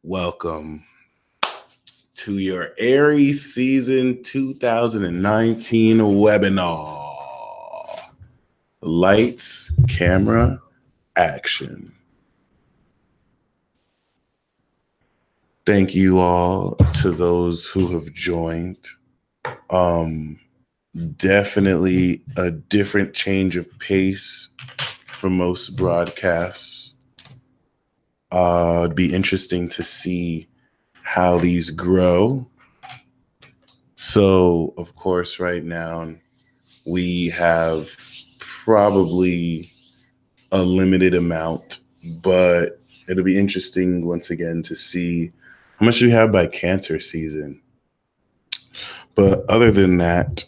welcome to your Aries season 2019 webinar. Lights, camera, action. Thank you all to those who have joined. Definitely a different change of pace for most broadcasts. It'd be interesting to see how these grow. So, of course, right now we have probably a limited amount, but it'll be interesting once again to see how much we have by Cancer season. But other than that,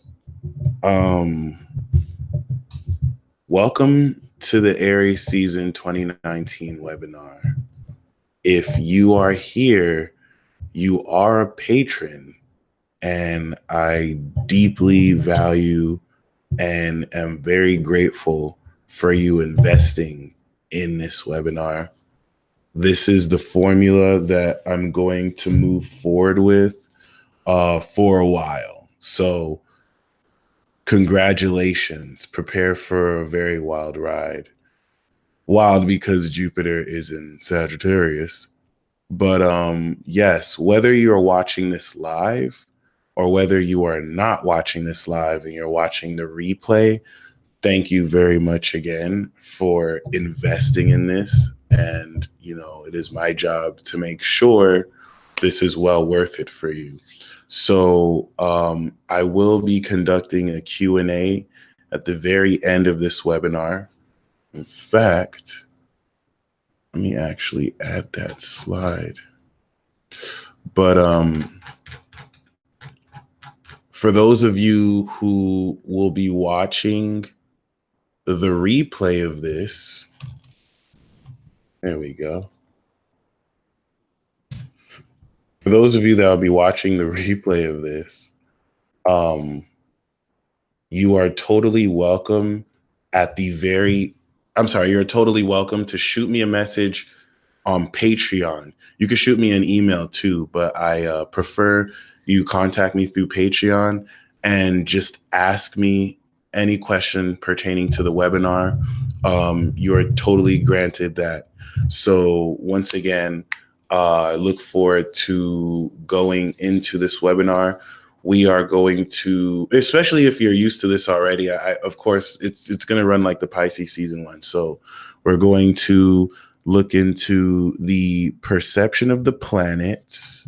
welcome to the Aries season 2019 webinar. If you are here, you are a patron, and I deeply value and am very grateful for you investing in this webinar. This is the formula that I'm going to move forward with for a while. So congratulations. Prepare for a very wild ride. Wild because Jupiter is in Sagittarius. But yes, whether you're watching this live or whether you are not watching this live and you're watching the replay, thank you very much again for investing in this. And, it is my job to make sure this is well worth it for you. So I will be conducting a Q&A at the very end of this webinar. In fact, let me actually add that slide. But for those of you who will be watching the replay of this, there we go. For those of you that will be watching the replay of this, you are totally welcome you're totally welcome to shoot me a message on Patreon. You can shoot me an email too, but I prefer you contact me through Patreon and just ask me any question pertaining to the webinar. You're totally granted that. So once again, I look forward to going into this webinar. We are going to, especially if you're used to this already, of course, it's going to run like the Pisces season one. So we're going to look into the perception of the planets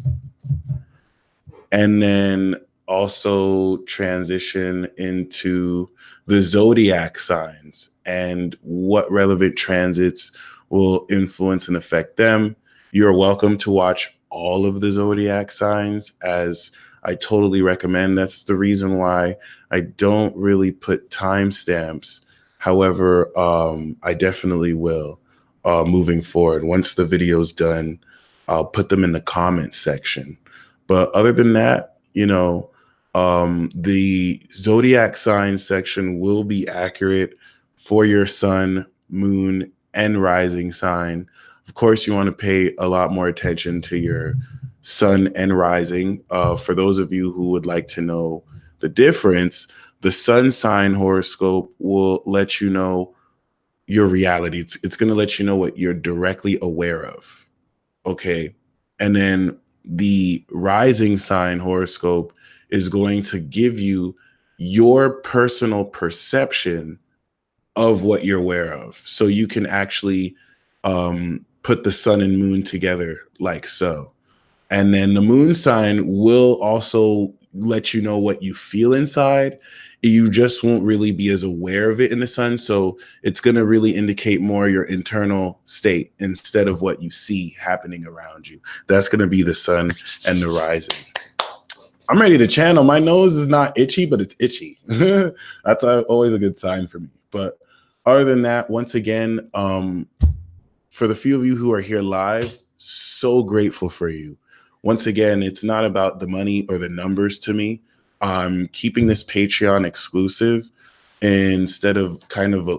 and then also transition into the zodiac signs and what relevant transits will influence and affect them. You're welcome to watch all of the zodiac signs, as I totally recommend. That's the reason why I don't really put timestamps. However, I definitely will moving forward. Once the video's done, I'll put them in the comments section. But other than that, the zodiac signs section will be accurate for your sun, moon, and rising sign. Of course, you want to pay a lot more attention to your sun and rising. For those of you who would like to know the difference, the sun sign horoscope will let you know your reality. It's going to let you know what you're directly aware of. Okay. And then the rising sign horoscope is going to give you your personal perception of what you're aware of. So you can actually put the sun and moon together like so. And then the moon sign will also let you know what you feel inside. You just won't really be as aware of it in the sun. So it's going to really indicate more your internal state instead of what you see happening around you. That's going to be the sun and the rising. I'm ready to channel. My nose is not itchy, but it's itchy. That's always a good sign for me. But other than that, once again, for the few of you who are here live, so grateful for you. Once again, it's not about the money or the numbers to me. I'm keeping this Patreon exclusive instead of kind of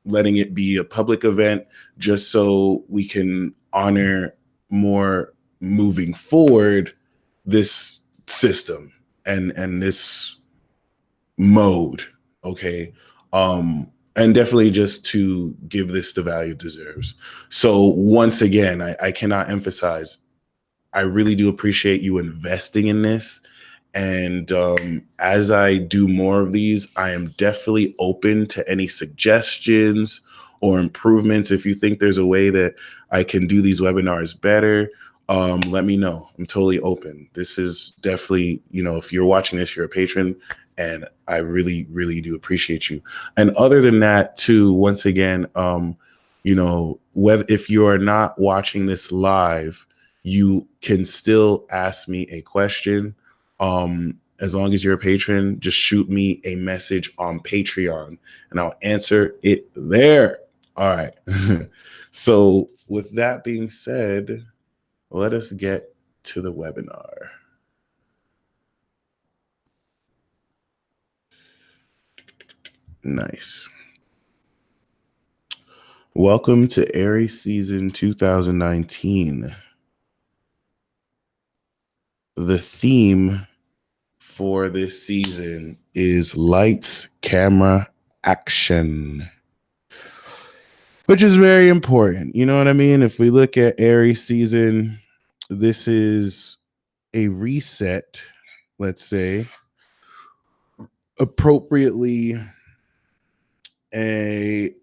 letting it be a public event, just so we can honor more moving forward this system and this mode. Okay. And definitely just to give this the value it deserves. So once again, I cannot emphasize, I really do appreciate you investing in this. And as I do more of these, I am definitely open to any suggestions or improvements. If you think there's a way that I can do these webinars better, let me know. I'm totally open. This is definitely, if you're watching this, you're a patron, and I really, really do appreciate you. And other than that, too, once again, whether if you are not watching this live, you can still ask me a question. As long as you're a patron, just shoot me a message on Patreon and I'll answer it there. All right. So with that being said, let us get to the webinar. Nice. Welcome to Aries season 2019. The theme for this season is lights, camera, action, which is very important. You know what I mean? If we look at Aries season, this is a reset, let's say, appropriately an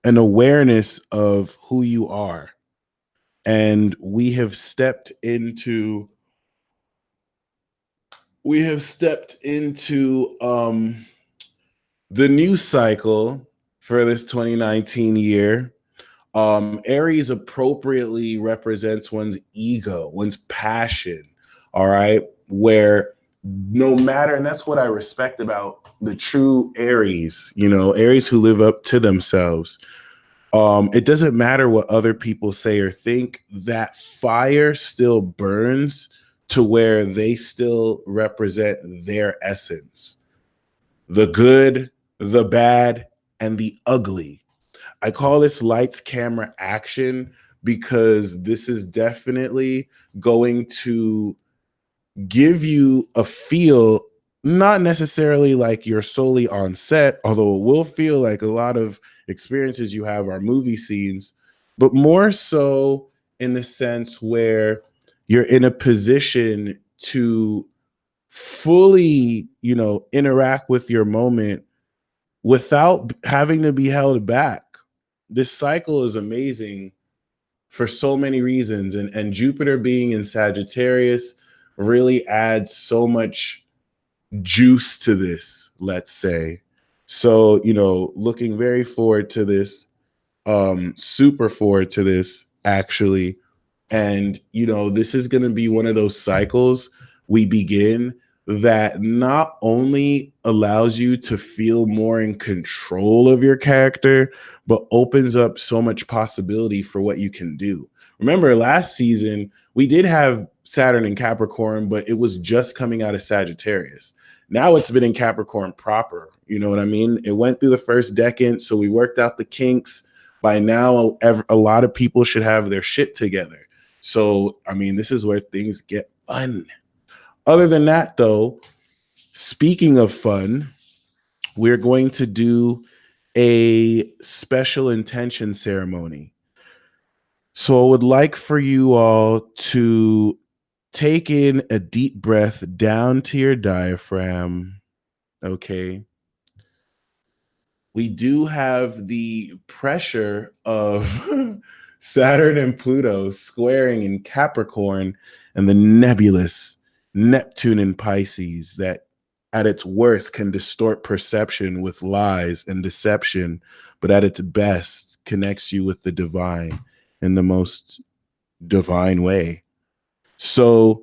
awareness of who you are. And we have stepped into the news cycle for this 2019 year. Aries appropriately represents one's ego, one's passion, all right? Where no matter, and that's what I respect about the true Aries, Aries who live up to themselves. It doesn't matter what other people say or think, that fire still burns to where they still represent their essence. The good, the bad, and the ugly. I call this lights, camera, action because this is definitely going to give you a feel, not necessarily like you're solely on set, although it will feel like a lot of experiences you have are movie scenes, but more so in the sense where you're in a position to fully, interact with your moment without having to be held back. This cycle is amazing for so many reasons. And Jupiter being in Sagittarius really adds so much juice to this, let's say. So, looking very forward to this, super forward to this, actually. And, this is going to be one of those cycles we begin that not only allows you to feel more in control of your character, but opens up so much possibility for what you can do. Remember, last season, we did have Saturn in Capricorn, but it was just coming out of Sagittarius. Now it's been in Capricorn proper. You know what I mean? It went through the first decade, so we worked out the kinks. By now, a lot of people should have their shit together. So, this is where things get fun. Other than that, though, speaking of fun, we're going to do a special intention ceremony. So I would like for you all to take in a deep breath down to your diaphragm. Okay. We do have the pressure of Saturn and Pluto squaring in Capricorn and the nebulous Neptune in Pisces that at its worst can distort perception with lies and deception, but at its best connects you with the divine in the most divine way. So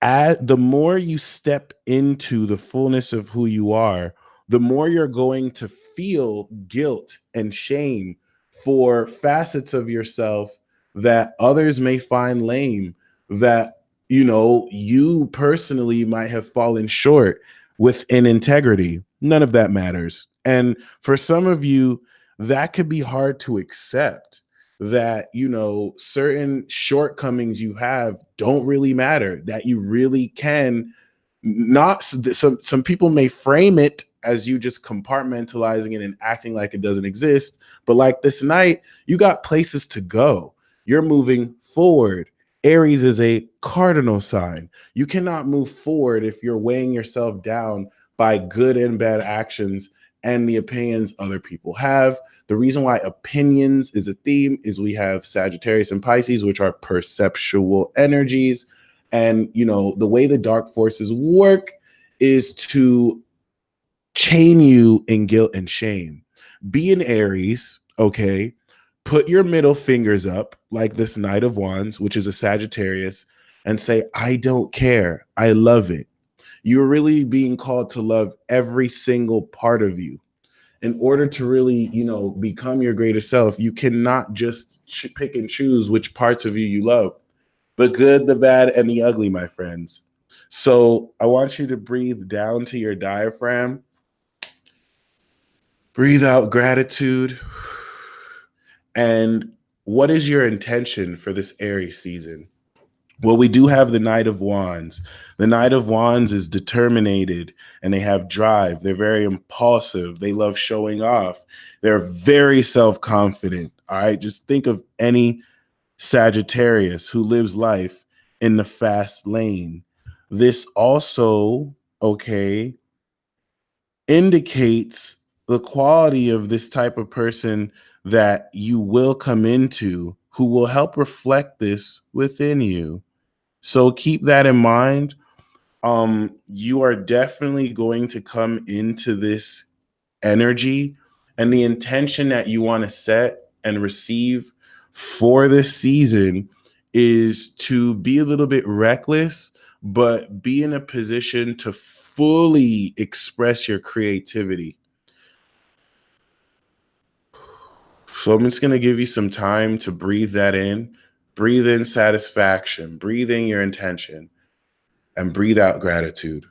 the more you step into the fullness of who you are, the more you're going to feel guilt and shame for facets of yourself that others may find lame, that, you personally might have fallen short within integrity. None of that matters. And for some of you, that could be hard to accept. that, you know, certain shortcomings you have don't really matter, that you really can not, some people may frame it as you just compartmentalizing it and acting like it doesn't exist, but like this night, you got places to go. You're moving forward. Aries is a cardinal sign. You cannot move forward if you're weighing yourself down by good and bad actions and the opinions other people have. The reason why opinions is a theme is we have Sagittarius and Pisces, which are perceptual energies. And, you know, the way the dark forces work is to chain you in guilt and shame. Be an Aries, okay? Put your middle fingers up like this Knight of Wands, which is a Sagittarius, and say, I don't care. I love it. You're really being called to love every single part of you. In order to really, you know, become your greater self, you cannot just pick and choose which parts of you love. The good, the bad, and the ugly, my friends. So I want you to breathe down to your diaphragm. Breathe out gratitude. And what is your intention for this Aries season? Well, we do have the Knight of Wands. The Knight of Wands is determined and they have drive. They're very impulsive. They love showing off. They're very self-confident. All right. Just think of any Sagittarius who lives life in the fast lane. This also, okay, indicates the quality of this type of person that you will come into who will help reflect this within you. So keep that in mind. You are definitely going to come into this energy, and the intention that you want to set and receive for this season is to be a little bit reckless, but be in a position to fully express your creativity. So I'm just going to give you some time to breathe that in. Breathe in satisfaction, breathe in your intention, and breathe out gratitude.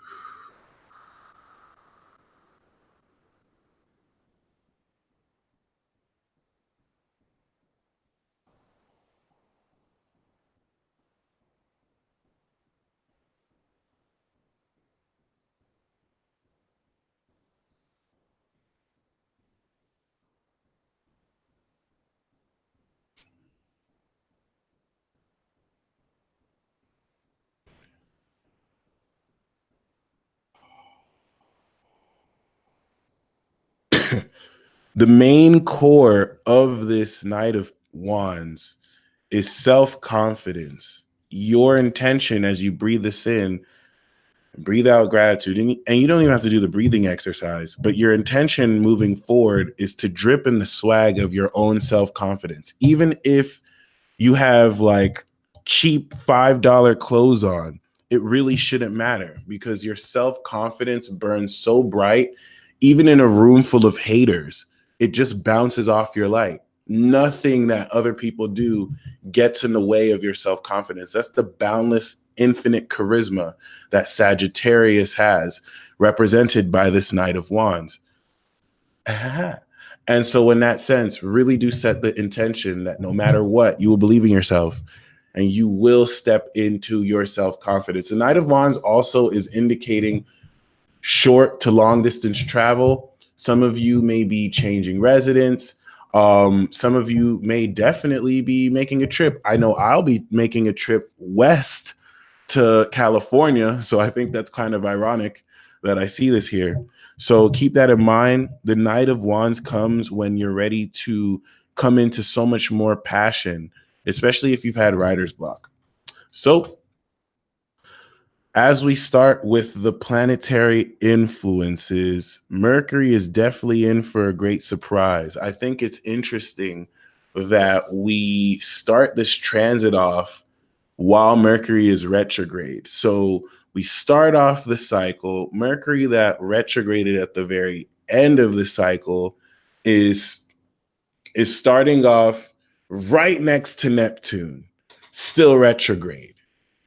The main core of this Knight of Wands is self-confidence. Your intention as you breathe this in, breathe out gratitude, and you don't even have to do the breathing exercise, but your intention moving forward is to drip in the swag of your own self-confidence. Even if you have like cheap $5 clothes on, it really shouldn't matter because your self-confidence burns so bright, even in a room full of haters, it just bounces off your light. Nothing that other people do gets in the way of your self-confidence. That's the boundless, infinite charisma that Sagittarius has, represented by this Knight of Wands. And so in that sense, really do set the intention that no matter what, you will believe in yourself and you will step into your self-confidence. The Knight of Wands also is indicating short to long distance travel. Some of you may be changing residence. Some of you may definitely be making a trip. I know I'll be making a trip west to California. So I think that's kind of ironic that I see this here. So keep that in mind. The Knight of Wands comes when you're ready to come into so much more passion, especially if you've had writer's block. So as we start with the planetary influences, Mercury is definitely in for a great surprise. I think it's interesting that we start this transit off while Mercury is retrograde. So we start off the cycle. Mercury that retrograded at the very end of the cycle is starting off right next to Neptune, still retrograde.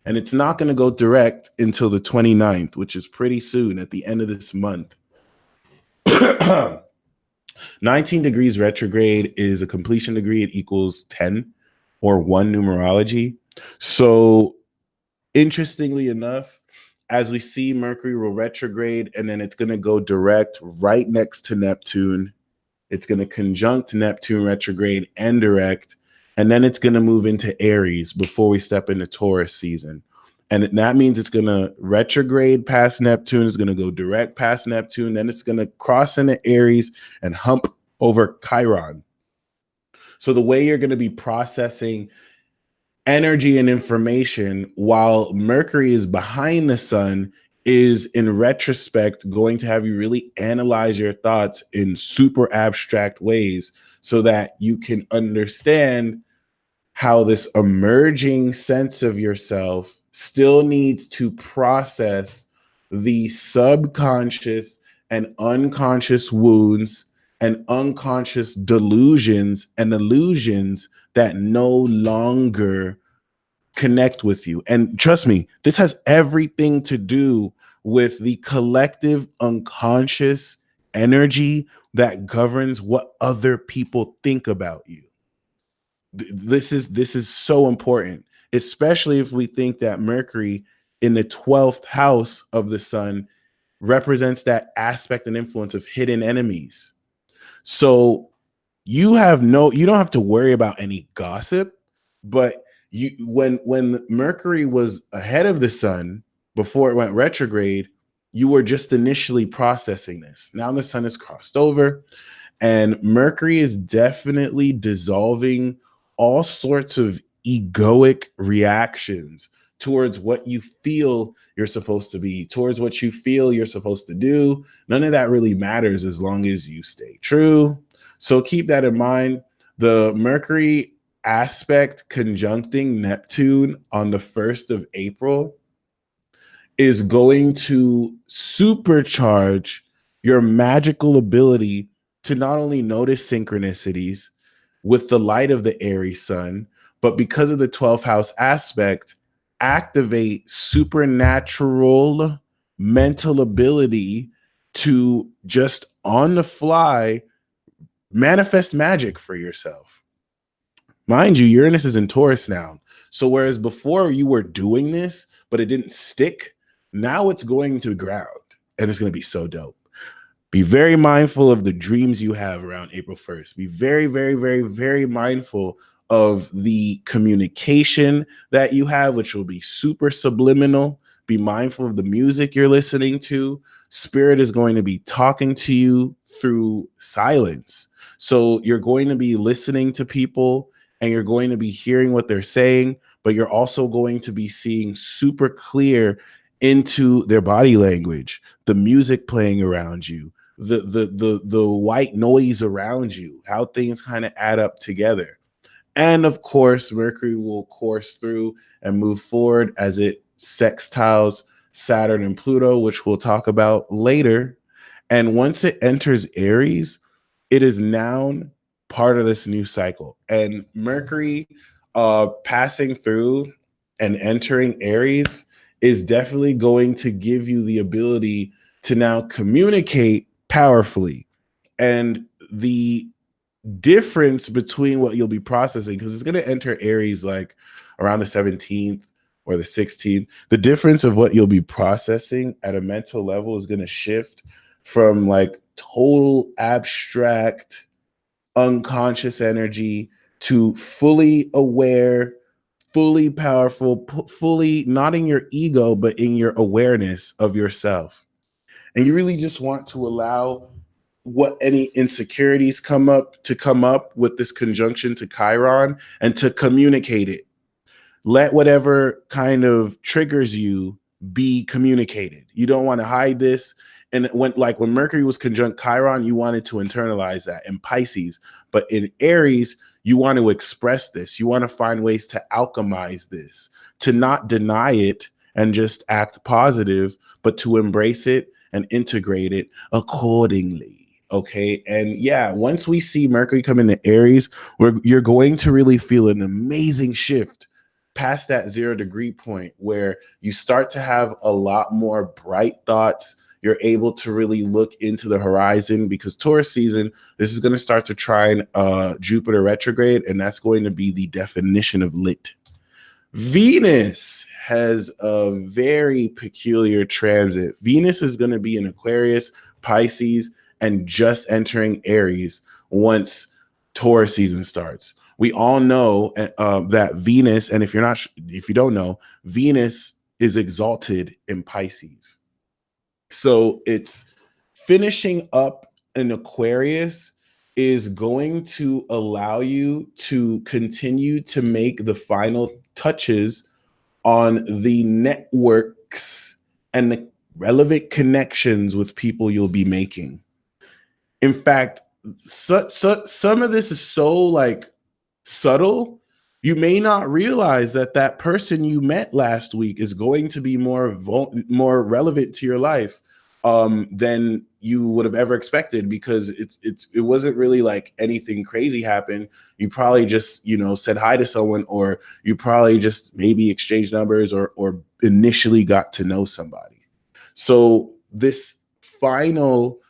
And it's not going to go direct until the 29th, which is pretty soon at the end of this month. 19 degrees retrograde is a completion degree. It equals 10 or 1 numerology. So interestingly enough, as we see Mercury will retrograde, and then it's going to go direct right next to Neptune. It's going to conjunct Neptune retrograde and direct, and then it's going to move into Aries before we step into Taurus season. And that means it's going to retrograde past Neptune, it's going to go direct past Neptune, then it's going to cross into Aries and hump over Chiron. So the way you're going to be processing energy and information while Mercury is behind the sun is, in retrospect, going to have you really analyze your thoughts in super abstract ways so that you can understand how this emerging sense of yourself still needs to process the subconscious and unconscious wounds and unconscious delusions and illusions that no longer connect with you. And trust me, this has everything to do with the collective unconscious energy that governs what other people think about you. This is so important, especially if we think that Mercury in the 12th house of the sun represents that aspect and influence of hidden enemies. So you don't have to worry about any gossip, but when Mercury was ahead of the sun before it went retrograde, you were just initially processing this. Now the sun has crossed over, and Mercury is definitely dissolving all sorts of egoic reactions towards what you feel you're supposed to be, towards what you feel you're supposed to do. None of that really matters as long as you stay true. So keep that in mind. The Mercury aspect conjuncting Neptune on the 1st of April is going to supercharge your magical ability to not only notice synchronicities with the light of the Aries sun, but because of the 12th house aspect, activate supernatural mental ability to just on the fly manifest magic for yourself. Mind you, Uranus is in Taurus now. So whereas before you were doing this, but it didn't stick, now it's going to the ground, and it's going to be so dope. Be very mindful of the dreams you have around April 1st. Be very, very, very, very mindful of the communication that you have, which will be super subliminal. Be mindful of the music you're listening to. Spirit is going to be talking to you through silence. So you're going to be listening to people and you're going to be hearing what they're saying, but you're also going to be seeing super clear into their body language, the music playing around you, the white noise around you, how things kind of add up together. And of course, Mercury will course through and move forward as it sextiles Saturn and Pluto, which we'll talk about later. And once it enters Aries, it is now part of this new cycle. And Mercury passing through and entering Aries is definitely going to give you the ability to now communicate powerfully. And the difference between what you'll be processing, because it's going to enter Aries like around the 17th or the 16th, the difference of what you'll be processing at a mental level is going to shift from like total abstract unconscious energy to fully aware, fully powerful, fully not in your ego, but in your awareness of yourself. And you really just want to allow what any insecurities come up with this conjunction to Chiron and to communicate it. Let whatever kind of triggers you be communicated. You don't want to hide this. And when Mercury was conjunct Chiron, you wanted to internalize that in Pisces. But in Aries, you want to express this. You want to find ways to alchemize this, to not deny it and just act positive, but to embrace it and integrate it accordingly. Okay. And yeah, once we see Mercury come into Aries, you're going to really feel an amazing shift past that 0 degree point where you start to have a lot more bright thoughts. You're able to really look into the horizon because Taurus season, this is going to start to trine Jupiter retrograde, and that's going to be the definition of lit. Venus has a very peculiar transit. Venus is going to be in Aquarius, Pisces, and just entering Aries once Taurus season starts. We all know that Venus, and if you don't know, Venus is exalted in Pisces. So it's finishing up in Aquarius is going to allow you to continue to make the final touches on the networks and the relevant connections with people you'll be making. In fact, some of this is so like subtle, you may not realize that that person you met last week is going to be more relevant to your life than you would have ever expected, because it wasn't really like anything crazy happened. You probably just said hi to someone, or you probably just maybe exchanged numbers, or initially got to know somebody. So this final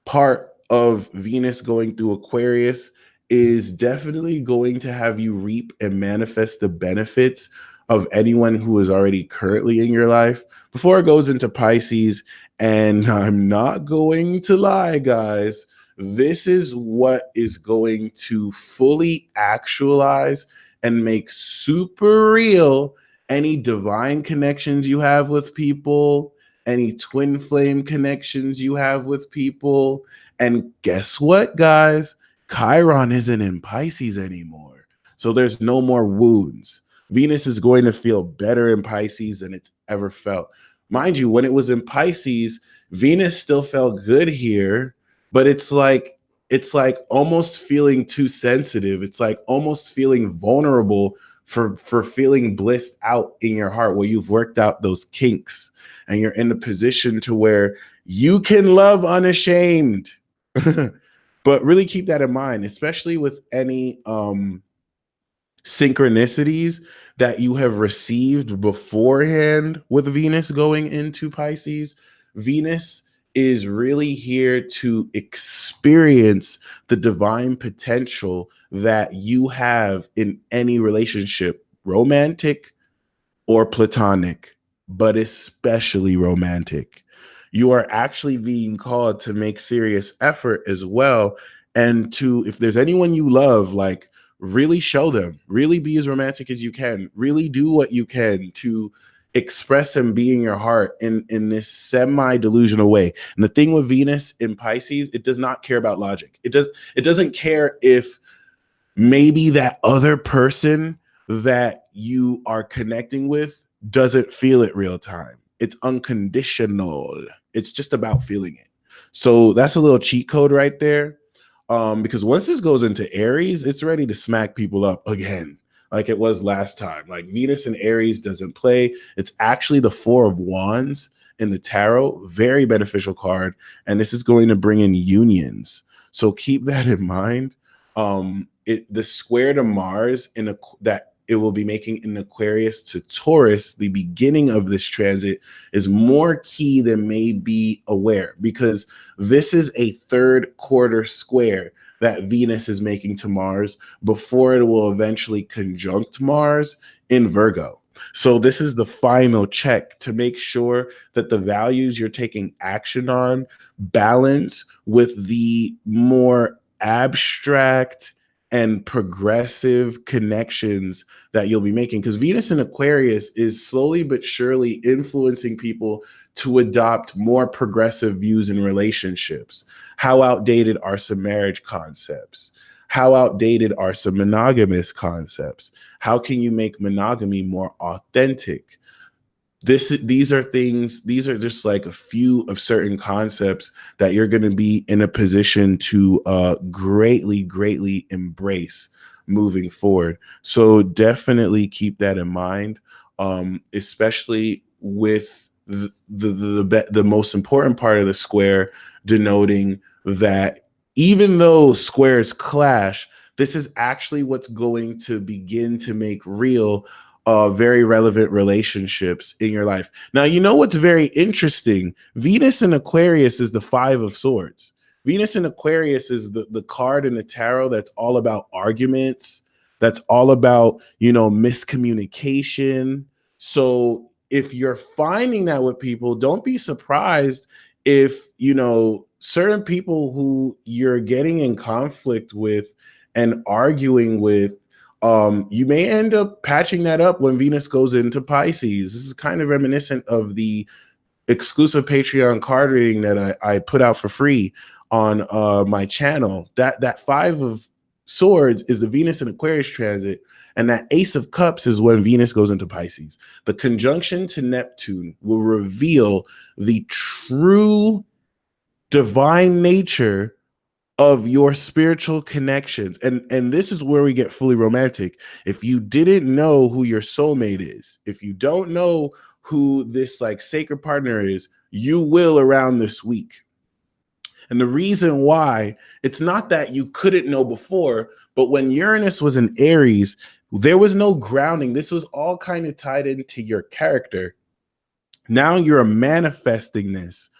part of Venus going through Aquarius is definitely going to have you reap and manifest the benefits of anyone who is already currently in your life before it goes into Pisces. And I'm not going to lie, guys, this is what is going to fully actualize and make super real any divine connections you have with people, any twin flame connections you have with people. And guess what, guys? Chiron isn't in Pisces anymore. So there's no more wounds. Venus is going to feel better in Pisces than it's ever felt. Mind you, when it was in Pisces, Venus still felt good here, but it's like almost feeling too sensitive. It's like almost feeling vulnerable for feeling blissed out in your heart, where you've worked out those kinks and you're in a position to where you can love unashamed. But really keep that in mind, especially with any synchronicities that you have received beforehand with Venus going into Pisces. Venus is really here to experience the divine potential that you have in any relationship, romantic or platonic, but especially romantic. You are actually being called to make serious effort as well. And to, if there's anyone you love, like really show them, really be as romantic as you can, really do what you can to express and be in your heart in this semi-delusional way. And the thing with Venus in Pisces, it does not care about logic. It doesn't care if maybe that other person that you are connecting with doesn't feel it real time. It's unconditional. It's just about feeling it. So that's a little cheat code right there. Because once this goes into Aries, it's ready to smack people up again, like it was last time. Like Venus and Aries doesn't play. It's actually the Four of Wands in the tarot, very beneficial card. And this is going to bring in unions. So keep that in mind. The square to Mars that it will be making in Aquarius to Taurus, the beginning of this transit, is more key than may be aware, because this is a third quarter square that Venus is making to Mars before it will eventually conjunct Mars in Virgo. So this is the final check to make sure that the values you're taking action on balance with the more abstract and progressive connections that you'll be making. Because Venus in Aquarius is slowly but surely influencing people to adopt more progressive views in relationships. How outdated are some marriage concepts? How outdated are some monogamous concepts? How can you make monogamy more authentic? These are just like a few of certain concepts that you're going to be in a position to greatly embrace moving forward. So definitely keep that in mind, especially with the most important part of the square, denoting that even though squares clash, this is actually what's going to begin to make real very relevant relationships in your life. Now, you know what's very interesting? Venus in Aquarius is the Five of Swords. Venus in Aquarius is the card in the tarot that's all about arguments, that's all about, miscommunication. So if you're finding that with people, don't be surprised if, certain people who you're getting in conflict with and arguing with, you may end up patching that up when Venus goes into Pisces. This is kind of reminiscent of the exclusive Patreon card reading that I put out for free on my channel. That Five of Swords is the Venus and Aquarius transit, and that Ace of Cups is when Venus goes into Pisces. The conjunction to Neptune will reveal the true divine nature of your spiritual connections. And this is where we get fully romantic. If you didn't know who your soulmate is, if you don't know who this like sacred partner is, you will around this week. And the reason why, it's not that you couldn't know before, but when Uranus was in Aries, there was no grounding. This was all kind of tied into your character. Now you're manifesting this.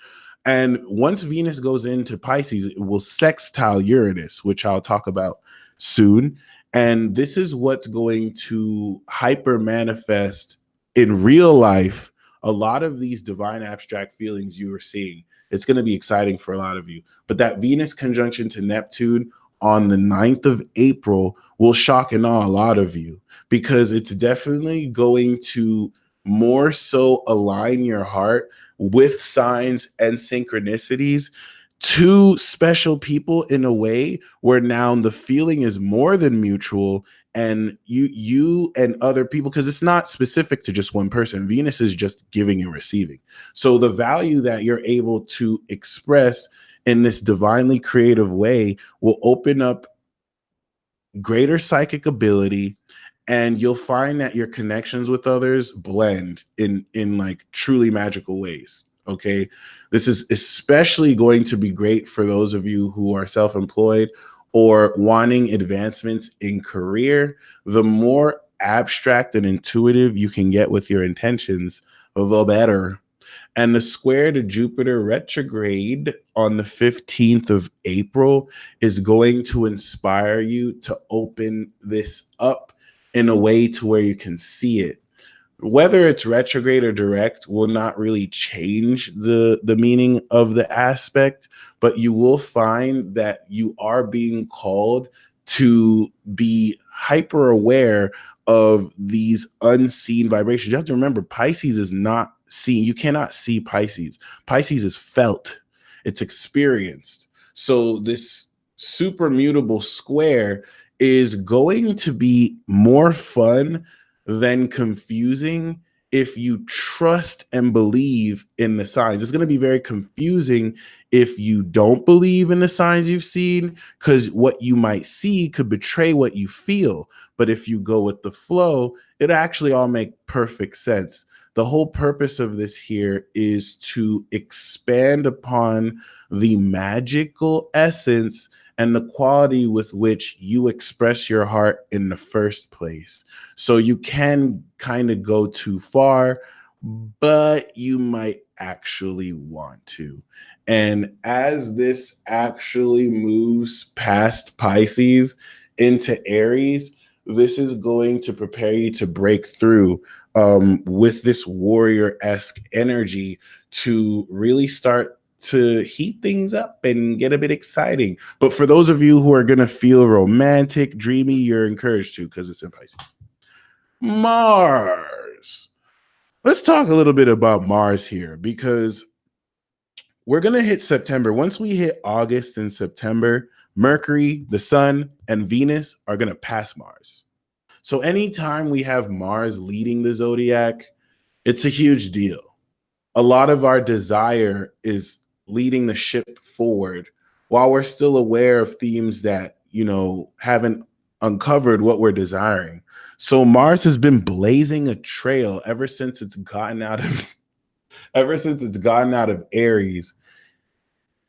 And once Venus goes into Pisces, it will sextile Uranus, which I'll talk about soon. And this is what's going to hyper manifest in real life a lot of these divine abstract feelings you are seeing. It's going to be exciting for a lot of you. But that Venus conjunction to Neptune on the 9th of April will shock and awe a lot of you, because it's definitely going to more so align your heart with signs and synchronicities to special people in a way where now the feeling is more than mutual, and you and other people, because it's not specific to just one person. Venus is just giving and receiving. So the value that you're able to express in this divinely creative way will open up greater psychic ability, and you'll find that your connections with others blend in like truly magical ways. Okay, this is especially going to be great for those of you who are self-employed or wanting advancements in career. The more abstract and intuitive you can get with your intentions, the better. And the square to Jupiter retrograde on the 15th of April is going to inspire you to open this up in a way to where you can see it. Whether it's retrograde or direct will not really change the meaning of the aspect, but you will find that you are being called to be hyper aware of these unseen vibrations. You have to remember, Pisces is not seen. You cannot see Pisces. Pisces is felt. It's experienced. So this super mutable square is going to be more fun than confusing if you trust and believe in the signs. It's going to be very confusing if you don't believe in the signs you've seen, because what you might see could betray what you feel. But if you go with the flow, it actually all make perfect sense. The whole purpose of this here is to expand upon the magical essence and the quality with which you express your heart in the first place. So you can kind of go too far, but you might actually want to. And as this actually moves past Pisces into Aries, this is going to prepare you to break through with this warrior-esque energy to really start to heat things up and get a bit exciting. But for those of you who are going to feel romantic, dreamy, you're encouraged to, because it's in Pisces. Mars. Let's talk a little bit about Mars here, because we're going to hit September. Once we hit August and September, Mercury, the Sun, and Venus are going to pass Mars. So anytime we have Mars leading the zodiac, it's a huge deal. A lot of our desire is leading the ship forward while we're still aware of themes that, haven't uncovered what we're desiring. So Mars has been blazing a trail ever since it's gotten out of Aries.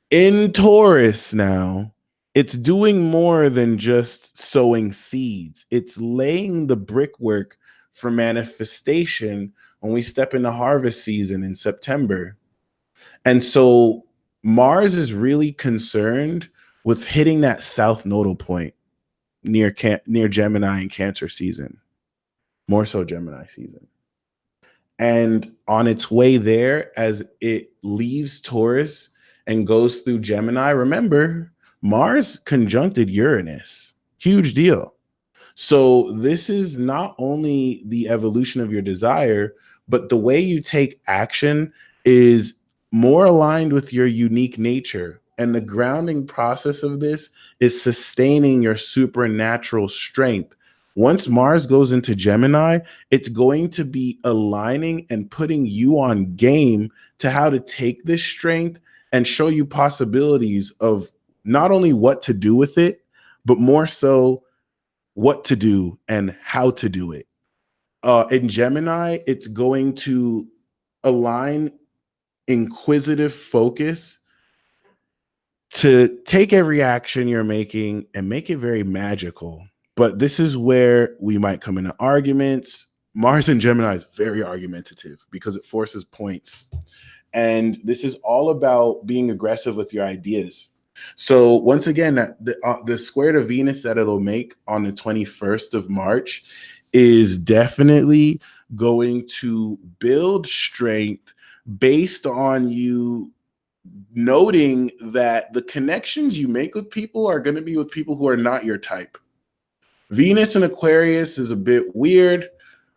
In Taurus now, it's doing more than just sowing seeds. It's laying the brickwork for manifestation when we step into harvest season in September. And so Mars is really concerned with hitting that south nodal point near Gemini and Cancer season, more so Gemini season. And on its way there, as it leaves Taurus and goes through Gemini, remember, Mars conjuncted Uranus. Huge deal. So this is not only the evolution of your desire, but the way you take action is more aligned with your unique nature. And the grounding process of this is sustaining your supernatural strength. Once Mars goes into Gemini, it's going to be aligning and putting you on game to how to take this strength and show you possibilities of not only what to do with it, but more so what to do and how to do it. In Gemini, it's going to align inquisitive focus to take every action you're making and make it very magical. But this is where we might come into arguments. Mars in Gemini is very argumentative because it forces points. And this is all about being aggressive with your ideas. So once again, the square to Venus that it'll make on the 21st of March is definitely going to build strength based on you noting that the connections you make with people are going to be with people who are not your type. Venus in Aquarius is a bit weird.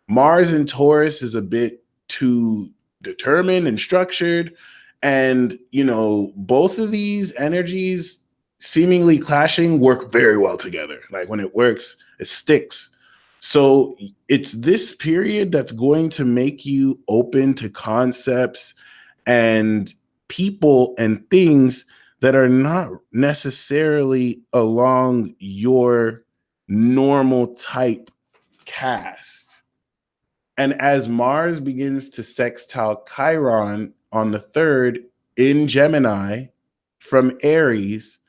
Mars in Taurus is a bit too determined and structured. And, you know, both of these energies seemingly clashing work very well together. Like when it works, it sticks. So it's this period that's going to make you open to concepts and people and things that are not necessarily along your normal type cast. And as Mars begins to sextile Chiron on the 3rd in Gemini from Aries,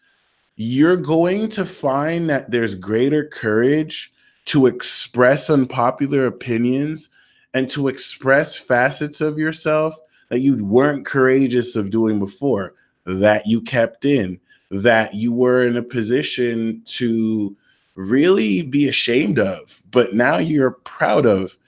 you're going to find that there's greater courage to express unpopular opinions and to express facets of yourself that you weren't courageous of doing before, that you kept in, that you were in a position to really be ashamed of, but now you're proud of.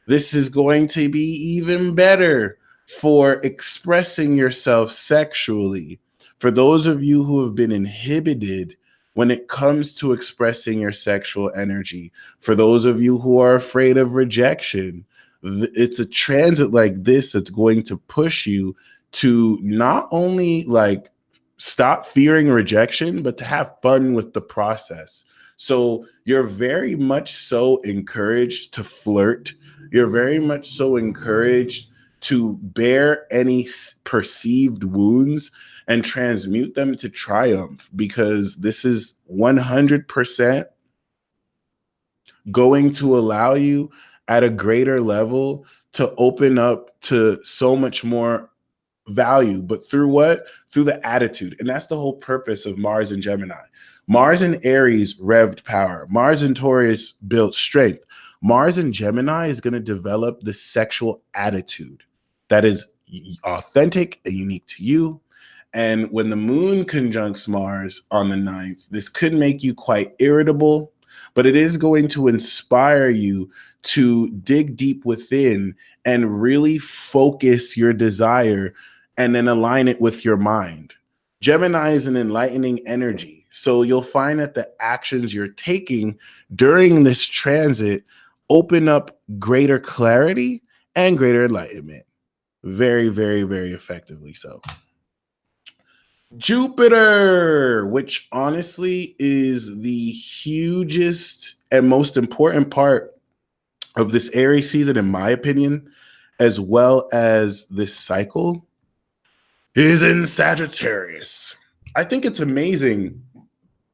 This is going to be even better for expressing yourself sexually. For those of you who have been inhibited when it comes to expressing your sexual energy, for those of you who are afraid of rejection, it's a transit like this that's going to push you to not only like stop fearing rejection, but to have fun with the process. So you're very much so encouraged to flirt. You're very much so encouraged to bear any perceived wounds and transmute them to triumph, because this is 100% going to allow you at a greater level to open up to so much more value. But through what? Through the attitude. And that's the whole purpose of Mars and Gemini. Mars and Aries revved power. Mars and Taurus built strength. Mars and Gemini is going to develop the sexual attitude that is authentic and unique to you. And when the moon conjuncts Mars on the 9th, this could make you quite irritable, but it is going to inspire you to dig deep within and really focus your desire and then align it with your mind. Gemini is an enlightening energy. So you'll find that the actions you're taking during this transit open up greater clarity and greater enlightenment. Very, very, very effectively so. Jupiter, which honestly is the hugest and most important part of this Aries season, in my opinion, as well as this cycle, is in Sagittarius. I think it's amazing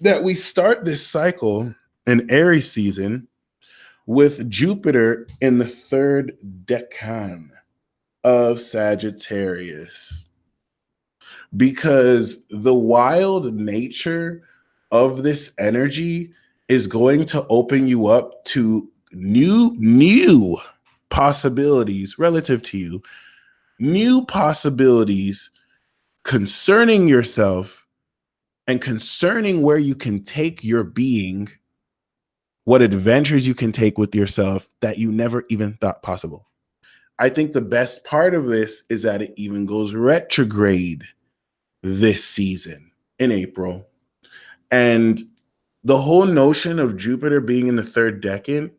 that we start this cycle in Aries season with Jupiter in the 3rd decan of Sagittarius, because the wild nature of this energy is going to open you up to new possibilities relative to you, new possibilities concerning yourself and concerning where you can take your being, what adventures you can take with yourself that you never even thought possible. I think the best part of this is that it even goes retrograde this season in April. And the whole notion of Jupiter being in the third decan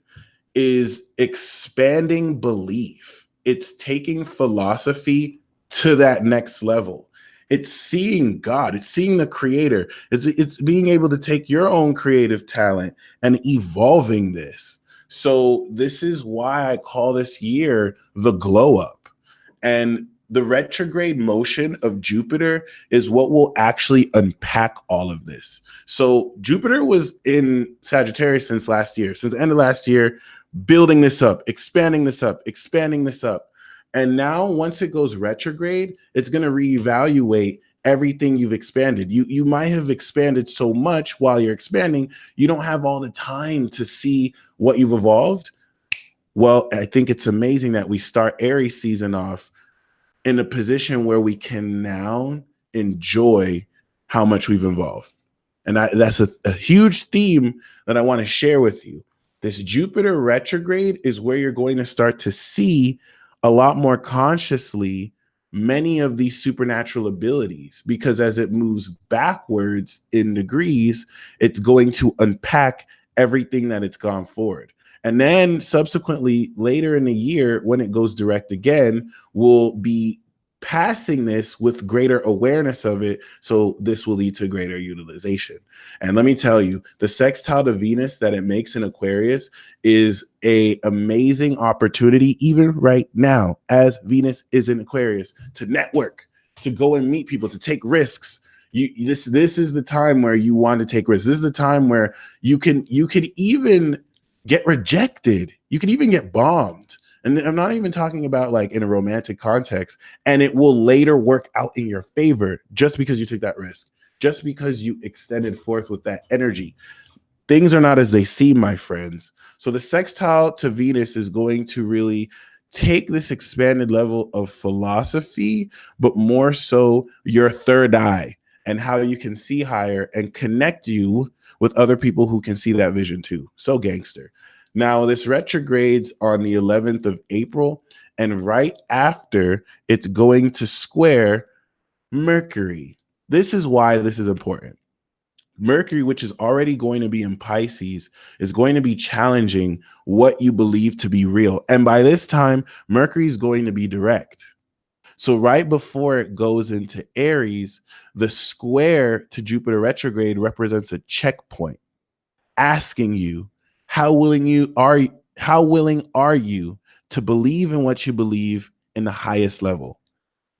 is expanding belief. It's taking philosophy to that next level. It's seeing God, it's seeing the creator. It's being able to take your own creative talent and evolving this. So this is why I call this year the glow up. And the retrograde motion of Jupiter is what will actually unpack all of this. So Jupiter was in Sagittarius since last year, since the end of last year, building this up, expanding this up, expanding this up. And now once it goes retrograde, it's going to reevaluate everything you've expanded. You might have expanded so much while you're expanding, you don't have all the time to see what you've evolved. Well, I think it's amazing that we start Aries season off in a position where we can now enjoy how much we've evolved. And that's a huge theme that I want to share with you. This Jupiter retrograde is where you're going to start to see a lot more consciously many of these supernatural abilities, because as it moves backwards in degrees, it's going to unpack everything that it's gone forward. And then subsequently, later in the year, when it goes direct again, we'll be passing this with greater awareness of it. So this will lead to greater utilization. And let me tell you, the sextile to Venus that it makes in Aquarius is an amazing opportunity, even right now, as Venus is in Aquarius, to network, to go and meet people, to take risks. This is the time where you want to take risks. This is the time where you could even get rejected. You could even get bombed. And I'm not even talking about like in a romantic context, and it will later work out in your favor just because you took that risk, just because you extended forth with that energy. Things are not as they seem, my friends. So the sextile to Venus is going to really take this expanded level of philosophy, but more so your third eye and how you can see higher and connect you with other people who can see that vision too. So gangster. Now, this retrogrades on the 11th of April, and right after, it's going to square Mercury. This is why this is important. Mercury, which is already going to be in Pisces, is going to be challenging what you believe to be real. And by this time, Mercury is going to be direct. So right before it goes into Aries, the square to Jupiter retrograde represents a checkpoint, asking you, how willing are you to believe in what you believe in the highest level?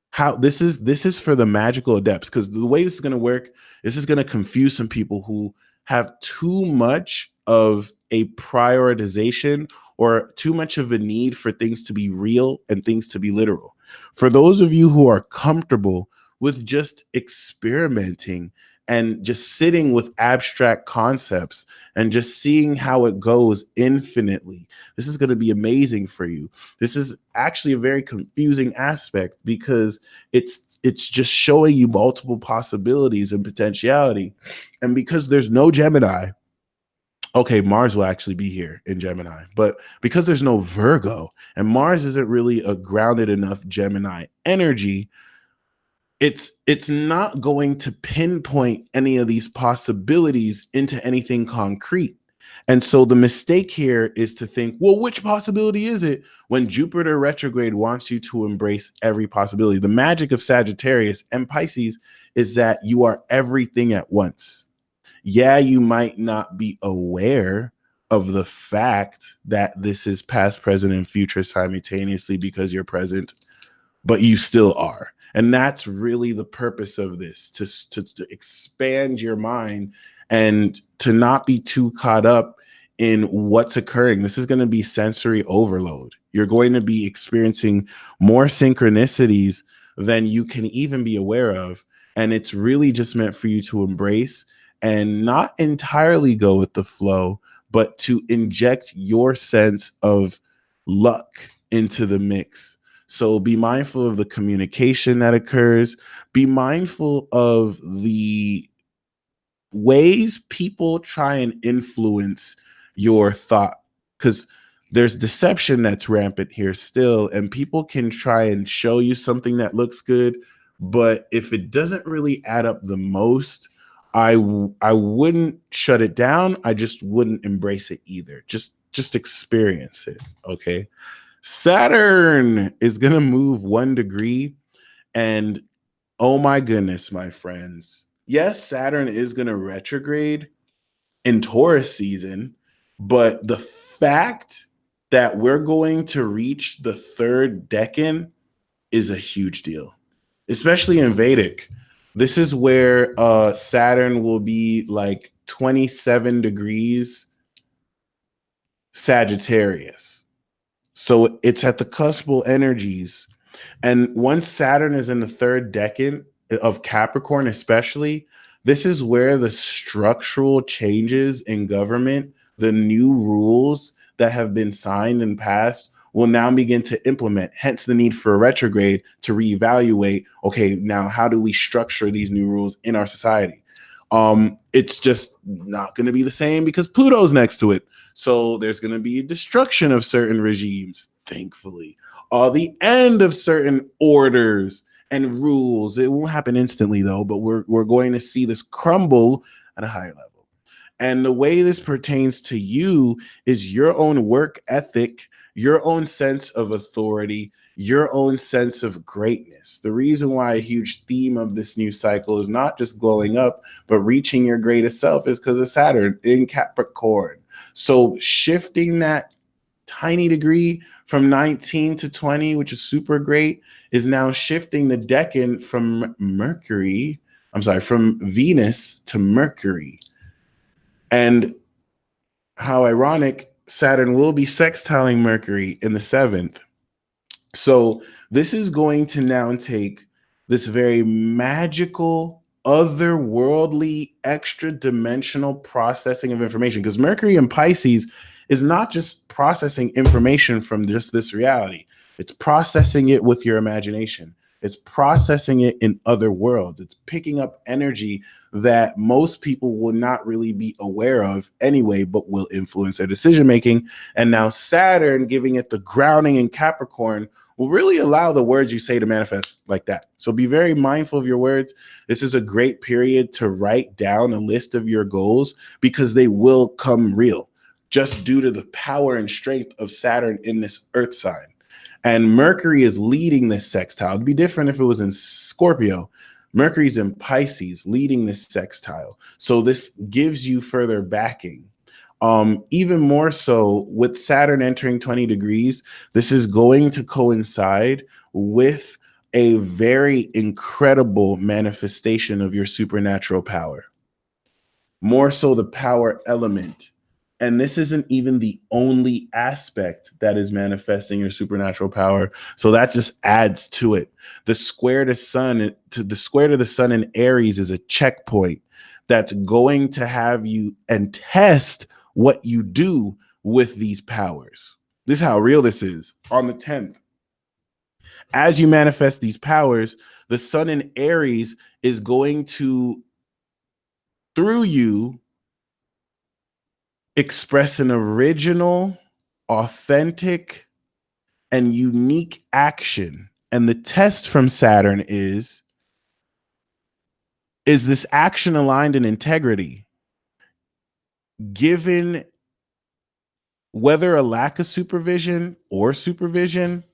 How this is for the magical adepts, because the way this is going to work, this is going to confuse some people who have too much of a prioritization or too much of a need for things to be real and things to be literal. For those of you who are comfortable with just experimenting and just sitting with abstract concepts and just seeing how it goes infinitely, this is going to be amazing for you. This is actually a very confusing aspect because it's just showing you multiple possibilities and potentiality. And because there's no Gemini, okay, Mars will actually be here in Gemini, but because there's no Virgo and Mars isn't really a grounded enough Gemini energy, it's not going to pinpoint any of these possibilities into anything concrete. And so the mistake here is to think, well, which possibility is it, when Jupiter retrograde wants you to embrace every possibility? The magic of Sagittarius and Pisces is that you are everything at once. Yeah, you might not be aware of the fact that this is past, present, and future simultaneously because you're present, but you still are. And that's really the purpose of this, to expand your mind and to not be too caught up in what's occurring. This is going to be sensory overload. You're going to be experiencing more synchronicities than you can even be aware of. And it's really just meant for you to embrace and not entirely go with the flow, but to inject your sense of luck into the mix. So be mindful of the communication that occurs. Be mindful of the ways people try and influence your thought, because there's deception that's rampant here still, and people can try and show you something that looks good, but if it doesn't really add up the most, I wouldn't shut it down. I just wouldn't embrace it either. Just experience it. Okay. Saturn is going to move 1 degree, and oh my goodness, my friends. Yes, Saturn is going to retrograde in Taurus season, but the fact that we're going to reach the third decan is a huge deal, especially in Vedic. This is where Saturn will be like 27 degrees Sagittarius. So it's at the cuspal energies. And once Saturn is in the third decan of Capricorn, especially, this is where the structural changes in government, the new rules that have been signed and passed, will now begin to implement. Hence the need for a retrograde to reevaluate. Okay, now how do we structure these new rules in our society? It's just not going to be the same because Pluto's next to it. So there's going to be destruction of certain regimes, thankfully. The end of certain orders and rules. It won't happen instantly though, but we're going to see this crumble at a higher level. And the way this pertains to you is your own work ethic, your own sense of authority, your own sense of greatness. The reason why a huge theme of this new cycle is not just glowing up, but reaching your greatest self is because of Saturn in Capricorn. So shifting that tiny degree from 19 to 20, which is super great, is now shifting the decan from from Venus to Mercury. And how ironic, Saturn will be sextiling Mercury in the 7th. So this is going to now take this very magical, otherworldly, extra dimensional processing of information, because Mercury in Pisces is not just processing information from just this reality. It's processing it with your imagination. It's processing it in other worlds. It's picking up energy that most people will not really be aware of anyway, but will influence their decision making. And now Saturn, giving it the grounding in Capricorn, will really allow the words you say to manifest like that. So be very mindful of your words. This is a great period to write down a list of your goals, because they will come real just due to the power and strength of Saturn in this earth sign. And Mercury is leading this sextile. It'd be different if it was in Scorpio. Mercury's in Pisces leading this sextile. So this gives you further backing. Even more so with Saturn entering 20 degrees, this is going to coincide with a very incredible manifestation of your supernatural power. More so the power element. And this isn't even the only aspect that is manifesting your supernatural power. So that just adds to it. The square to the sun in Aries is a checkpoint that's going to have you and test what you do with these powers. This is how real this is. On the 10th, as you manifest these powers, the sun in Aries is going to, through you, express an original, authentic, and unique action. And the test from Saturn is this action aligned in integrity, given whether a lack of supervision or supervision?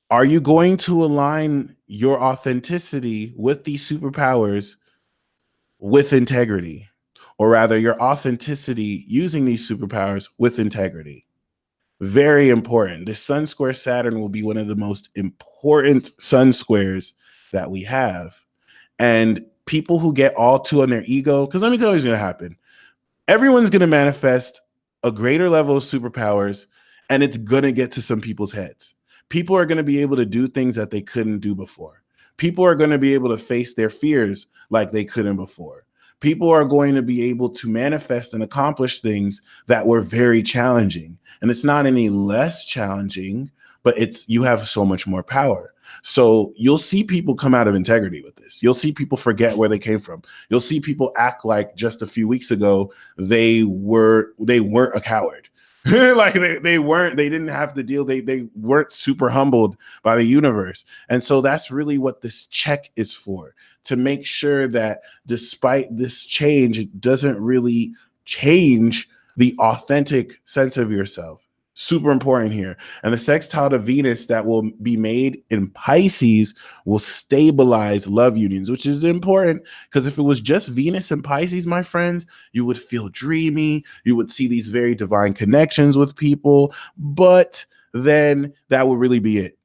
Are you going to align your authenticity with these superpowers with integrity? Or rather, your authenticity using these superpowers with integrity? Very important. The Sun square Saturn will be one of the most important Sun squares that we have. And people who get all too on their ego, because let me tell you what's going to happen. Everyone's going to manifest a greater level of superpowers, and it's going to get to some people's heads. People are going to be able to do things that they couldn't do before. People are going to be able to face their fears like they couldn't before. People are going to be able to manifest and accomplish things that were very challenging. And it's not any less challenging, but you have so much more power. So you'll see people come out of integrity with this. You'll see people forget where they came from. You'll see people act like just a few weeks ago they weren't a coward. Like they didn't have to deal, they weren't super humbled by the universe. And so that's really what this check is for, to make sure that despite this change, it doesn't really change the authentic sense of yourself. Super important here. And the sextile to Venus that will be made in Pisces will stabilize love unions, which is important, because if it was just Venus and Pisces, my friends, you would feel dreamy. You would see these very divine connections with people, but then that would really be it.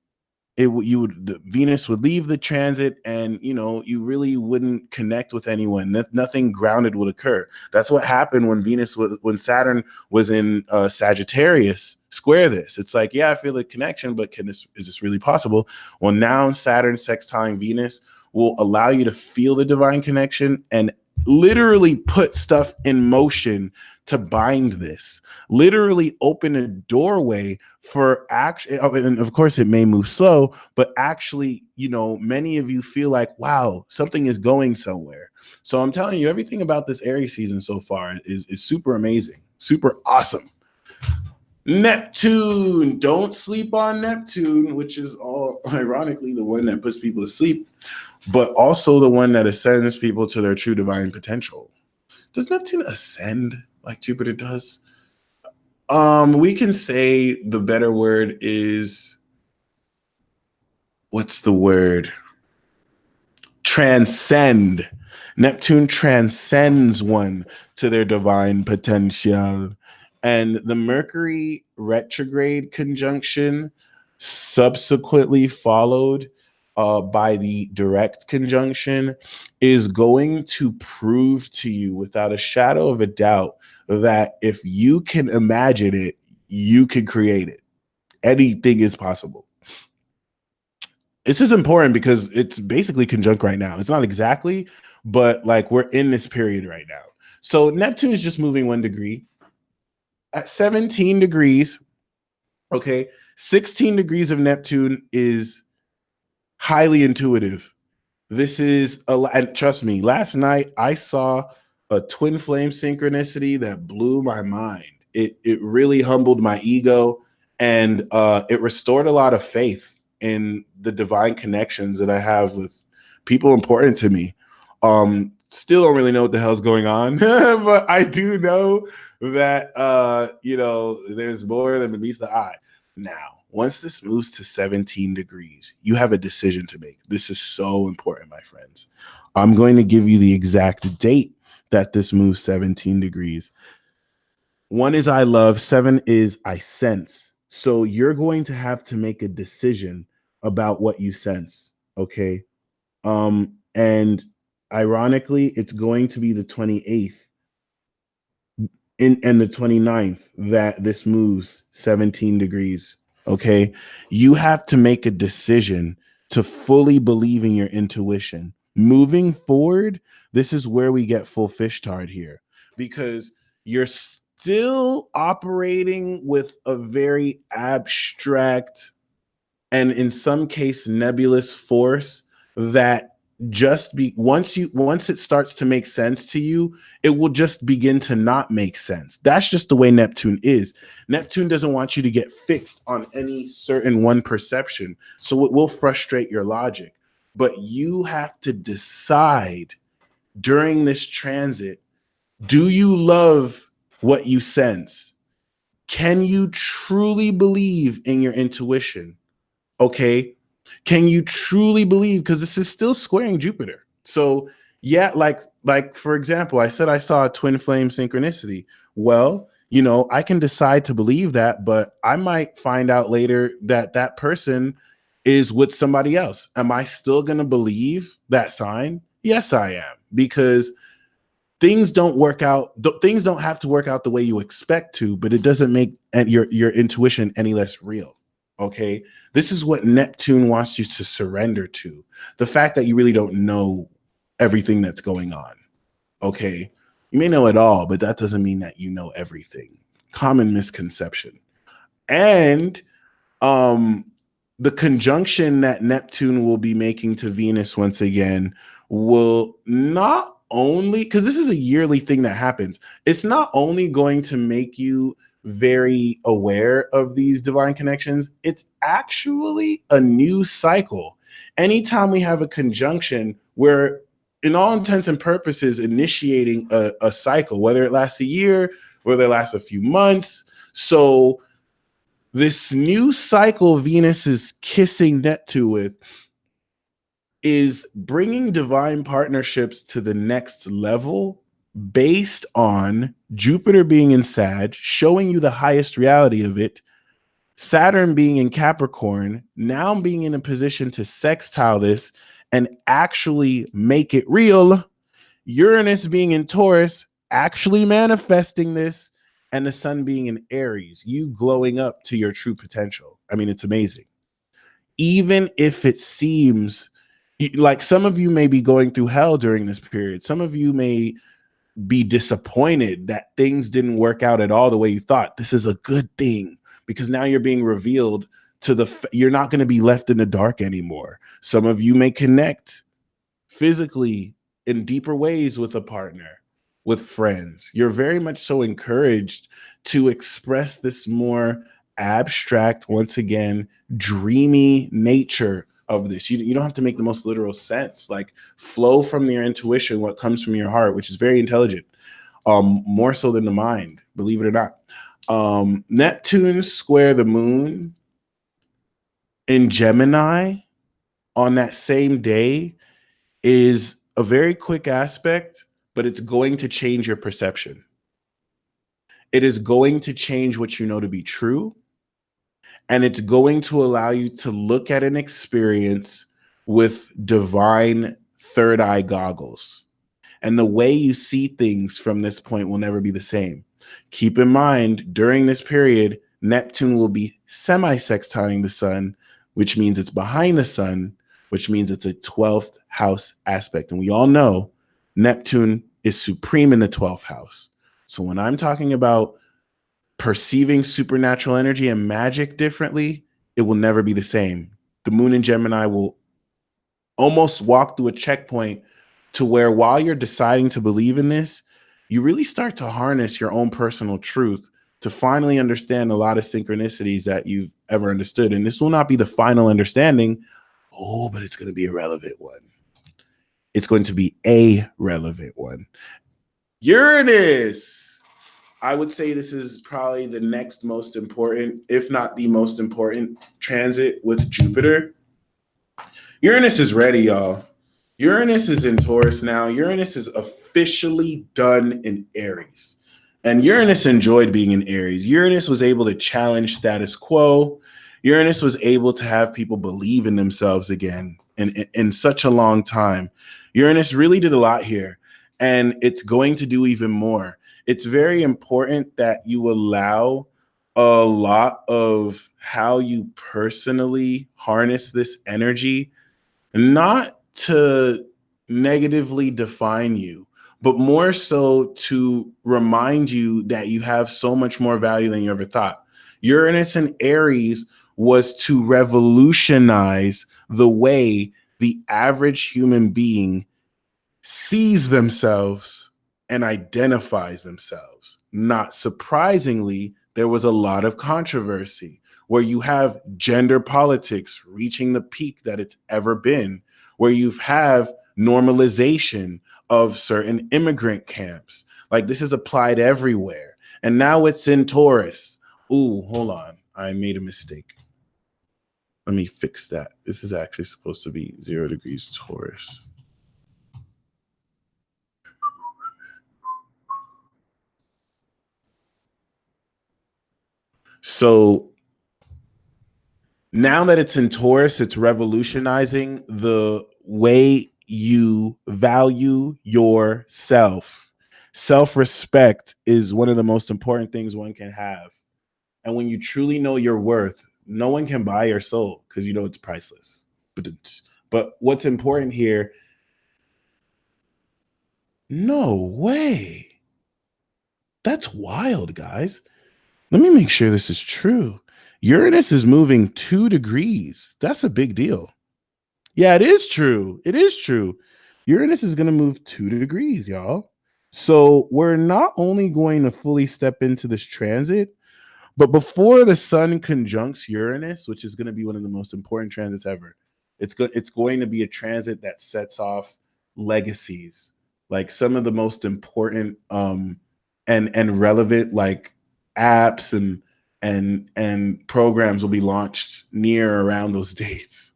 Venus would leave the transit, and you really wouldn't connect with anyone. Nothing grounded would occur. That's what happened when Saturn was in Sagittarius square this. It's like, yeah, I feel the connection, but is this really possible? Well, now Saturn sextiling Venus will allow you to feel the divine connection and literally put stuff in motion to bind this, literally open a doorway for action. And of course it may move slow, but actually, many of you feel like, wow, something is going somewhere. So I'm telling you, everything about this Aries season so far is super amazing, super awesome. Neptune, don't sleep on Neptune, which is all ironically the one that puts people to sleep, but also the one that ascends people to their true divine potential. Does Neptune ascend like Jupiter does? We can say the better word is, what's the word? Transcend. Neptune transcends one to their divine potential. And the Mercury retrograde conjunction, subsequently followed by the direct conjunction, is going to prove to you without a shadow of a doubt that if you can imagine it, you can create it. Anything is possible. This is important because it's basically conjunct right now. It's not exactly, but like we're in this period right now. So Neptune is just moving 1 degree at 17 degrees. Okay. 16 degrees of Neptune is highly intuitive. This is and trust me, last night I saw a twin flame synchronicity that blew my mind. It really humbled my ego, and it restored a lot of faith in the divine connections that I have with people important to me. Still don't really know what the hell's going on, but I do know that there's more than meets the eye. Now, once this moves to 17 degrees, you have a decision to make. This is so important, my friends. I'm going to give you the exact date that this moves 17 degrees. 1 is I love, 7 is I sense. So you're going to have to make a decision about what you sense, okay? And ironically, it's going to be the 28th and the 29th that this moves 17 degrees. Okay. You have to make a decision to fully believe in your intuition. Moving forward, this is where we get full fish tard here, because you're still operating with a very abstract and in some case nebulous force that once it starts to make sense to you, it will just begin to not make sense. That's just the way Neptune is. Neptune doesn't want you to get fixed on any certain one perception, so it will frustrate your logic. But you have to decide during this transit, do you love what you sense? Can you truly believe in your intuition? Okay. Can you truly believe? Because this is still squaring Jupiter. So yeah, like for example, I said I saw a twin flame synchronicity. Well, I can decide to believe that, but I might find out later that that person is with somebody else. Am I still going to believe that sign? Yes, I am, because things don't work out. Things don't have to work out the way you expect to, but it doesn't make your intuition any less real. Okay. This is what Neptune wants you to surrender to. The fact that you really don't know everything that's going on. Okay. You may know it all, but that doesn't mean that you know everything. Common misconception. And um the conjunction that Neptune will be making to Venus once again will not only, because this is a yearly thing that happens, it's not only going to make you very aware of these divine connections, it's actually a new cycle. Anytime we have a conjunction, we're in all intents and purposes initiating a cycle, whether it lasts a year, whether it lasts a few months. So this new cycle Venus is kissing Neptune with is bringing divine partnerships to the next level based on Jupiter being in Sag, showing you the highest reality of it, Saturn being in Capricorn, now being in a position to sextile this and actually make it real, Uranus being in Taurus, actually manifesting this, and the sun being in Aries, you glowing up to your true potential. I mean, it's amazing. Even if it seems like some of you may be going through hell during this period, some of you may be disappointed that things didn't work out at all the way you thought. This is a good thing because now you're being revealed to you're not going to be left in the dark anymore. Some of you may connect physically in deeper ways with a partner, with friends. You're very much so encouraged to express this more abstract, once again, dreamy nature of this. You don't have to make the most literal sense. Like flow from your intuition, what comes from your heart, which is very intelligent, more so than the mind, believe it or not. Neptune square the moon in Gemini on that same day is a very quick aspect, but it's going to change your perception. It is going to change what you know to be true. And it's going to allow you to look at an experience with divine third eye goggles. And the way you see things from this point will never be the same. Keep in mind, during this period, Neptune will be semi-sextiling the sun, which means it's behind the sun, which means it's a 12th house aspect. And we all know Neptune is supreme in the 12th house. So when I'm talking about perceiving supernatural energy and magic differently, it will never be the same. The moon in Gemini will almost walk through a checkpoint to where while you're deciding to believe in this, you really start to harness your own personal truth to finally understand a lot of synchronicities that you've ever understood. And this will not be the final understanding. Oh, but it's going to be a relevant one. It's going to be a relevant one. Uranus. I would say this is probably the next most important, if not the most important, transit with Jupiter. Uranus is ready, y'all. Uranus is in Taurus now. Uranus is officially done in Aries. And Uranus enjoyed being in Aries. Uranus was able to challenge status quo. Uranus was able to have people believe in themselves again in such a long time. Uranus really did a lot here, and it's going to do even more. It's very important that you allow a lot of how you personally harness this energy, not to negatively define you, but more so to remind you that you have so much more value than you ever thought. Uranus and Aries was to revolutionize the way the average human being sees themselves and identifies themselves. Not surprisingly, there was a lot of controversy where you have gender politics reaching the peak that it's ever been, where you have normalization of certain immigrant camps. Like this is applied everywhere. And now it's in Taurus. Ooh, hold on. I made a mistake. Let me fix that. This is actually supposed to be 0 degrees Taurus. So now that it's in Taurus, it's revolutionizing the way you value yourself. Self-respect is one of the most important things one can have. And when you truly know your worth, no one can buy your soul because you know it's priceless. But what's important here No way. That's wild, guys. Let me make sure this is true. Uranus is moving 2 degrees. That's a big deal. Yeah, it is true. It is true. Uranus is going to move 2 degrees, y'all. So we're not only going to fully step into this transit, but before the sun conjuncts Uranus, which is going to be one of the most important transits ever, it's going to be a transit that sets off legacies, like some of the most important and relevant like apps and programs will be launched near around those dates.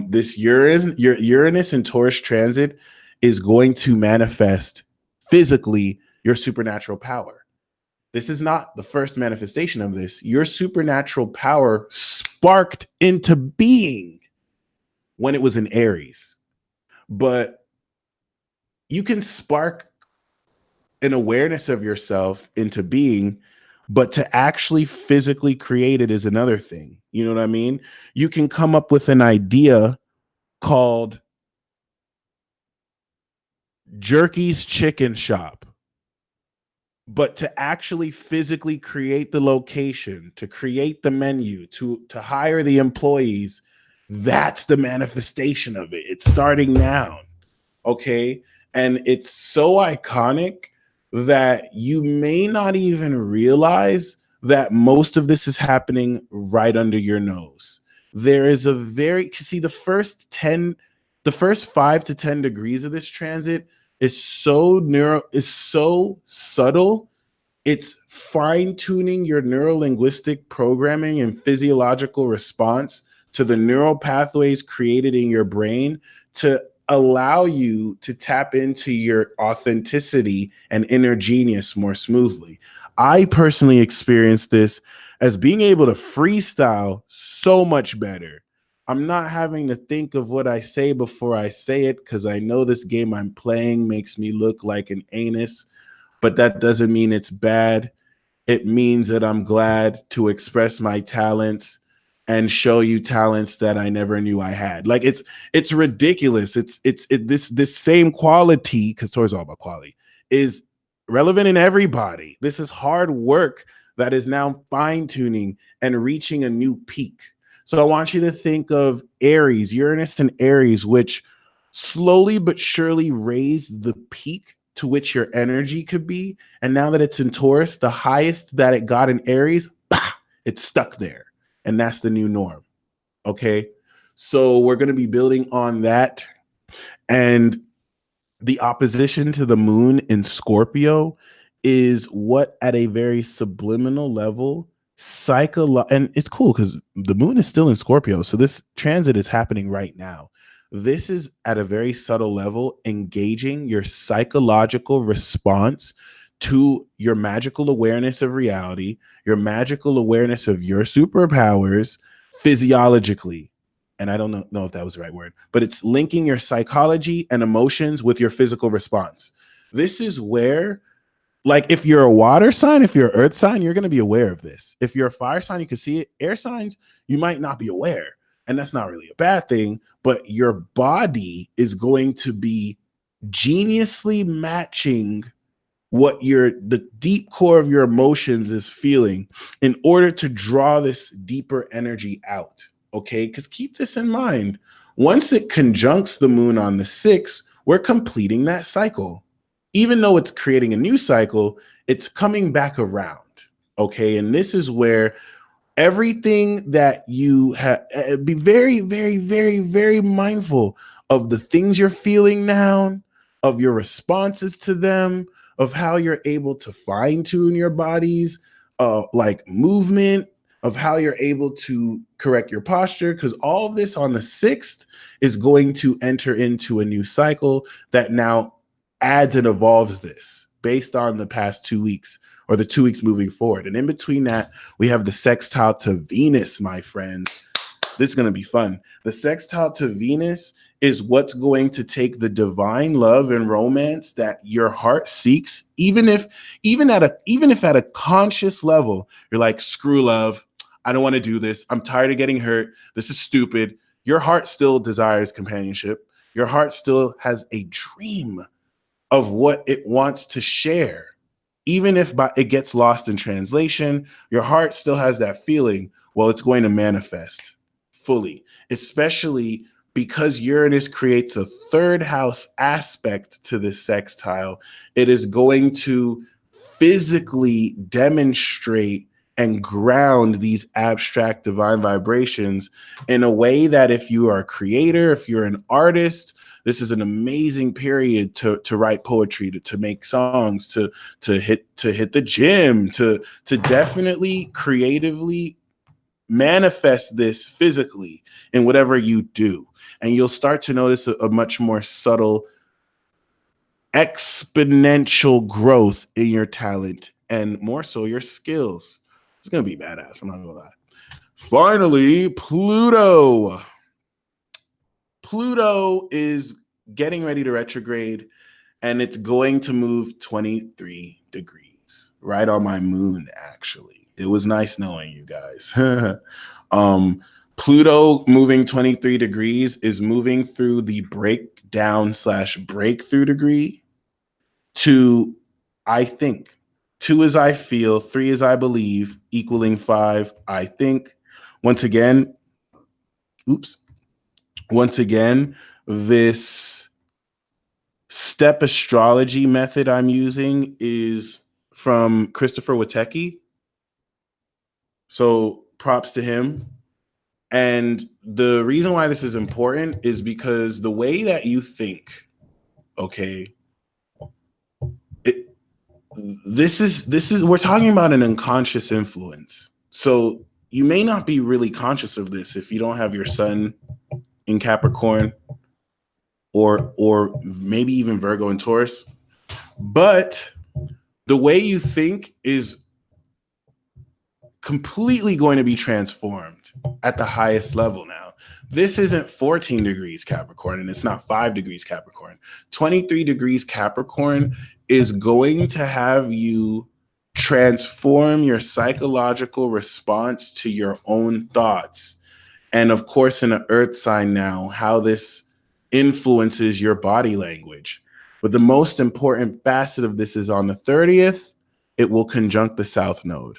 This Uranus and Taurus transit is going to manifest physically your supernatural power. This is not the first manifestation of this. Your supernatural power sparked into being when it was in Aries. But you can spark an awareness of yourself into being, but to actually physically create it is another thing. You know what I mean? You can come up with an idea called Jerky's Chicken Shop, but to actually physically create the location, to create the menu, to hire the employees, that's the manifestation of it. It's starting now. Okay. And it's so iconic that you may not even realize that most of this is happening right under your nose. There is a very, see, the first 5 to 10 degrees of this transit is so subtle. It's fine tuning your neuro linguistic programming and physiological response to the neural pathways created in your brain to allow you to tap into your authenticity and inner genius more smoothly. I personally experienced this as being able to freestyle so much better. I'm not having to think of what I say before I say it because I know this game I'm playing makes me look like an anus, but that doesn't mean it's bad. It means that I'm glad to express my talents and show you talents that I never knew I had. Like it's ridiculous. This same quality, because Taurus is all about quality, is relevant in everybody. This is hard work that is now fine tuning and reaching a new peak. So I want you to think of Aries, Uranus and Aries, which slowly but surely raised the peak to which your energy could be. And now that it's in Taurus, the highest that it got in Aries, bah, it's stuck there. And that's the new norm. Okay. So we're going to be building on that. And the opposition to the moon in Scorpio is what at a very subliminal level and it's cool because the moon is still in Scorpio, so this transit is happening right now. This is at a very subtle level engaging your psychological response to your magical awareness of reality, your magical awareness of your superpowers physiologically. And I don't know if that was the right word, but it's linking your psychology and emotions with your physical response. This is where, like, if you're a water sign, if you're an earth sign, you're going to be aware of this. If you're a fire sign, you can see it. Air signs, you might not be aware. And that's not really a bad thing, but your body is going to be geniusly matching what the deep core of your emotions is feeling in order to draw this deeper energy out. Okay, because keep this in mind. Once it conjuncts the moon on the 6th, we're completing that cycle. Even though it's creating a new cycle, it's coming back around. Okay, and this is where everything that you have, be very, very, very, very mindful of the things you're feeling now, of your responses to them, of how you're able to fine tune your bodies, like movement, of how you're able to correct your posture, because all of this on the 6th is going to enter into a new cycle that now adds and evolves this based on the past 2 weeks or the 2 weeks moving forward. And in between that, we have the sextile to Venus, my friends. This is going to be fun. The sextile to Venus is what's going to take the divine love and romance that your heart seeks, even if at a conscious level, you're like, screw love. I don't want to do this. I'm tired of getting hurt. This is stupid. Your heart still desires companionship. Your heart still has a dream of what it wants to share. Even if it gets lost in translation, your heart still has that feeling, well, it's going to manifest fully, especially because Uranus creates a third house aspect to this sextile. It is going to physically demonstrate and ground these abstract divine vibrations in a way that if you are a creator, if you're an artist, this is an amazing period to write poetry, to make songs, to hit the gym, to definitely creatively manifest this physically in whatever you do. And you'll start to notice a much more subtle exponential growth in your talent and more so your skills. It's gonna be badass, I'm not gonna lie. Finally, Pluto. Pluto is getting ready to retrograde, and it's going to move 23 degrees, right on my moon, actually. It was nice knowing you guys. Pluto moving 23 degrees is moving through the breakdown / breakthrough degree to, I think. 2 is I feel, 3 is I believe, equaling 5, I think. Once again, this step astrology method I'm using is from Christopher Witecki. So props to him. And the reason why this is important is because the way that you think, okay, this is we're talking about an unconscious influence. So you may not be really conscious of this if you don't have your sun in Capricorn or maybe even Virgo and Taurus. But the way you think is completely going to be transformed at the highest level now. This isn't 14 degrees Capricorn, and it's not 5 degrees Capricorn. 23 degrees Capricorn is going to have you transform your psychological response to your own thoughts. And of course, in an earth sign now, how this influences your body language. But the most important facet of this is on the 30th, it will conjunct the South Node.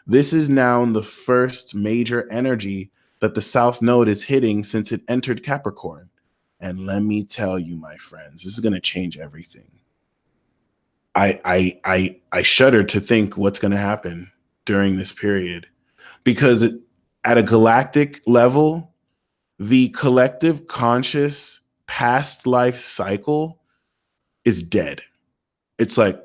This is now the first major energy that the South Node is hitting since it entered Capricorn. And let me tell you, my friends, this is going to change everything. I shudder to think what's going to happen during this period, because at a galactic level, the collective conscious past life cycle is dead. It's like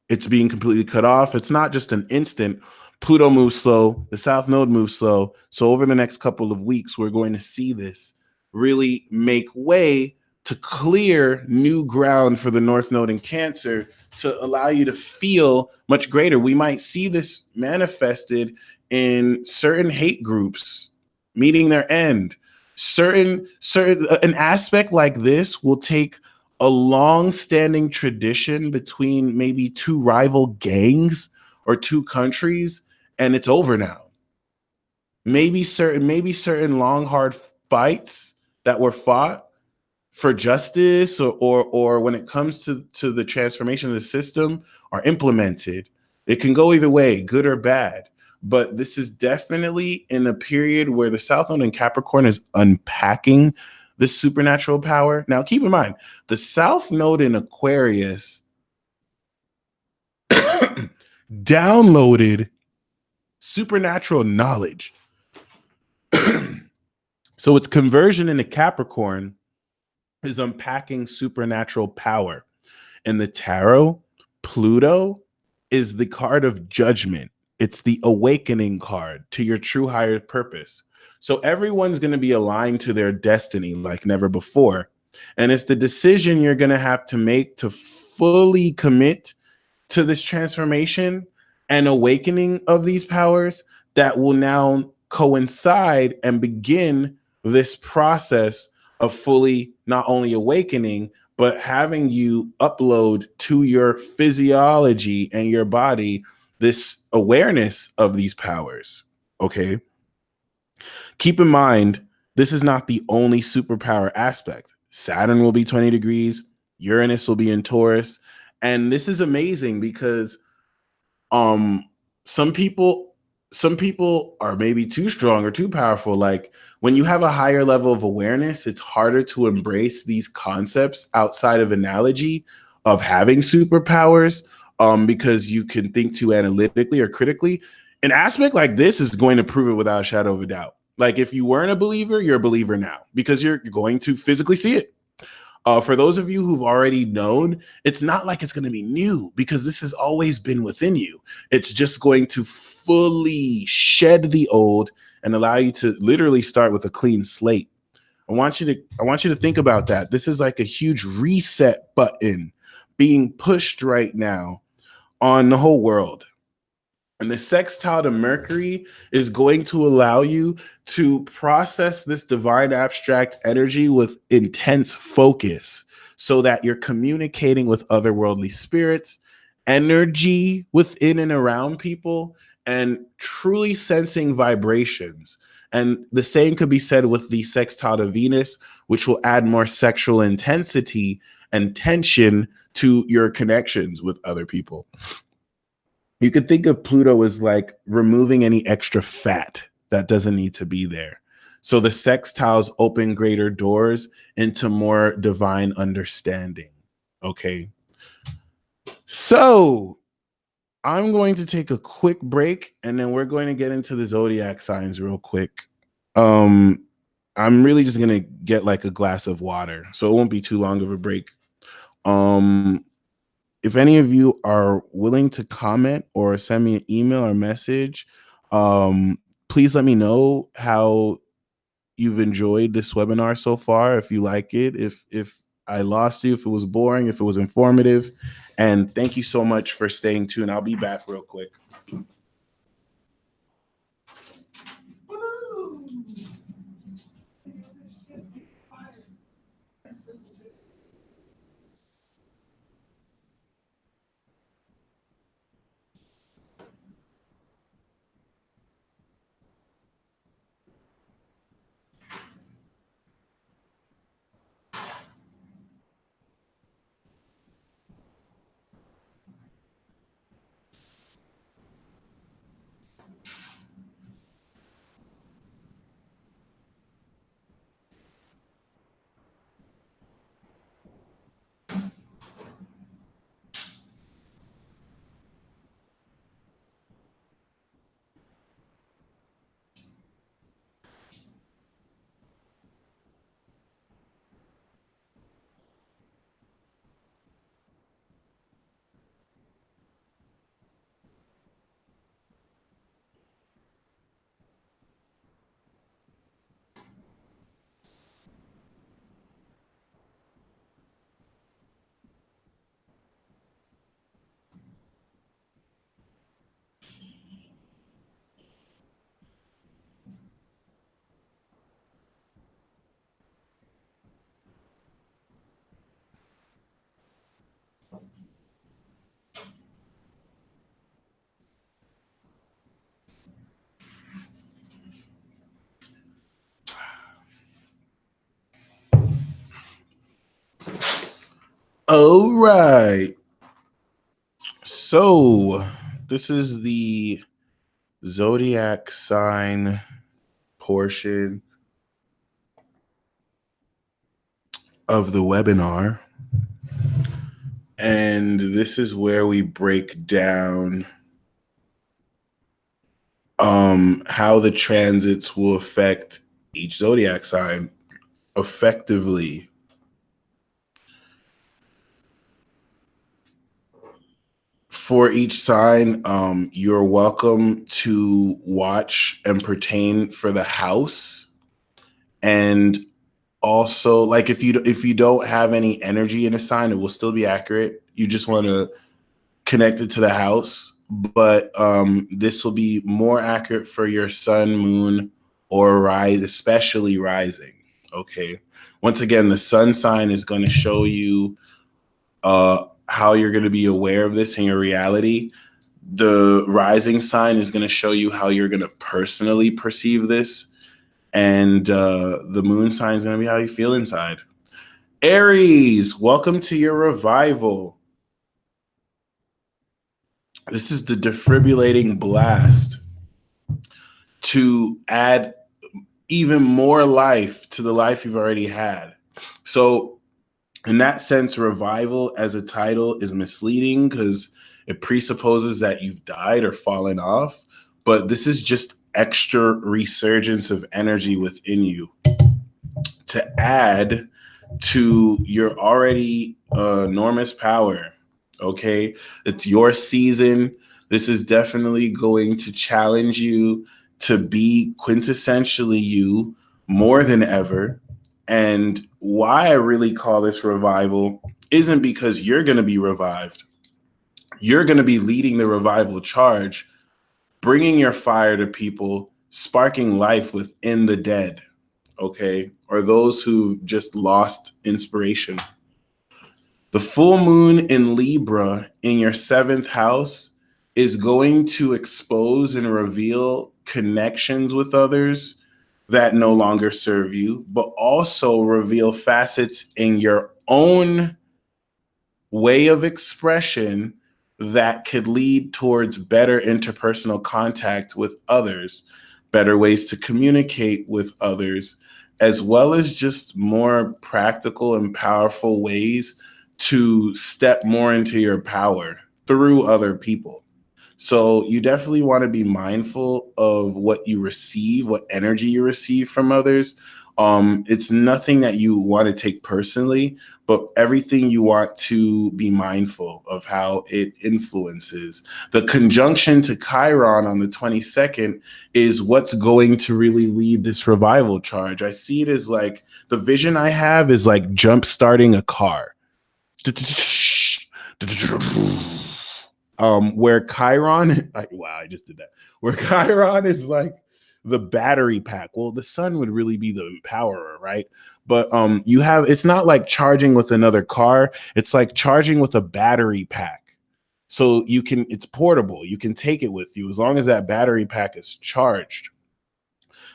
it's being completely cut off. It's not just an instant. Pluto moves slow. The South Node moves slow. So over the next couple of weeks, we're going to see this really make way to clear new ground for the North Node in Cancer to allow you to feel much greater. We might see this manifested in certain hate groups meeting their end. Certain an aspect like this will take a long-standing tradition between maybe 2 rival gangs or 2 countries, and it's over now. Maybe certain long, hard fights that were fought for justice or when it comes to the transformation of the system are implemented. It can go either way, good or bad. But this is definitely in a period where the South Node in Capricorn is unpacking this supernatural power. Now, keep in mind, the South Node in Aquarius downloaded supernatural knowledge. So its conversion into Capricorn is unpacking supernatural power. In the tarot, Pluto is the card of judgment. It's the awakening card to your true higher purpose. So everyone's going to be aligned to their destiny like never before. And it's the decision you're going to have to make to fully commit to this transformation and awakening of these powers that will now coincide and begin this process of fully not only awakening, but having you upload to your physiology and your body this awareness of these powers. Okay. Keep in mind, this is not the only superpower aspect. Saturn will be 20 degrees. Uranus will be in Taurus. And this is amazing because um some people some people are maybe too strong or too powerful. Like when you have a higher level of awareness, it's harder to embrace these concepts outside of analogy of having superpowers, because you can think too analytically or critically. An aspect like this is going to prove it without a shadow of a doubt. Like if you weren't a believer, you're a believer now because you're going to physically see it. For those of you who've already known, it's not like it's going to be new because this has always been within you. It's just going to fully shed the old and allow you to literally start with a clean slate. I want you to think about that. This is like a huge reset button being pushed right now on the whole world. And the sextile to Mercury is going to allow you to process this divine abstract energy with intense focus so that you're communicating with otherworldly spirits, energy within and around people, and truly sensing vibrations. And the same could be said with the sextile to Venus, which will add more sexual intensity and tension to your connections with other people. You could think of Pluto as like removing any extra fat that doesn't need to be there. So the sextiles open greater doors into more divine understanding. Okay. So I'm going to take a quick break and then we're going to get into the zodiac signs real quick. Um, I'm really just going to get like a glass of water. So it won't be too long of a break. Um, if any of you are willing to comment or send me an email or message, please let me know how you've enjoyed this webinar so far. If you like it, if I lost you, if it was boring, if it was informative, and thank you so much for staying tuned. I'll be back real quick. All right. So this is the zodiac sign portion of the webinar. And this is where we break down how the transits will affect each zodiac sign effectively. For each sign, you're welcome to watch and pertain for the house. And also, like if you don't have any energy in a sign, it will still be accurate. You just want to connect it to the house. But this will be more accurate for your sun, moon, or rise, especially rising. Okay. Once again, the sun sign is going to show you how you're going to be aware of this in your reality. The rising sign is going to show you how you're going to personally perceive this. And the moon sign is going to be how you feel inside. Aries, welcome to your revival. This is the defibrillating blast to add even more life to the life you've already had. So, in that sense, revival as a title is misleading because it presupposes that you've died or fallen off. But this is just extra resurgence of energy within you to add to your already enormous power. Okay, it's your season. This is definitely going to challenge you to be quintessentially you more than ever. And why I really call this revival isn't because you're going to be revived. You're going to be leading the revival charge, bringing your fire to people, sparking life within the dead, okay, or those who just lost inspiration. The full moon in Libra in your seventh house is going to expose and reveal connections with others that no longer serve you, but also reveal facets in your own way of expression that could lead towards better interpersonal contact with others, better ways to communicate with others, as well as just more practical and powerful ways to step more into your power through other people. So you definitely want to be mindful of what you receive, what energy you receive from others. It's nothing that you want to take personally, but everything you want to be mindful of how it influences. The conjunction to Chiron on the 22nd is what's going to really lead this revival charge. I see it as like the vision I have is like jump starting a car. Where Chiron, wow, I just did that. Where Chiron is like the battery pack. Well, the sun would really be the empowerer, right? But you have, it's not like charging with another car. It's like charging with a battery pack. So you can, it's portable. You can take it with you as long as that battery pack is charged.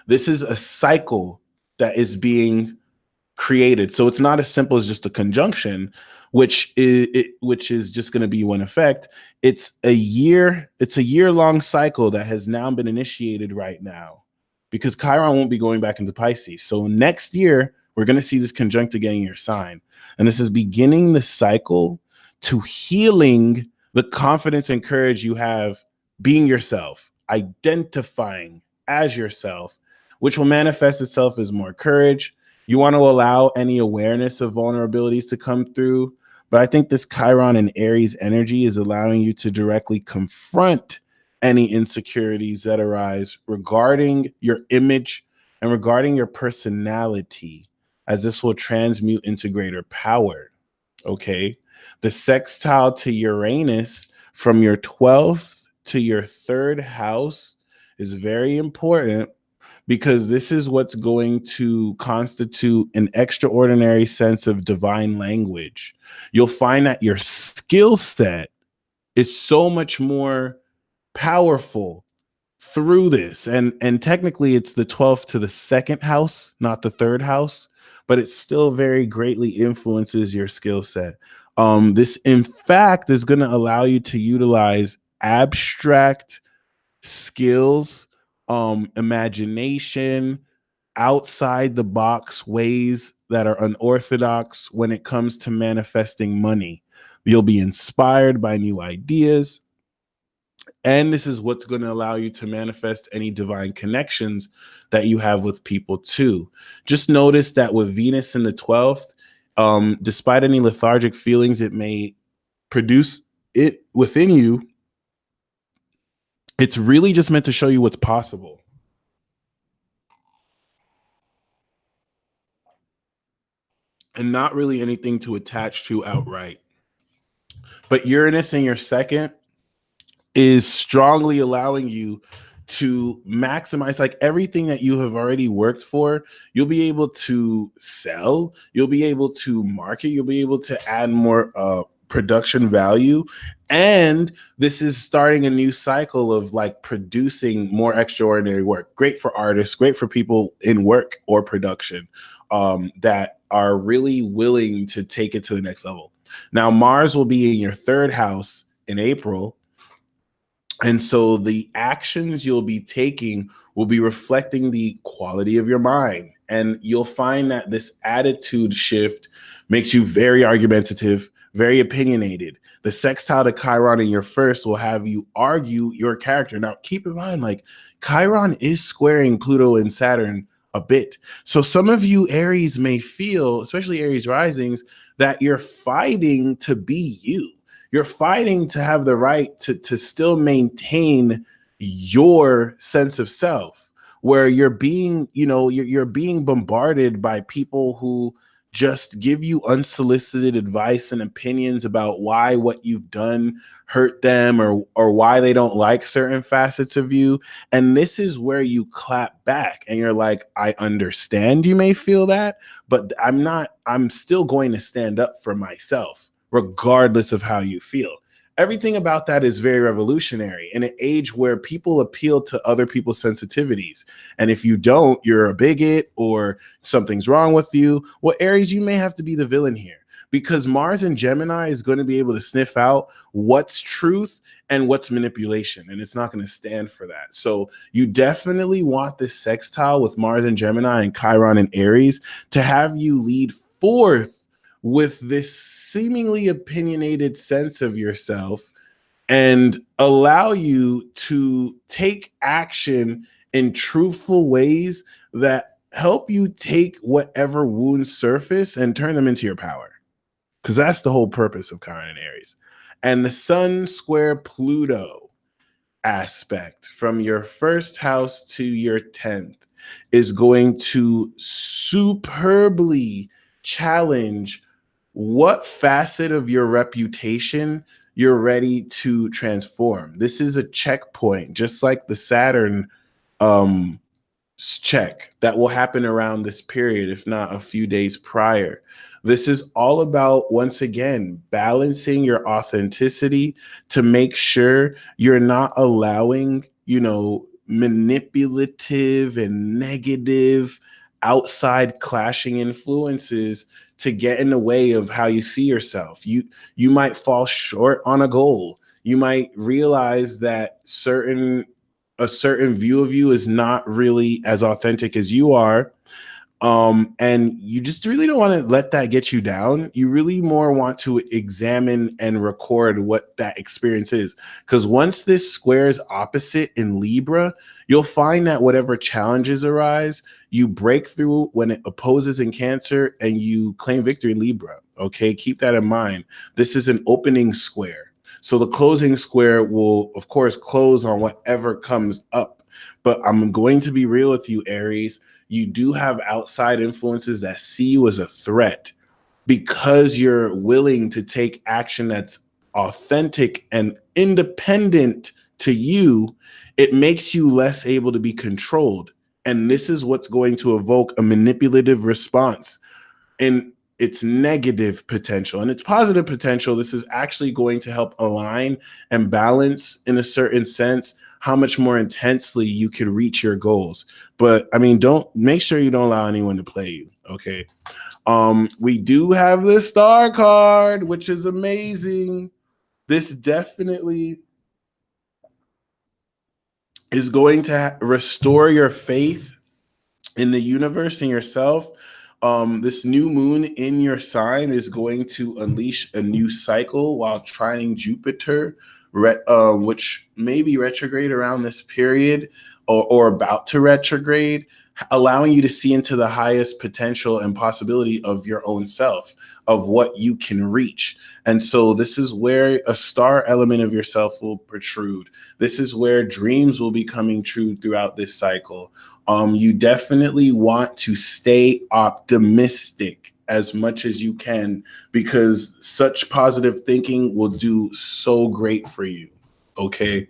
This is a cycle that is being created. So it's not as simple as just a conjunction, which is just going to be one effect. It's a year-long cycle that has now been initiated right now because Chiron won't be going back into Pisces. So next year, we're going to see this conjunct again in your sign. And this is beginning the cycle to healing the confidence and courage you have being yourself, identifying as yourself, which will manifest itself as more courage. You want to allow any awareness of vulnerabilities to come through. But I think this Chiron and Aries energy is allowing you to directly confront any insecurities that arise regarding your image and regarding your personality, as this will transmute into greater power. Okay. The sextile to Uranus from your 12th to your third house is very important because this is what's going to constitute an extraordinary sense of divine language. You'll find that your skill set is so much more powerful through this. And technically it's the 12th to the second house, not the third house, but it still very greatly influences your skill set. This, in fact, is going to allow you to utilize abstract skills, imagination, outside the box ways that are unorthodox when it comes to manifesting money. You'll be inspired by new ideas. And this is what's going to allow you to manifest any divine connections that you have with people too. Just notice that with Venus in the 12th, despite any lethargic feelings it may produce it within you, it's really just meant to show you what's possible. And not really anything to attach to outright. But Uranus in your second is strongly allowing you to maximize like everything that you have already worked for. You'll be able to sell, you'll be able to market, you'll be able to add more production value. And this is starting a new cycle of like producing more extraordinary work. Great for artists, great for people in work or production that are really willing to take it to the next level. Now, Mars will be in your third house in April. And so the actions you'll be taking will be reflecting the quality of your mind. And you'll find that this attitude shift makes you very argumentative, very opinionated. The sextile to Chiron in your first will have you argue your character. Now, keep in mind, like Chiron is squaring Pluto and Saturn a bit. So some of you Aries may feel, especially Aries risings, that you're fighting to be you. You're fighting to have the right to still maintain your sense of self, where you're being, you're being bombarded by people who just give you unsolicited advice and opinions about why what you've done hurt them, or why they don't like certain facets of you. And this is where you clap back and you're like, I understand you may feel that, but I'm still going to stand up for myself regardless of how you feel. Everything about that is very revolutionary in an age where people appeal to other people's sensitivities. And if you don't, you're a bigot or something's wrong with you. Well, Aries, you may have to be the villain here, because Mars in Gemini is going to be able to sniff out what's truth and what's manipulation, and it's not going to stand for that. So you definitely want this sextile with Mars in Gemini and Chiron in Aries to have you lead forth with this seemingly opinionated sense of yourself and allow you to take action in truthful ways that help you take whatever wounds surface and turn them into your power. Because that's the whole purpose of Chiron and Aries. And the Sun square Pluto aspect from your first house to your 10th is going to superbly challenge what facet of your reputation you're ready to transform. This is a checkpoint, just like the Saturn check that will happen around this period, if not a few days prior. This is all about, once again, balancing your authenticity to make sure you're not allowing, manipulative and negative outside clashing influences to get in the way of how you see yourself. You might fall short on a goal. You might realize that a certain view of you is not really as authentic as you are. And you just really don't want to let that get you down. You really more want to examine and record what that experience is. Because once this squares opposite in Libra, you'll find that whatever challenges arise, you break through when it opposes in Cancer and you claim victory in Libra. Okay, keep that in mind. This is an opening square. So the closing square will, of course, close on whatever comes up. But I'm going to be real with you, Aries. You do have outside influences that see you as a threat. Because you're willing to take action that's authentic and independent to you, it makes you less able to be controlled. And this is what's going to evoke a manipulative response. And its negative potential and its positive potential. This is actually going to help align and balance, in a certain sense, how much more intensely you can reach your goals. But I mean, make sure you don't allow anyone to play you. Okay. We do have the star card, which is amazing. This definitely is going to restore your faith in the universe and yourself. This new moon in your sign is going to unleash a new cycle while trining Jupiter, which may be retrograde around this period or about to retrograde, allowing you to see into the highest potential and possibility of your own self, of what you can reach. And so this is where a star element of yourself will protrude. This is where dreams will be coming true throughout this cycle. You definitely want to stay optimistic as much as you can, because such positive thinking will do so great for you. Okay.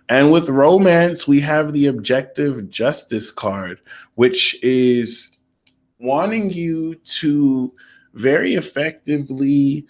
And with romance, we have the objective justice card, which is wanting you to very effectively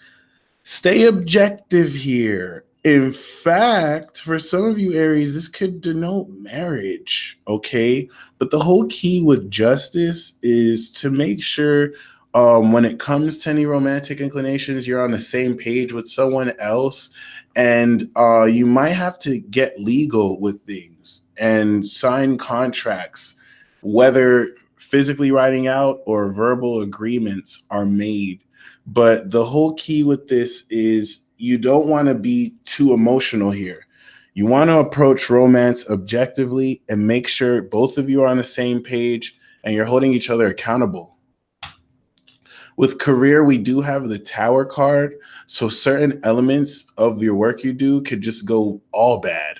stay objective here. In fact, for some of you Aries, this could denote marriage, okay? But the whole key with justice is to make sure when it comes to any romantic inclinations, you're on the same page with someone else, and you might have to get legal with things and sign contracts, whether physically writing out or verbal agreements are made. But the whole key with this is you don't want to be too emotional here. You want to approach romance objectively and make sure both of you are on the same page and you're holding each other accountable. With career, we do have the Tower card. So certain elements of your work you do could just go all bad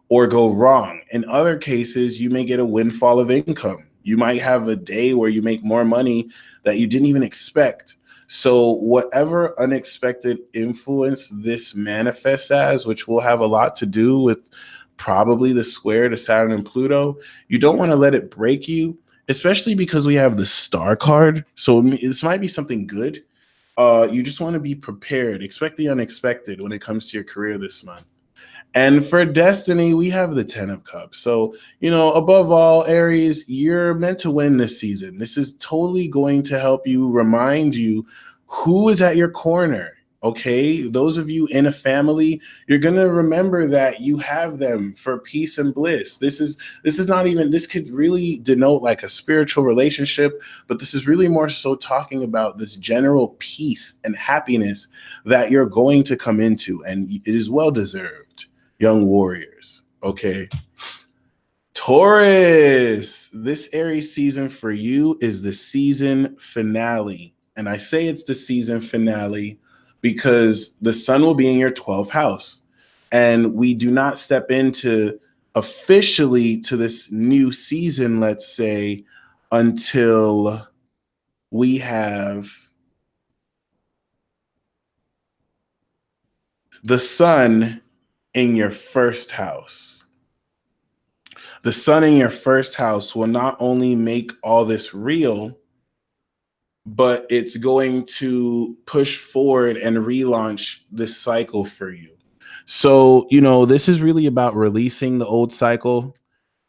or go wrong. In other cases, you may get a windfall of income. You might have a day where you make more money that you didn't even expect. So whatever unexpected influence this manifests as, which will have a lot to do with probably the square to Saturn and Pluto, you don't want to let it break you, especially because we have the star card. So this might be something good. You just want to be prepared. Expect the unexpected when it comes to your career this month. And for destiny, we have the 10 of Cups. So, above all, Aries, you're meant to win this season. This is totally going to help you remind you who is at your corner. Okay, those of you in a family, you're gonna remember that you have them for peace and bliss. This is not even, this could really denote like a spiritual relationship, but this is really more so talking about this general peace and happiness that you're going to come into, and it is well deserved, young warriors. Okay. Taurus, this Aries season for you is the season finale. And I say it's the season finale because the sun will be in your 12th house. And we do not step into officially to this new season, let's say, until we have the sun in your first house. The sun in your first house will not only make all this real, but it's going to push forward and relaunch this cycle for you. So, this is really about releasing the old cycle.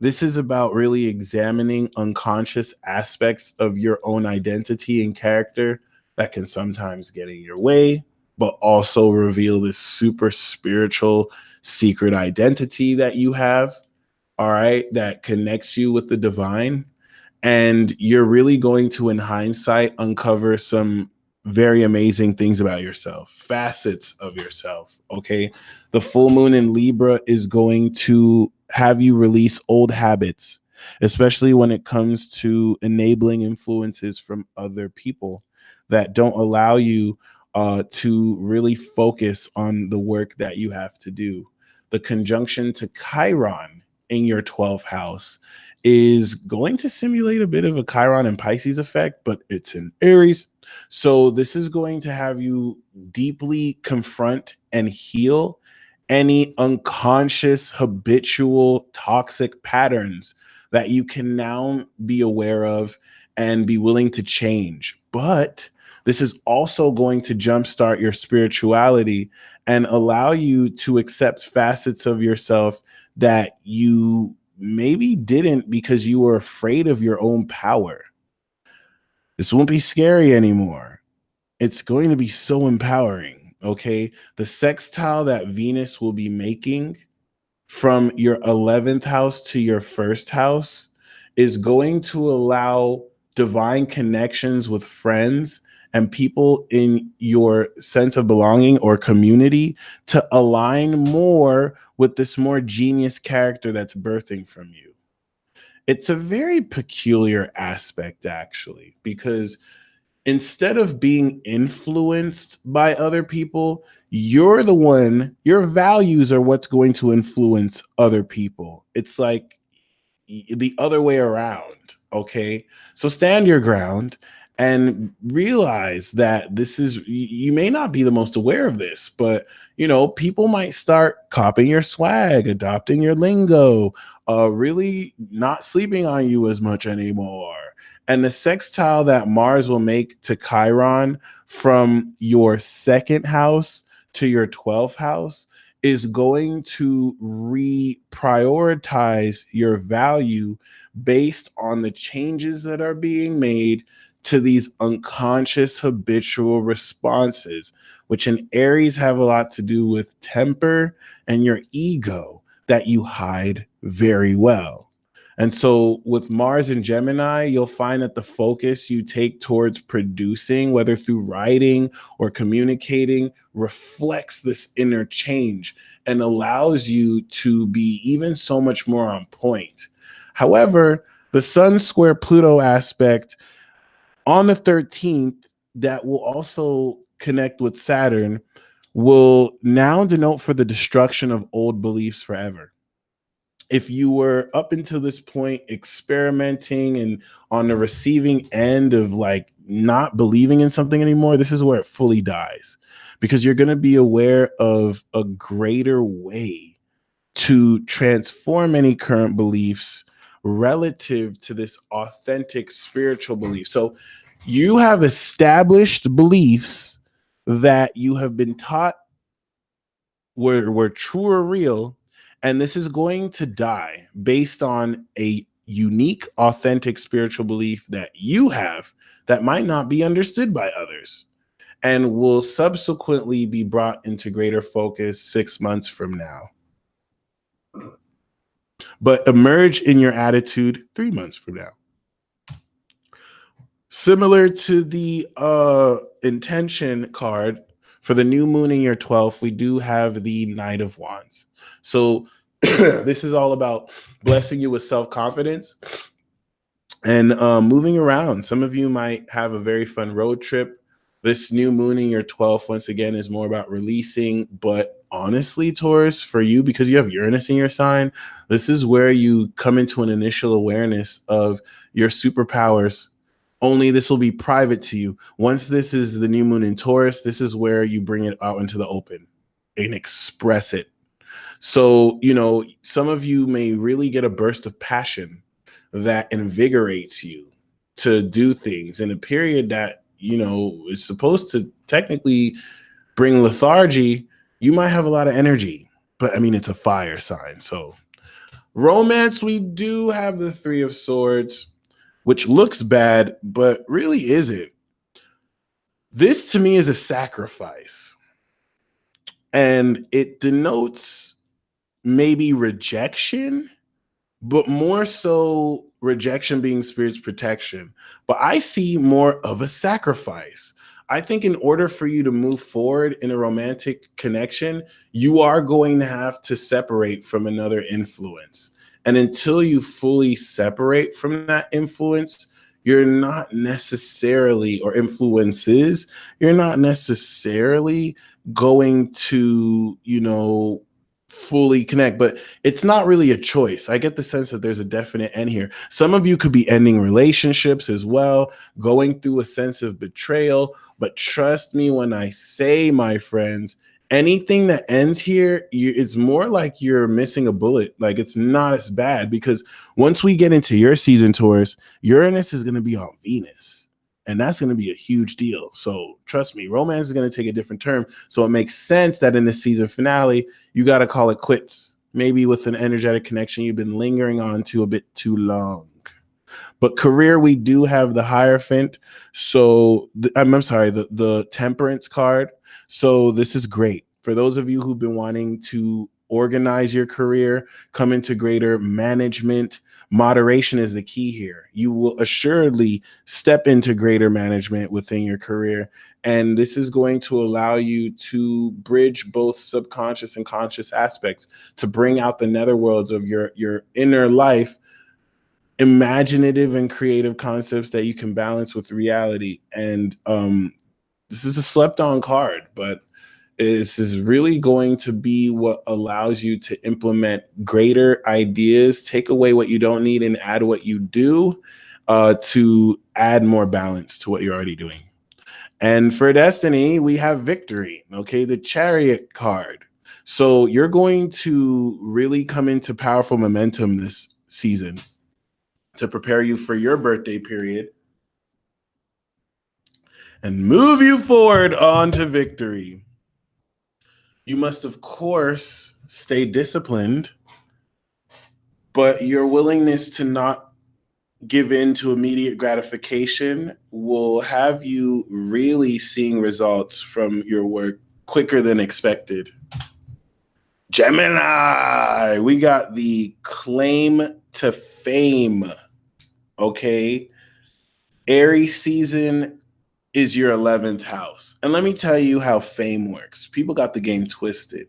This is about really examining unconscious aspects of your own identity and character that can sometimes get in your way, but also reveal this super spiritual secret identity that you have. All right, that connects you with the divine. And you're really going to, in hindsight, uncover some very amazing things about yourself, facets of yourself. Okay. The full moon in Libra is going to have you release old habits, especially when it comes to enabling influences from other people that don't allow you to really focus on the work that you have to do. The conjunction to Chiron in your 12th house is going to simulate a bit of a Chiron and Pisces effect, but it's in Aries. So this is going to have you deeply confront and heal any unconscious, habitual, toxic patterns that you can now be aware of and be willing to change. But this is also going to jumpstart your spirituality and allow you to accept facets of yourself that you maybe didn't because you were afraid of your own power. This won't be scary anymore. It's going to be so empowering. Okay. The sextile that Venus will be making from your 11th house to your first house is going to allow divine connections with friends and people in your sense of belonging or community to align more with this more genius character that's birthing from you. It's a very peculiar aspect, actually, because instead of being influenced by other people, you're the one, your values are what's going to influence other people. It's like the other way around. Okay. So stand your ground and realize that this is, you may not be the most aware of this, but people might start copying your swag, adopting your lingo, really not sleeping on you as much anymore. And the sextile that Mars will make to Chiron from your second house to your 12th house is going to reprioritize your value based on the changes that are being made to these unconscious habitual responses, which in Aries have a lot to do with temper and your ego that you hide very well. And so with Mars and Gemini, you'll find that the focus you take towards producing, whether through writing or communicating, reflects this inner change and allows you to be even so much more on point. However, the Sun square Pluto aspect on the 13th, that will also connect with Saturn, will now denote for the destruction of old beliefs forever. If you were up until this point experimenting and on the receiving end of like not believing in something anymore, this is where it fully dies, because you're going to be aware of a greater way to transform any current beliefs relative to this authentic spiritual belief. So you have established beliefs that you have been taught were true or real, and this is going to die based on a unique, authentic spiritual belief that you have that might not be understood by others and will subsequently be brought into greater focus 6 months from now, but emerge in your attitude 3 months from now. Similar to the intention card, for the new moon in your 12th, we do have the Knight of Wands. So this is all about blessing you with self-confidence and moving around. Some of you might have a very fun road trip. This new moon in your 12th, once again, is more about releasing. But honestly, Taurus, for you, because you have Uranus in your sign, this is where you come into an initial awareness of your superpowers. Only this will be private to you. Once this is the new moon in Taurus, this is where you bring it out into the open and express it. So, you know, some of you may really get a burst of passion that invigorates you to do things in a period that, you know, is supposed to technically bring lethargy. You might have a lot of energy, but I mean, it's a fire sign. So romance, we do have the Three of Swords, which looks bad, but really isn't. This to me is a sacrifice, and it denotes maybe rejection, but more so rejection being spirit's protection. But I see more of a sacrifice. I think in order for you to move forward in a romantic connection, you are going to have to separate from another influence. And until you fully separate from that influence, you're not necessarily, or influences, you're not necessarily going to, you know, fully connect. But it's not really a choice. I get the sense that there's a definite end here. Some of you could be ending relationships as well, going through a sense of betrayal. But trust me when I say, my friends, anything that ends here, it's more like you're missing a bullet. Like, it's not as bad, because once we get into your season, Taurus, Uranus is going to be on Venus. And that's going to be a huge deal. So trust me, romance is going to take a different turn. So it makes sense that in the season finale, you got to call it quits, maybe with an energetic connection you've been lingering on to a bit too long. But career, we do have the Hierophant. So I'm sorry, the Temperance card. So this is great for those of you who've been wanting to organize your career, come into greater management. Moderation is the key here. You will assuredly step into greater management within your career. And this is going to allow you to bridge both subconscious and conscious aspects to bring out the netherworlds of your inner life, imaginative and creative concepts that you can balance with reality. And this is a slept on card, but this is really going to be what allows you to implement greater ideas, take away what you don't need and add what you do, to add more balance to what you're already doing. And for destiny, we have victory. Okay, the Chariot card. So you're going to really come into powerful momentum this season to prepare you for your birthday period and move you forward on to victory. You must, of course, stay disciplined, but your willingness to not give in to immediate gratification will have you really seeing results from your work quicker than expected. Gemini, we got the claim to fame. Okay. Aries season is your 11th house. And let me tell you how fame works. People got the game twisted.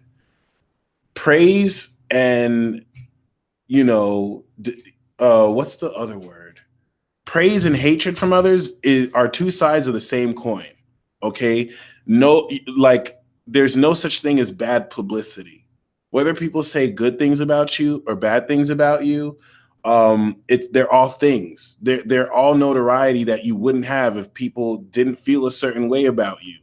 Praise and, what's the other word? Praise and hatred from others are two sides of the same coin. Okay. No, like there's no such thing as bad publicity. Whether people say good things about you or bad things about you, they're all things. They're all notoriety that you wouldn't have if people didn't feel a certain way about you.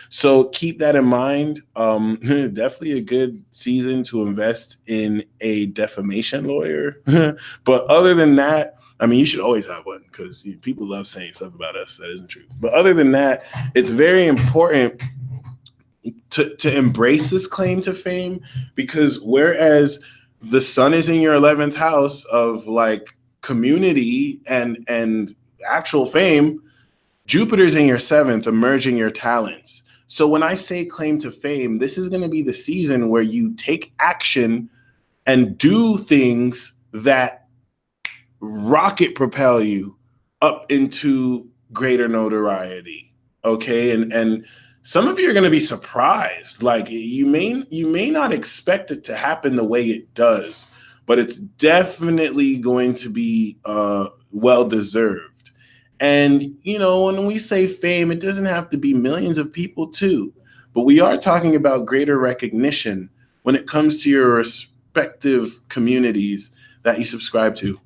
So keep that in mind. Definitely a good season to invest in a defamation lawyer. But other than that, I mean, you should always have one because people love saying stuff about us that isn't true. But other than that, it's very important to embrace this claim to fame, because whereas the sun is in your 11th house of like community and actual fame, Jupiter's in your 7th, emerging your talents. So when I say claim to fame, this is going to be the season where you take action and do things that rocket propel you up into greater notoriety. Okay. And some of you are going to be surprised. Like you may not expect it to happen the way it does, but it's definitely going to be well deserved. And when we say fame, it doesn't have to be millions of people too, but we are talking about greater recognition when it comes to your respective communities that you subscribe to.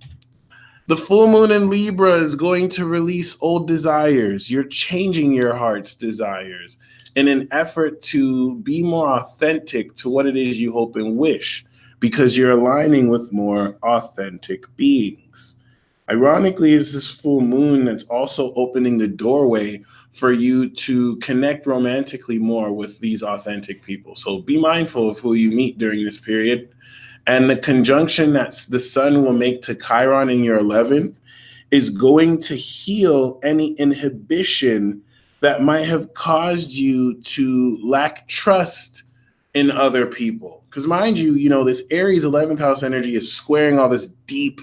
The full moon in Libra is going to release old desires. You're changing your heart's desires in an effort to be more authentic to what it is you hope and wish, because you're aligning with more authentic beings. Ironically, it's this full moon that's also opening the doorway for you to connect romantically more with these authentic people. So be mindful of who you meet during this period. And the conjunction that the sun will make to Chiron in your 11th is going to heal any inhibition that might have caused you to lack trust in other people. Because mind you, this Aries 11th house energy is squaring all this deep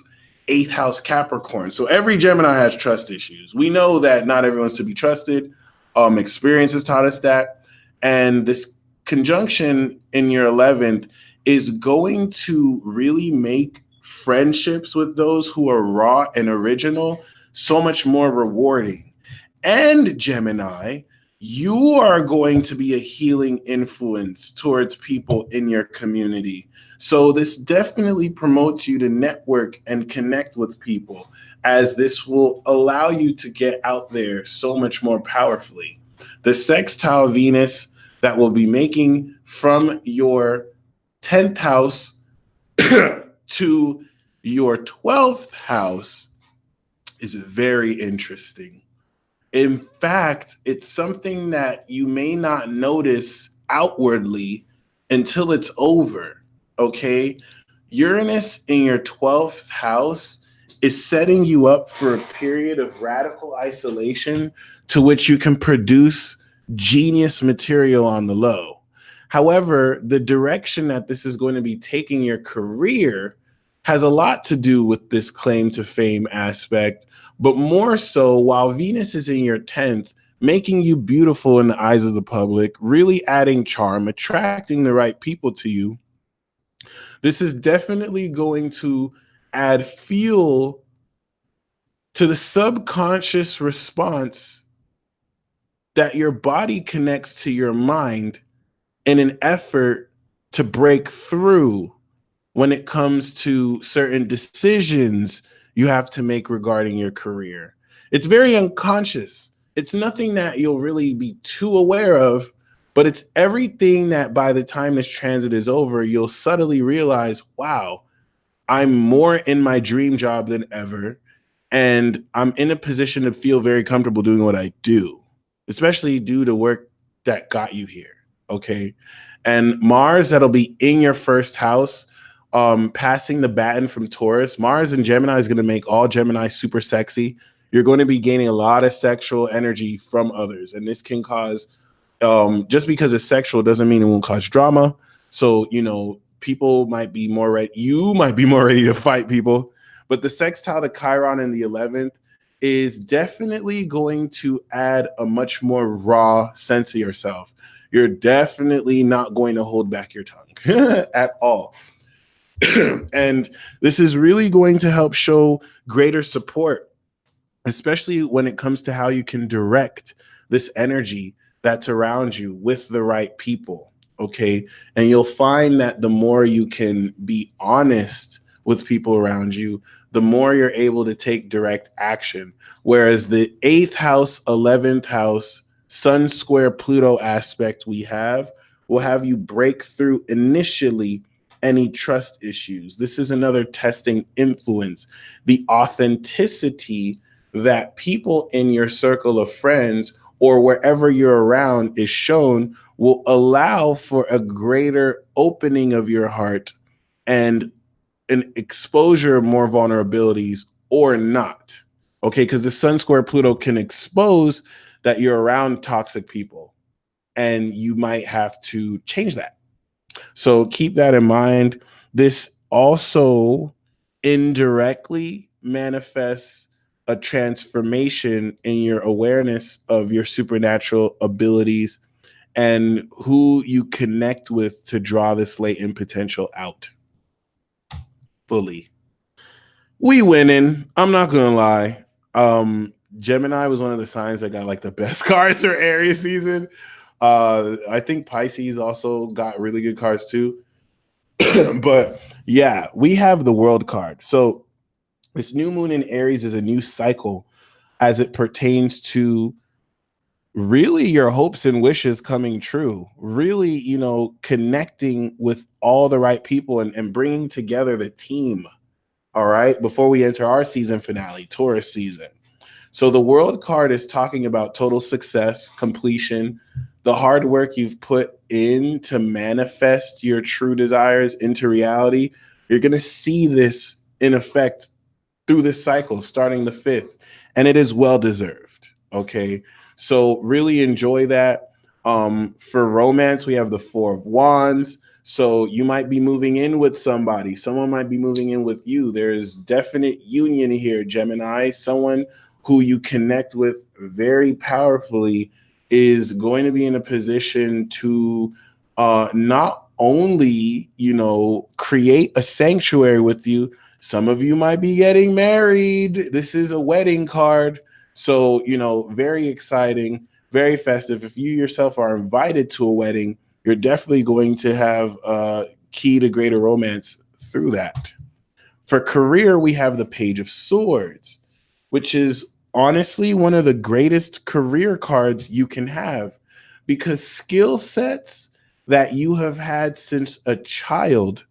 8th house Capricorn. So every Gemini has trust issues. We know that not everyone's to be trusted. Experience has taught us that. And this conjunction in your 11th is going to really make friendships with those who are raw and original so much more rewarding. And Gemini, you are going to be a healing influence towards people in your community. So this definitely promotes you to network and connect with people, as this will allow you to get out there so much more powerfully. The sextile Venus that will be making from your 10th house to your 12th house is very interesting. In fact, it's something that you may not notice outwardly until it's over. Okay. Uranus in your 12th house is setting you up for a period of radical isolation to which you can produce genius material on the low. However, the direction that this is going to be taking your career has a lot to do with this claim to fame aspect, but more so while Venus is in your 10th, making you beautiful in the eyes of the public, really adding charm, attracting the right people to you. This is definitely going to add fuel to the subconscious response that your body connects to your mind in an effort to break through when it comes to certain decisions you have to make regarding your career. It's very unconscious. It's nothing that you'll really be too aware of, but it's everything that by the time this transit is over, you'll subtly realize, wow, I'm more in my dream job than ever. And I'm in a position to feel very comfortable doing what I do, especially due to work that got you here. Okay. And Mars, that'll be in your first house, passing the baton from Taurus. Mars and Gemini is going to make all Gemini super sexy. You're going to be gaining a lot of sexual energy from others, and this can cause, just because it's sexual doesn't mean it won't cause drama. So, people might be more ready. You might be more ready to fight people, but the sextile to Chiron in the 11th is definitely going to add a much more raw sense of yourself. You're definitely not going to hold back your tongue at all. And this is really going to help show greater support, especially when it comes to how you can direct this energy that's around you with the right people. Okay. And you'll find that the more you can be honest with people around you, the more you're able to take direct action. Whereas the 8th house, 11th house, Sun square Pluto aspect we have will have you break through initially any trust issues. This is another testing influence. The authenticity that people in your circle of friends or wherever you're around is shown will allow for a greater opening of your heart and an exposure of more vulnerabilities or not. Okay, because the Sun square Pluto can expose that you're around toxic people and you might have to change that. So keep that in mind. This also indirectly manifests a transformation in your awareness of your supernatural abilities and who you connect with to draw this latent potential out fully. We winning. I'm not gonna lie. Gemini was one of the signs that got like the best cards for Aries season. I think Pisces also got really good cards too. But yeah, we have the world card. So this new moon in Aries is a new cycle as it pertains to really your hopes and wishes coming true, really, connecting with all the right people and bringing together the team. All right. Before we enter our season finale, Taurus season. So the world card is talking about total success, completion, the hard work you've put in to manifest your true desires into reality. You're going to see this in effect through this cycle starting the 5th, and it is well deserved. Okay. So really enjoy that. For romance, we have the 4 of Wands. So you might be moving in with somebody. Someone might be moving in with you. There's definite union here, Gemini. Someone who you connect with very powerfully is going to be in a position to not only, create a sanctuary with you. Some of you might be getting married. This is a wedding card. So, very exciting, very festive. If you yourself are invited to a wedding, you're definitely going to have a key to greater romance through that. For career, we have the Page of Swords, which is honestly one of the greatest career cards you can have because skill sets that you have had since a child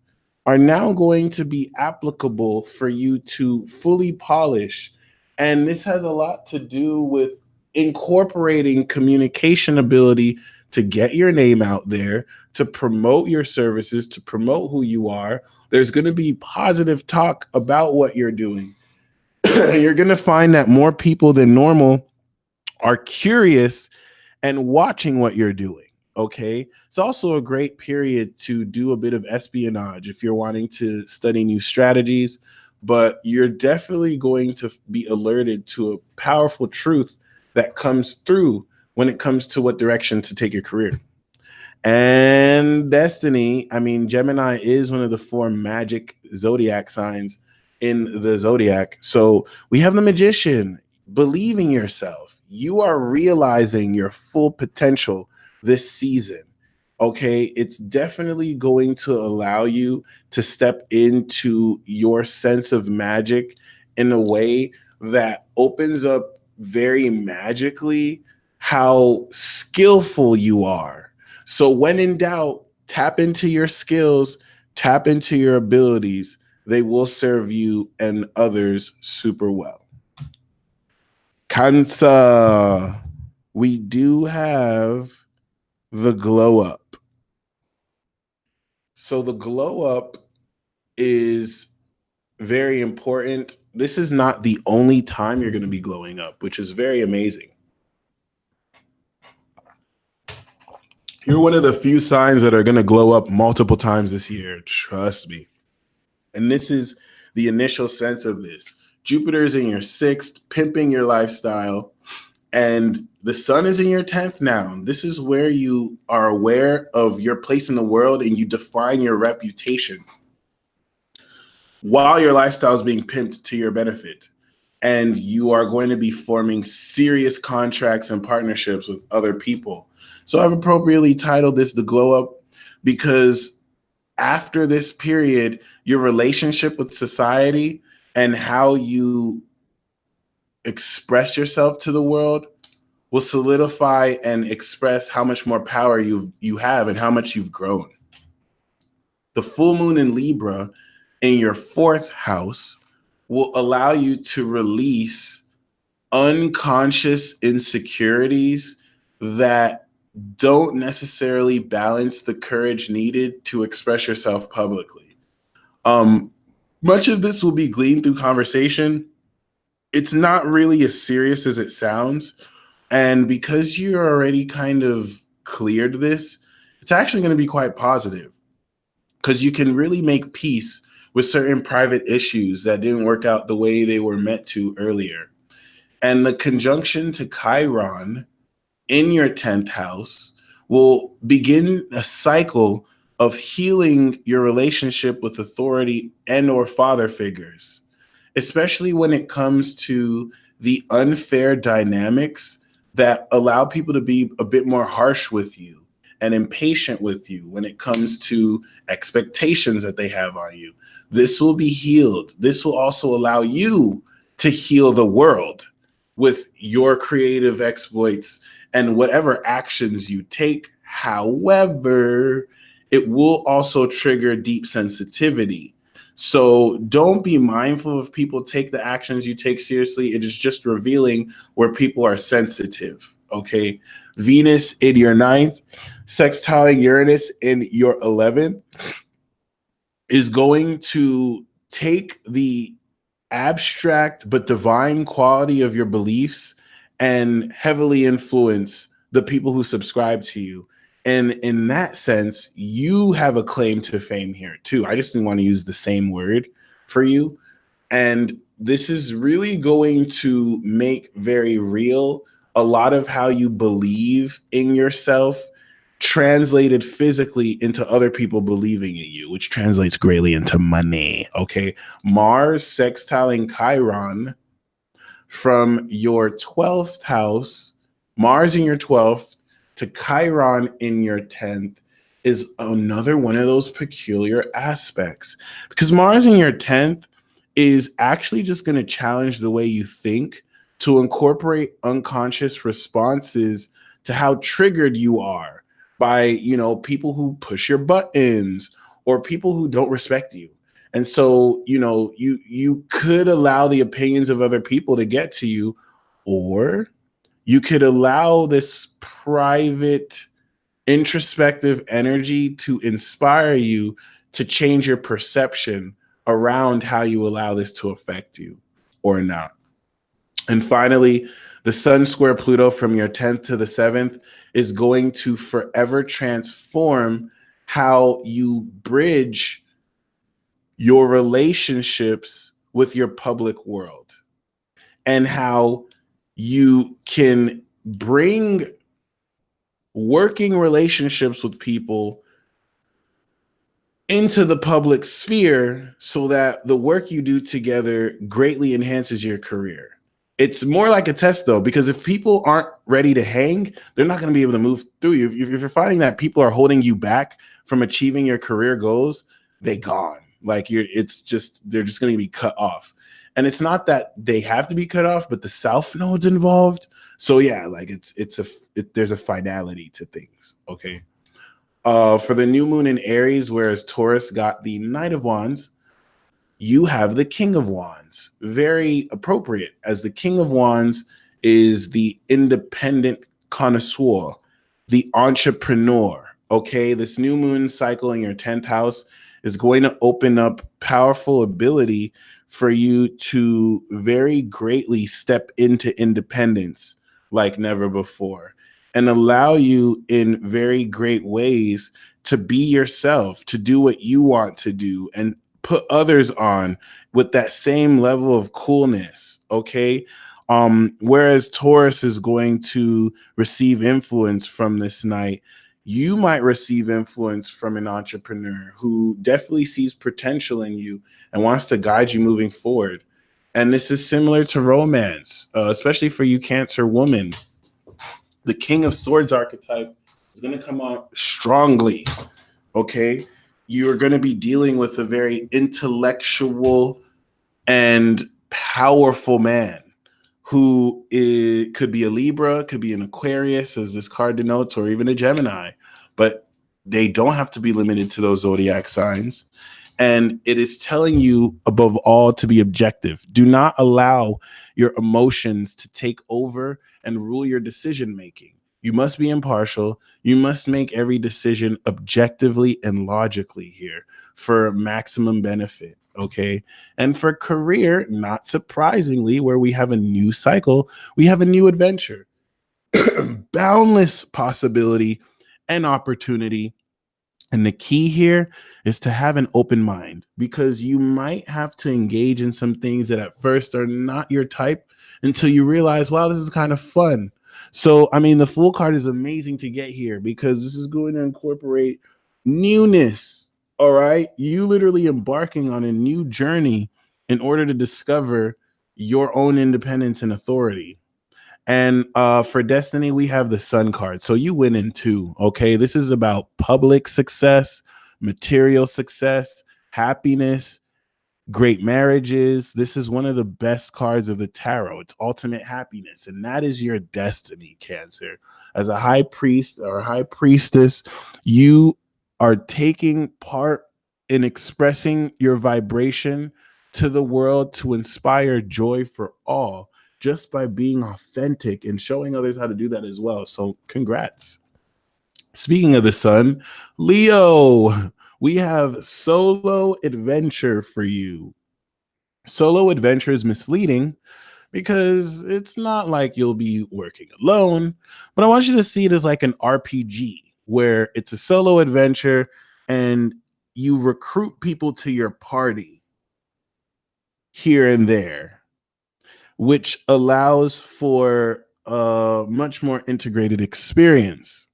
are now going to be applicable for you to fully polish. And this has a lot to do with incorporating communication ability to get your name out there, to promote your services, to promote who you are. There's going to be positive talk about what you're doing. You're going to find that more people than normal are curious and watching what you're doing. Okay. It's also a great period to do a bit of espionage if you're wanting to study new strategies, but you're definitely going to be alerted to a powerful truth that comes through when it comes to what direction to take your career. And destiny, I mean, Gemini is one of the 4 magic zodiac signs in the zodiac. So we have the magician. Believe in yourself. You are realizing your full potential this season. Okay. It's definitely going to allow you to step into your sense of magic in a way that opens up very magically how skillful you are. So when in doubt, tap into your skills, tap into your abilities. They will serve you and others super well. Cancer, we do have the glow up. So the glow up is very important. This is not the only time you're going to be glowing up, which is very amazing. You're one of the few signs that are going to glow up multiple times this year. Trust me. And this is the initial sense of this. Jupiter's in your 6th, pimping your lifestyle. And the sun is in your 10th now. This is where you are aware of your place in the world and you define your reputation while your lifestyle is being pimped to your benefit. And you are going to be forming serious contracts and partnerships with other people. So I've appropriately titled this The Glow Up because after this period, your relationship with society and how you express yourself to the world will solidify and express how much more power you have and how much you've grown. The full moon in Libra in your 4th house will allow you to release unconscious insecurities that don't necessarily balance the courage needed to express yourself publicly. Much of this will be gleaned through conversation. It's not really as serious as it sounds. And because you're already kind of cleared this, it's actually going to be quite positive because you can really make peace with certain private issues that didn't work out the way they were meant to earlier. And the conjunction to Chiron in your 10th house will begin a cycle of healing your relationship with authority and or father figures, especially when it comes to the unfair dynamics that allow people to be a bit more harsh with you and impatient with you when it comes to expectations that they have on you. This will be healed. This will also allow you to heal the world with your creative exploits and whatever actions you take. However, it will also trigger deep sensitivity. So don't be mindful if people take the actions you take seriously. It is just revealing where people are sensitive, okay? Venus in your 9th, sextiling Uranus in your 11th is going to take the abstract but divine quality of your beliefs and heavily influence the people who subscribe to you. And in that sense, you have a claim to fame here too. I just didn't want to use the same word for you. And this is really going to make very real a lot of how you believe in yourself translated physically into other people believing in you, which translates greatly into money. Okay. Mars sextiling Chiron from your 12th house, Mars in your 12th to Chiron in your 10th is another one of those peculiar aspects because Mars in your 10th is actually just going to challenge the way you think to incorporate unconscious responses to how triggered you are by, people who push your buttons or people who don't respect you. And so, you could allow the opinions of other people to get to you, or you could allow this private, introspective energy to inspire you to change your perception around how you allow this to affect you or not. And finally, the Sun square Pluto from your 10th to the 7th is going to forever transform how you bridge your relationships with your public world and how you can bring working relationships with people into the public sphere so that the work you do together greatly enhances your career. It's more like a test though, because if people aren't ready to hang, they're not going to be able to move through you. If you're finding that people are holding you back from achieving your career goals, they gone. Like they're just going to be cut off. And it's not that they have to be cut off, but the south node's involved. So yeah, like there's a finality to things. Okay. For the new moon in Aries, whereas Taurus got the Knight of Wands, you have the King of Wands. Very appropriate, as the King of Wands is the independent connoisseur, the entrepreneur. Okay, this new moon cycle in your 10th house is going to open up powerful ability for you to very greatly step into independence like never before, and allow you in very great ways to be yourself, to do what you want to do, and put others on with that same level of coolness. Okay. Whereas Taurus is going to receive influence from this night, you might receive influence from an entrepreneur who definitely sees potential in you and wants to guide you moving forward. And this is similar to romance, especially for you Cancer woman. The King of Swords archetype is going to come out strongly. Okay. You're going to be dealing with a very intellectual and powerful man who could be a Libra, could be an Aquarius, as this card denotes, or even a Gemini. But they don't have to be limited to those zodiac signs. And it is telling you, above all, to be objective. Do not allow your emotions to take over and rule your decision making. You must be impartial. You must make every decision objectively and logically here for maximum benefit. Okay. And for career, not surprisingly, where we have a new cycle, we have a new adventure, boundless possibility and opportunity. And the key here is to have an open mind, because you might have to engage in some things that at first are not your type until you realize, wow, this is kind of fun. So, I mean, the Fool card is amazing to get here because this is going to incorporate newness. All right. You literally embarking on a new journey in order to discover your own independence and authority. And for Destiny, we have the Sun card. So you win in two. Okay. This is about public success, material success, happiness, great marriages. This is one of the best cards of the tarot. It's ultimate happiness. And that is your destiny, Cancer. As a high priest or high priestess, you are taking part in expressing your vibration to the world to inspire joy for all, just by being authentic and showing others how to do that as well. So congrats. Speaking of the sun, Leo, we have solo adventure for you. Solo adventure is misleading because it's not like you'll be working alone, but I want you to see it as like an RPG where it's a solo adventure and you recruit people to your party here and there, which allows for a much more integrated experience.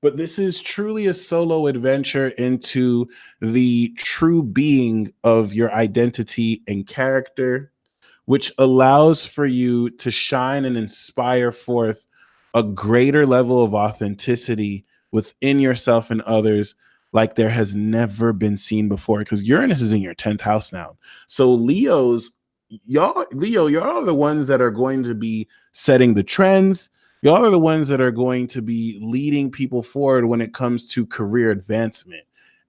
But this is truly a solo adventure into the true being of your identity and character, which allows for you to shine and inspire forth a greater level of authenticity within yourself and others like there has never been seen before, because Uranus is in your 10th house now. So Leo, y'all are the ones that are going to be setting the trends. Y'all are the ones that are going to be leading people forward when it comes to career advancement,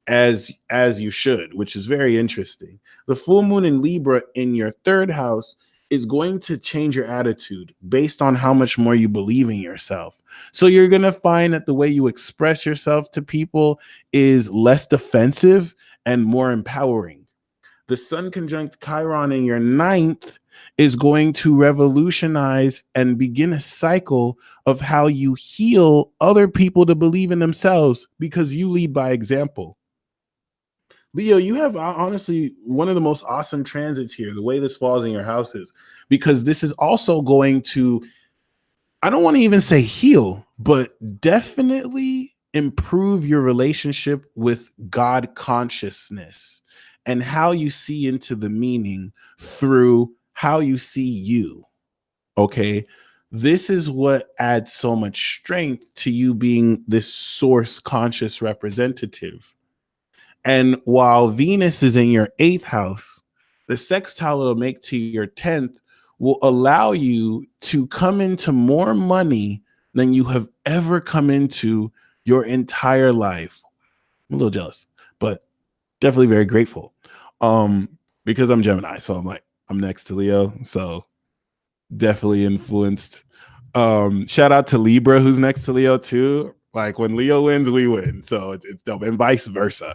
as you should, which is very interesting. The full moon in Libra in your 3rd house is going to change your attitude based on how much more you believe in yourself. So you're going to find that the way you express yourself to people is less defensive and more empowering. The Sun conjunct Chiron in your 9th is going to revolutionize and begin a cycle of how you heal other people to believe in themselves, because you lead by example. Leo, you have honestly one of the most awesome transits here, the way this falls in your houses, because this is also going to, I don't want to even say heal, but definitely improve your relationship with God consciousness and how you see into the meaning through how you see you. Okay. This is what adds so much strength to you being this source conscious representative. And while Venus is in your 8th house, the sextile it'll make to your 10th will allow you to come into more money than you have ever come into your entire life. I'm a little jealous, but definitely very grateful. Because I'm Gemini, so I'm next to Leo, so definitely influenced. Shout out to Libra, who's next to Leo too. Like when Leo wins, we win, so it's dope, and vice versa.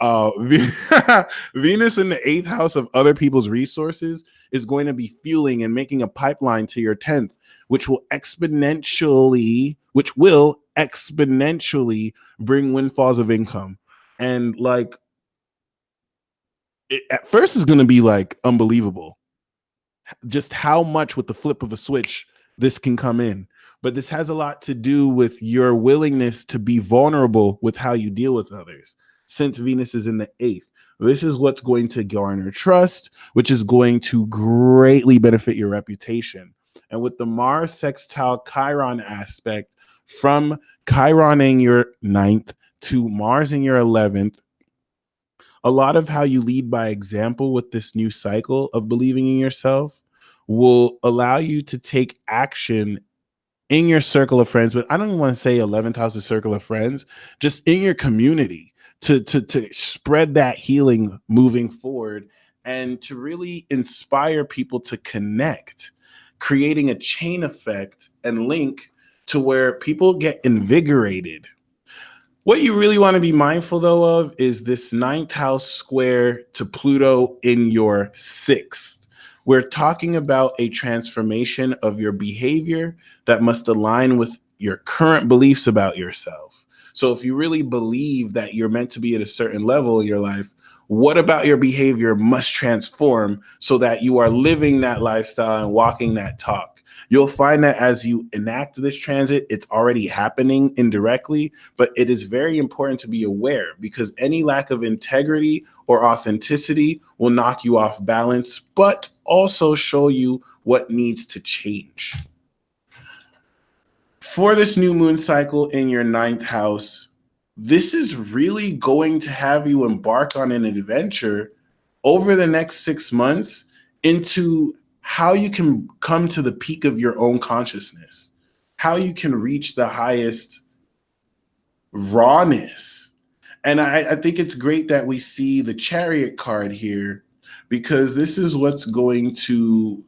Venus in the 8th house of other people's resources is going to be fueling and making a pipeline to your 10th, which will exponentially bring windfalls of income. And like at first is going to be like unbelievable just how much with the flip of a switch this can come in. But this has a lot to do with your willingness to be vulnerable with how you deal with others. Since Venus is in the 8th, this is what's going to garner trust, which is going to greatly benefit your reputation. And with the Mars sextile Chiron aspect, from Chiron in your 9th to Mars in your 11th, a lot of how you lead by example with this new cycle of believing in yourself will allow you to take action in your circle of friends. But I don't even want to say 11th house is circle of friends, just in your community to spread that healing moving forward and to really inspire people to connect, creating a chain effect and link to where people get invigorated. What you really want to be mindful, though, of is this 9th house square to Pluto in your 6th. We're talking about a transformation of your behavior that must align with your current beliefs about yourself. So if you really believe that you're meant to be at a certain level in your life, what about your behavior must transform so that you are living that lifestyle and walking that talk? You'll find that as you enact this transit, it's already happening indirectly, but it is very important to be aware because any lack of integrity or authenticity will knock you off balance, but also show you what needs to change. For this new moon cycle in your 9th house, this is really going to have you embark on an adventure over the next 6 months into how you can come to the peak of your own consciousness, how you can reach the highest rawness. And I think it's great that we see the Chariot card here because this is what's going to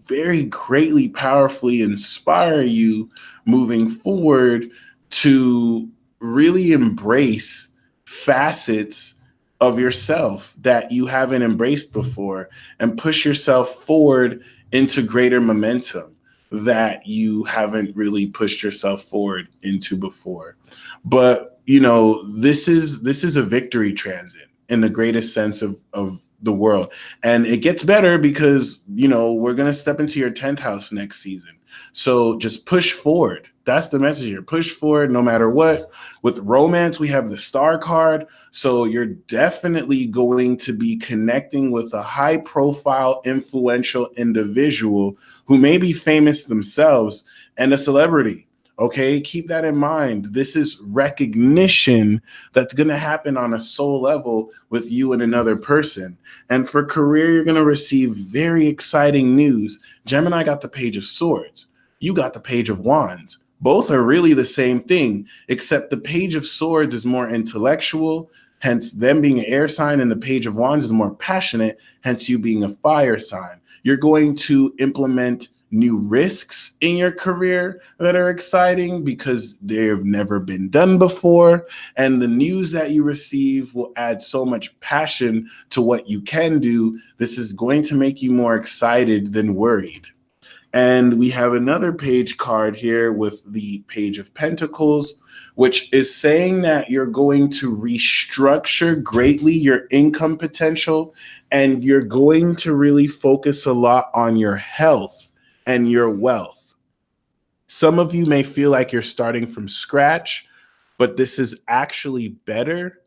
very greatly, powerfully inspire you moving forward to really embrace facets of yourself that you haven't embraced before and push yourself forward into greater momentum that you haven't really pushed yourself forward into before. But you know, this is a victory transit in the greatest sense of the world. And it gets better because, you know, we're going to step into your 10th house next season. So just push forward. That's the message here. Push forward no matter what. With romance, we have the star card. So you're definitely going to be connecting with a high profile, influential individual who may be famous themselves and a celebrity. Okay, keep that in mind. This is recognition that's going to happen on a soul level with you and another person. And for career, you're going to receive very exciting news. Gemini got the Page of Swords. You got the Page of Wands. Both are really the same thing, except the Page of Swords is more intellectual, hence them being an air sign, and the Page of Wands is more passionate, hence you being a fire sign. You're going to implement new risks in your career that are exciting because they've never been done before. And the news that you receive will add so much passion to what you can do. This is going to make you more excited than worried. And we have another page card here with the Page of Pentacles, which is saying that you're going to restructure greatly your income potential and you're going to really focus a lot on your health and your wealth. Some of you may feel like you're starting from scratch, but this is actually better.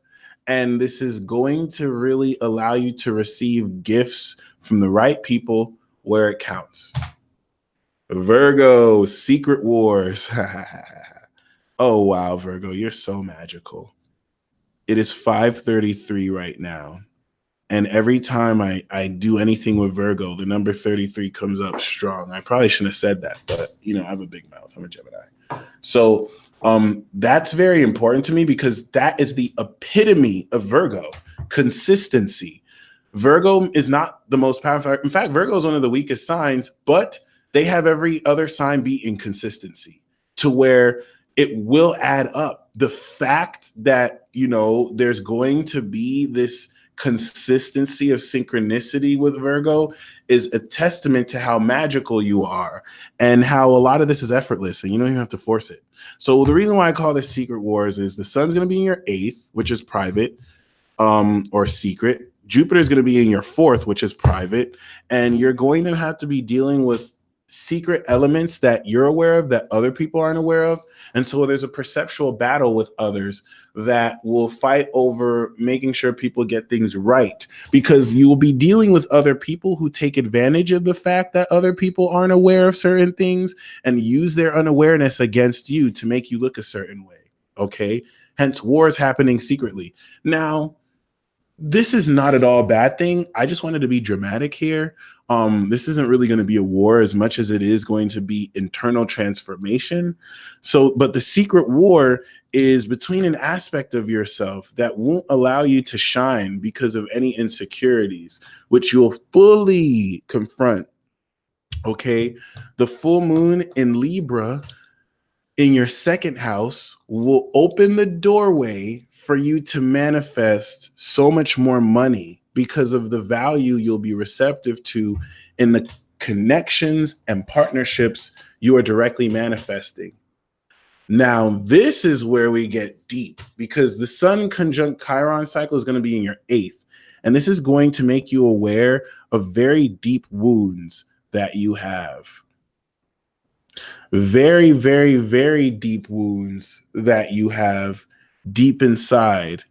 And this is going to really allow you to receive gifts from the right people where it counts. Virgo, Secret Wars. Oh, wow, Virgo, you're so magical. It is 5:33 right now. And every time I do anything with Virgo, the number 33 comes up strong. I probably shouldn't have said that, but you know, I have a big mouth. I'm a Gemini. So that's very important to me because that is the epitome of Virgo, consistency. Virgo is not the most powerful. In fact, Virgo is one of the weakest signs, but they have every other sign be inconsistency to where it will add up. The fact that, there's going to be this consistency of synchronicity with Virgo is a testament to how magical you are and how a lot of this is effortless and you don't even have to force it. So the reason why I call this Secret Wars is the sun's going to be in your eighth, which is private, or secret. Jupiter is going to be in your fourth, which is private. And you're going to have to be dealing with secret elements that you're aware of that other people aren't aware of. And so there's a perceptual battle with others that will fight over making sure people get things right, because you will be dealing with other people who take advantage of the fact that other people aren't aware of certain things and use their unawareness against you to make you look a certain way. Okay. Hence wars happening secretly. Now, this is not at all a bad thing. I just wanted to be dramatic here. This isn't really going to be a war as much as it is going to be internal transformation. So, but the secret war is between an aspect of yourself that won't allow you to shine because of any insecurities, which you'll fully confront. Okay. The full moon in Libra in your second house will open the doorway for you to manifest so much more money because of the value you'll be receptive to in the connections and partnerships you are directly manifesting. Now, this is where we get deep because the sun conjunct Chiron cycle is going to be in your eighth. And this is going to make you aware of very deep wounds that you have. Very, very, very deep wounds that you have deep inside.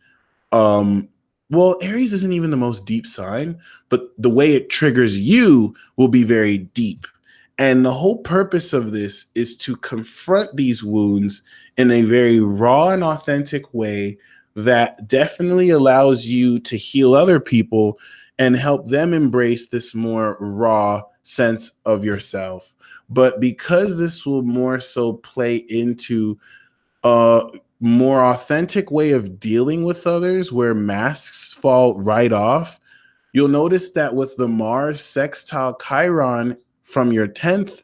Well, Aries isn't even the most deep sign, but the way it triggers you will be very deep. And the whole purpose of this is to confront these wounds in a very raw and authentic way that definitely allows you to heal other people and help them embrace this more raw sense of yourself. But because this will more so play into more authentic way of dealing with others where masks fall right off, you'll notice that with the Mars sextile Chiron from your 10th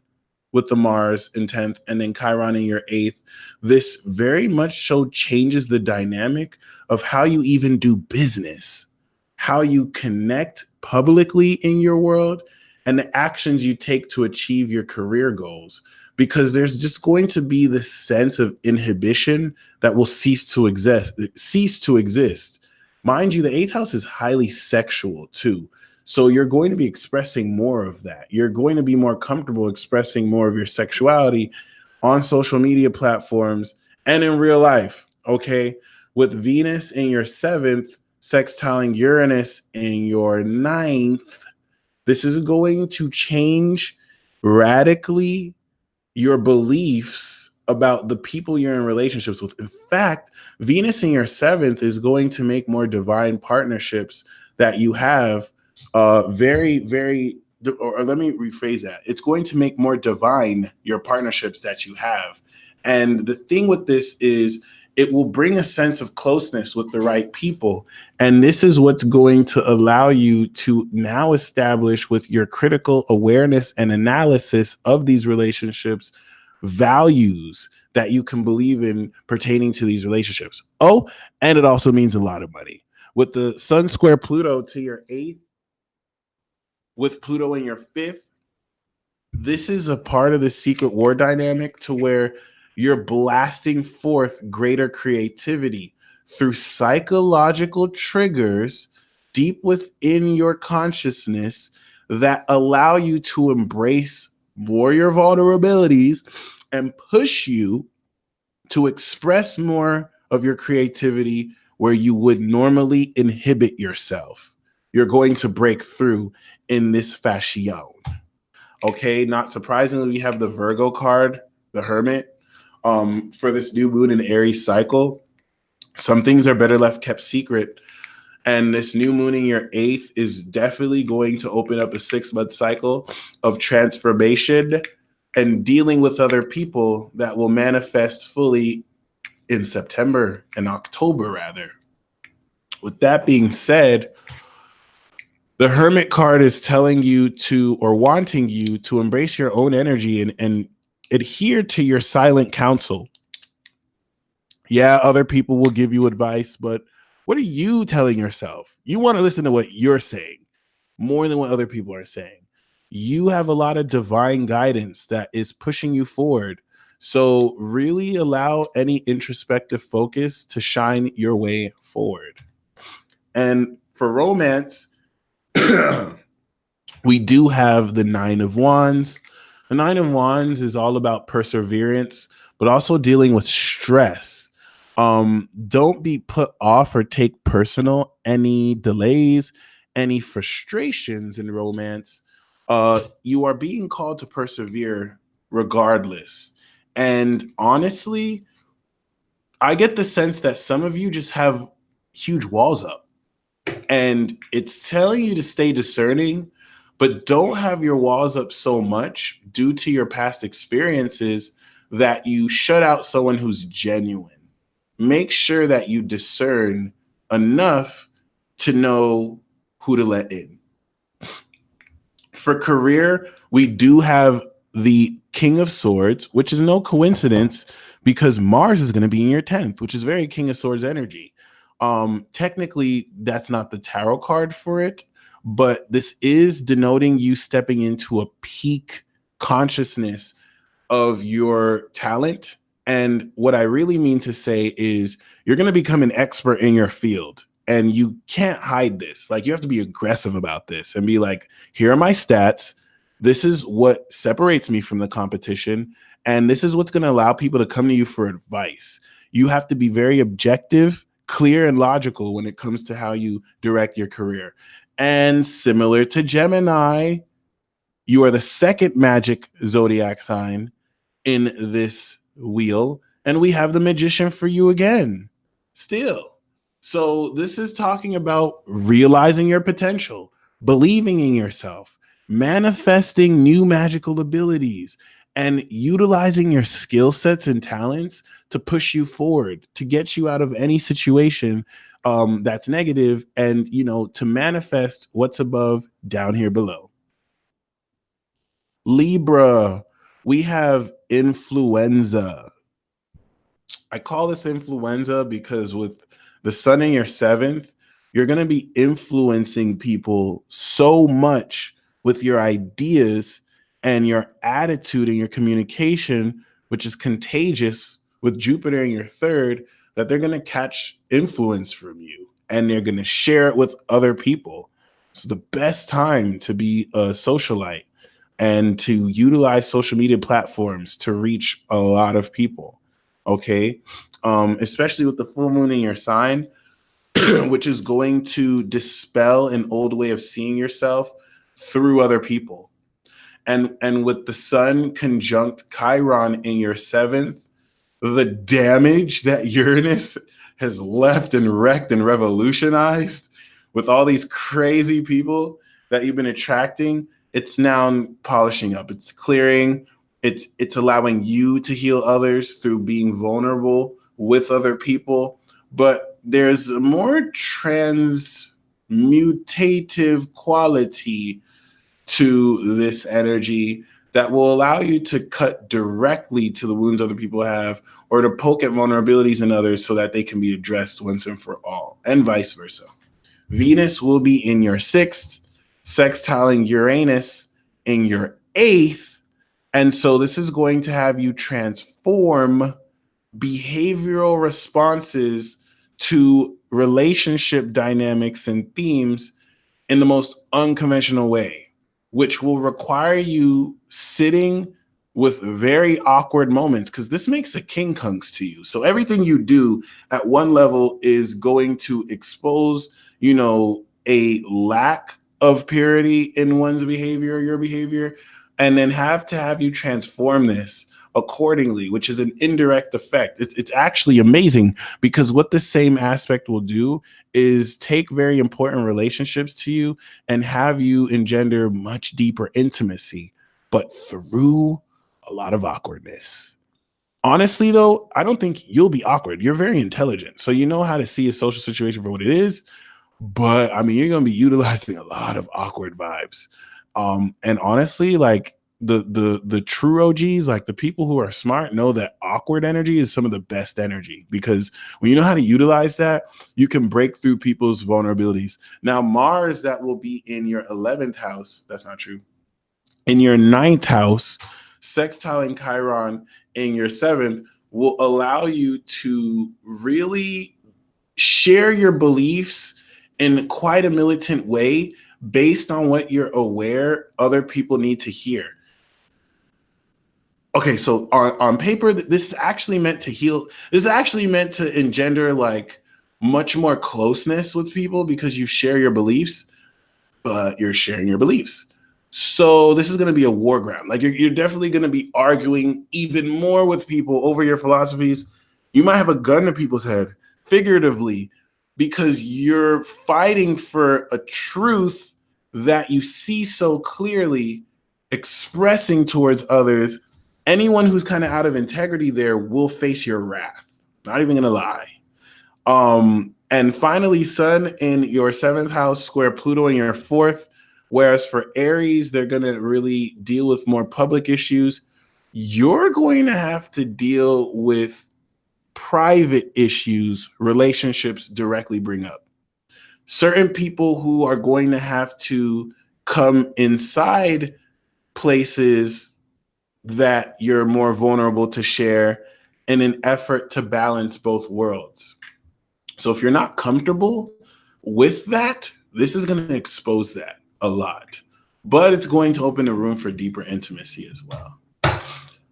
with the Mars in 10th and then Chiron in your 8th, this very much so changes the dynamic of how you even do business, how you connect publicly in your world, and the actions you take to achieve your career goals. Because there's just going to be this sense of inhibition that will cease to exist. Mind you, the 8th house is highly sexual too. So you're going to be expressing more of that. You're going to be more comfortable expressing more of your sexuality on social media platforms and in real life, okay? With Venus in your 7th, sextiling Uranus in your 9th, this is going to change radically your beliefs about the people you're in relationships with. In fact, Venus in your 7th is going to make more divine partnerships that you have very, very, or let me rephrase that. It's going to make more divine your partnerships that you have. And the thing with this is it will bring a sense of closeness with the right people. And this is what's going to allow you to now establish with your critical awareness and analysis of these relationships, values that you can believe in pertaining to these relationships. Oh, and it also means a lot of money. With the Sun square Pluto to your 8th, with Pluto in your 5th, this is a part of the secret war dynamic to where you're blasting forth greater creativity through psychological triggers deep within your consciousness that allow you to embrace more your vulnerabilities and push you to express more of your creativity where you would normally inhibit yourself. You're going to break through in this fashion. Okay, not surprisingly, we have the Virgo card, the Hermit. For this new moon in Aries cycle, some things are better left kept secret. And this new moon in your 8th is definitely going to open up a 6-month cycle of transformation and dealing with other people that will manifest fully in September and October, rather. With that being said, the Hermit card is telling you to, or wanting you to embrace your own energy and adhere to your silent counsel. Yeah, other people will give you advice, but what are you telling yourself? You want to listen to what you're saying more than what other people are saying. You have a lot of divine guidance that is pushing you forward. So, really allow any introspective focus to shine your way forward. And for romance, we do have the Nine of Wands. The Nine of Wands is all about perseverance, but also dealing with stress. Don't be put off or take personal any delays, any frustrations in romance. You are being called to persevere regardless. And honestly, I get the sense that some of you just have huge walls up, and it's telling you to stay discerning, but don't have your walls up so much due to your past experiences that you shut out someone who's genuine. Make sure that you discern enough to know who to let in. For career, we do have the King of Swords, which is no coincidence because Mars is going to be in your 10th, which is very King of Swords energy. Technically, that's not the tarot card for it, but this is denoting you stepping into a peak consciousness of your talent. And what I really mean to say is you're going to become an expert in your field, and you can't hide this. Like, you have to be aggressive about this and be like, here are my stats. This is what separates me from the competition. And this is what's going to allow people to come to you for advice. You have to be very objective, clear, and logical when it comes to how you direct your career. And similar to Gemini, you are the second magic zodiac sign in this wheel, and we have the Magician for you again still. So this is talking about realizing your potential, believing in yourself, manifesting new magical abilities, and utilizing your skill sets and talents to push you forward, to get you out of any situation that's negative, and to manifest what's above down here below. Libra, we have influenza. I call this influenza because with the sun in your 7th, you're going to be influencing people so much with your ideas and your attitude and your communication, which is contagious with Jupiter in your 3rd, that they're going to catch influence from you and they're going to share it with other people. It's the best time to be a socialite and to utilize social media platforms to reach a lot of people. Okay. Especially with the full moon in your sign, which is going to dispel an old way of seeing yourself through other people. And with the sun conjunct Chiron in your 7th, the damage that Uranus has left and wrecked and revolutionized with all these crazy people that you've been attracting, it's now polishing up. It's clearing. It's allowing you to heal others through being vulnerable with other people. But there's a more transmutative quality to this energy that will allow you to cut directly to the wounds other people have, or to poke at vulnerabilities in others so that they can be addressed once and for all, and vice versa. Venus will be in your 6th, sextiling Uranus in your 8th. And so this is going to have you transform behavioral responses to relationship dynamics and themes in the most unconventional way, which will require you sitting with very awkward moments, because this makes a king kunks to you. So everything you do at one level is going to expose, a lack of purity in one's behavior or your behavior, and then have to have you transform this accordingly, which is an indirect effect. It's actually amazing, because what the same aspect will do is take very important relationships to you and have you engender much deeper intimacy, but through a lot of awkwardness. Honestly, though, I don't think you'll be awkward. You're very intelligent, so you know how to see a social situation for what it is. But I mean, you're going to be utilizing a lot of awkward vibes. And honestly, like, the true OGs, like the people who are smart, know that awkward energy is some of the best energy, because when you know how to utilize that, you can break through people's vulnerabilities. Now, Mars, that will be in your 11th house. That's not true. In your 9th house, sextiling Chiron in your 7th will allow you to really share your beliefs in quite a militant way based on what you're aware other people need to hear. Okay, so on paper, this is actually meant to heal. This is actually meant to engender like much more closeness with people because you share your beliefs, but you're sharing your beliefs. So this is going to be a war ground. Like you're definitely going to be arguing even more with people over your philosophies. You might have a gun to people's head, figuratively, because you're fighting for a truth that you see so clearly, expressing towards others. Anyone who's kind of out of integrity there will face your wrath. Not even going to lie. And finally, Sun in your 7th house, square Pluto in your 4th. Whereas for Aries, they're going to really deal with more public issues. You're going to have to deal with private issues relationships directly bring up. Certain people who are going to have to come inside places that you're more vulnerable to share in an effort to balance both worlds. So if you're not comfortable with that, this is going to expose that a lot, but it's going to open the room for deeper intimacy as well.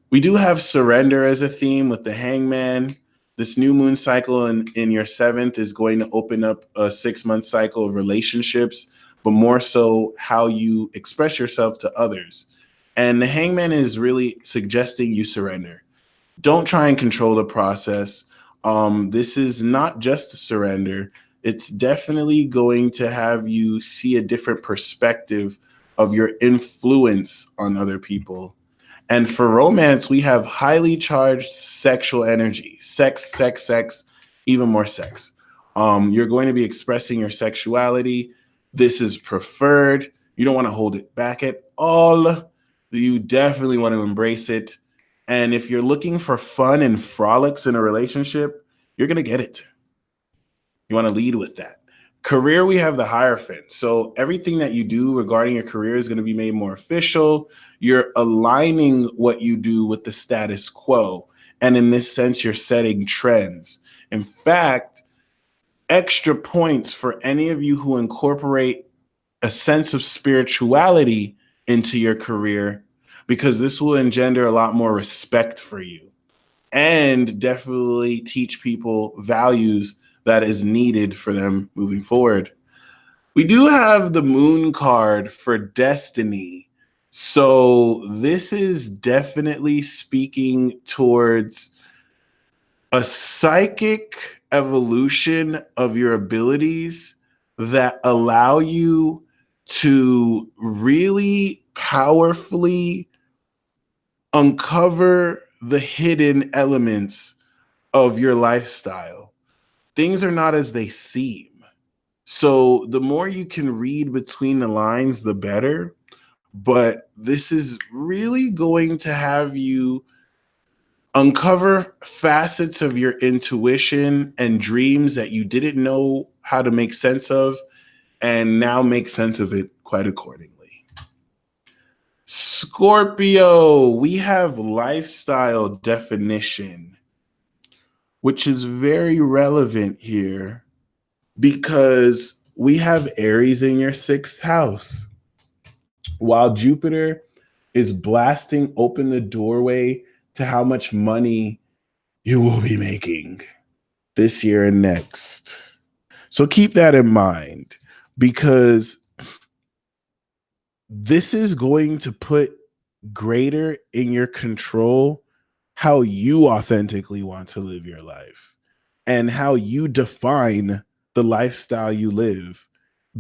We do have surrender as a theme with the Hangman. This new moon cycle in your 7th is going to open up a 6-month cycle of relationships, but more so how you express yourself to others. And the Hangman is really suggesting you surrender. Don't try and control the process. This is not just a surrender. It's definitely going to have you see a different perspective of your influence on other people. And for romance, we have highly charged sexual energy, sex, even more sex. You're going to be expressing your sexuality. This is preferred. You don't want to hold it back at all. You definitely want to embrace it. And if you're looking for fun and frolics in a relationship, you're going to get it. You want to lead with that. Career, we have the Hierophant. So everything that you do regarding your career is going to be made more official. You're aligning what you do with the status quo. And in this sense, you're setting trends. In fact, extra points for any of you who incorporate a sense of spirituality into your career, because this will engender a lot more respect for you and definitely teach people values that is needed for them moving forward. We do have the Moon card for destiny. So this is definitely speaking towards a psychic evolution of your abilities that allow you to really powerfully uncover the hidden elements of your lifestyle. Things are not as they seem. So the more you can read between the lines, the better. But this is really going to have you uncover facets of your intuition and dreams that you didn't know how to make sense of, and now make sense of it quite accordingly. Scorpio, we have lifestyle definition, which is very relevant here because we have Aries in your 6th house. While Jupiter is blasting open the doorway to how much money you will be making this year and next. So keep that in mind, because this is going to put greater in your control how you authentically want to live your life and how you define the lifestyle you live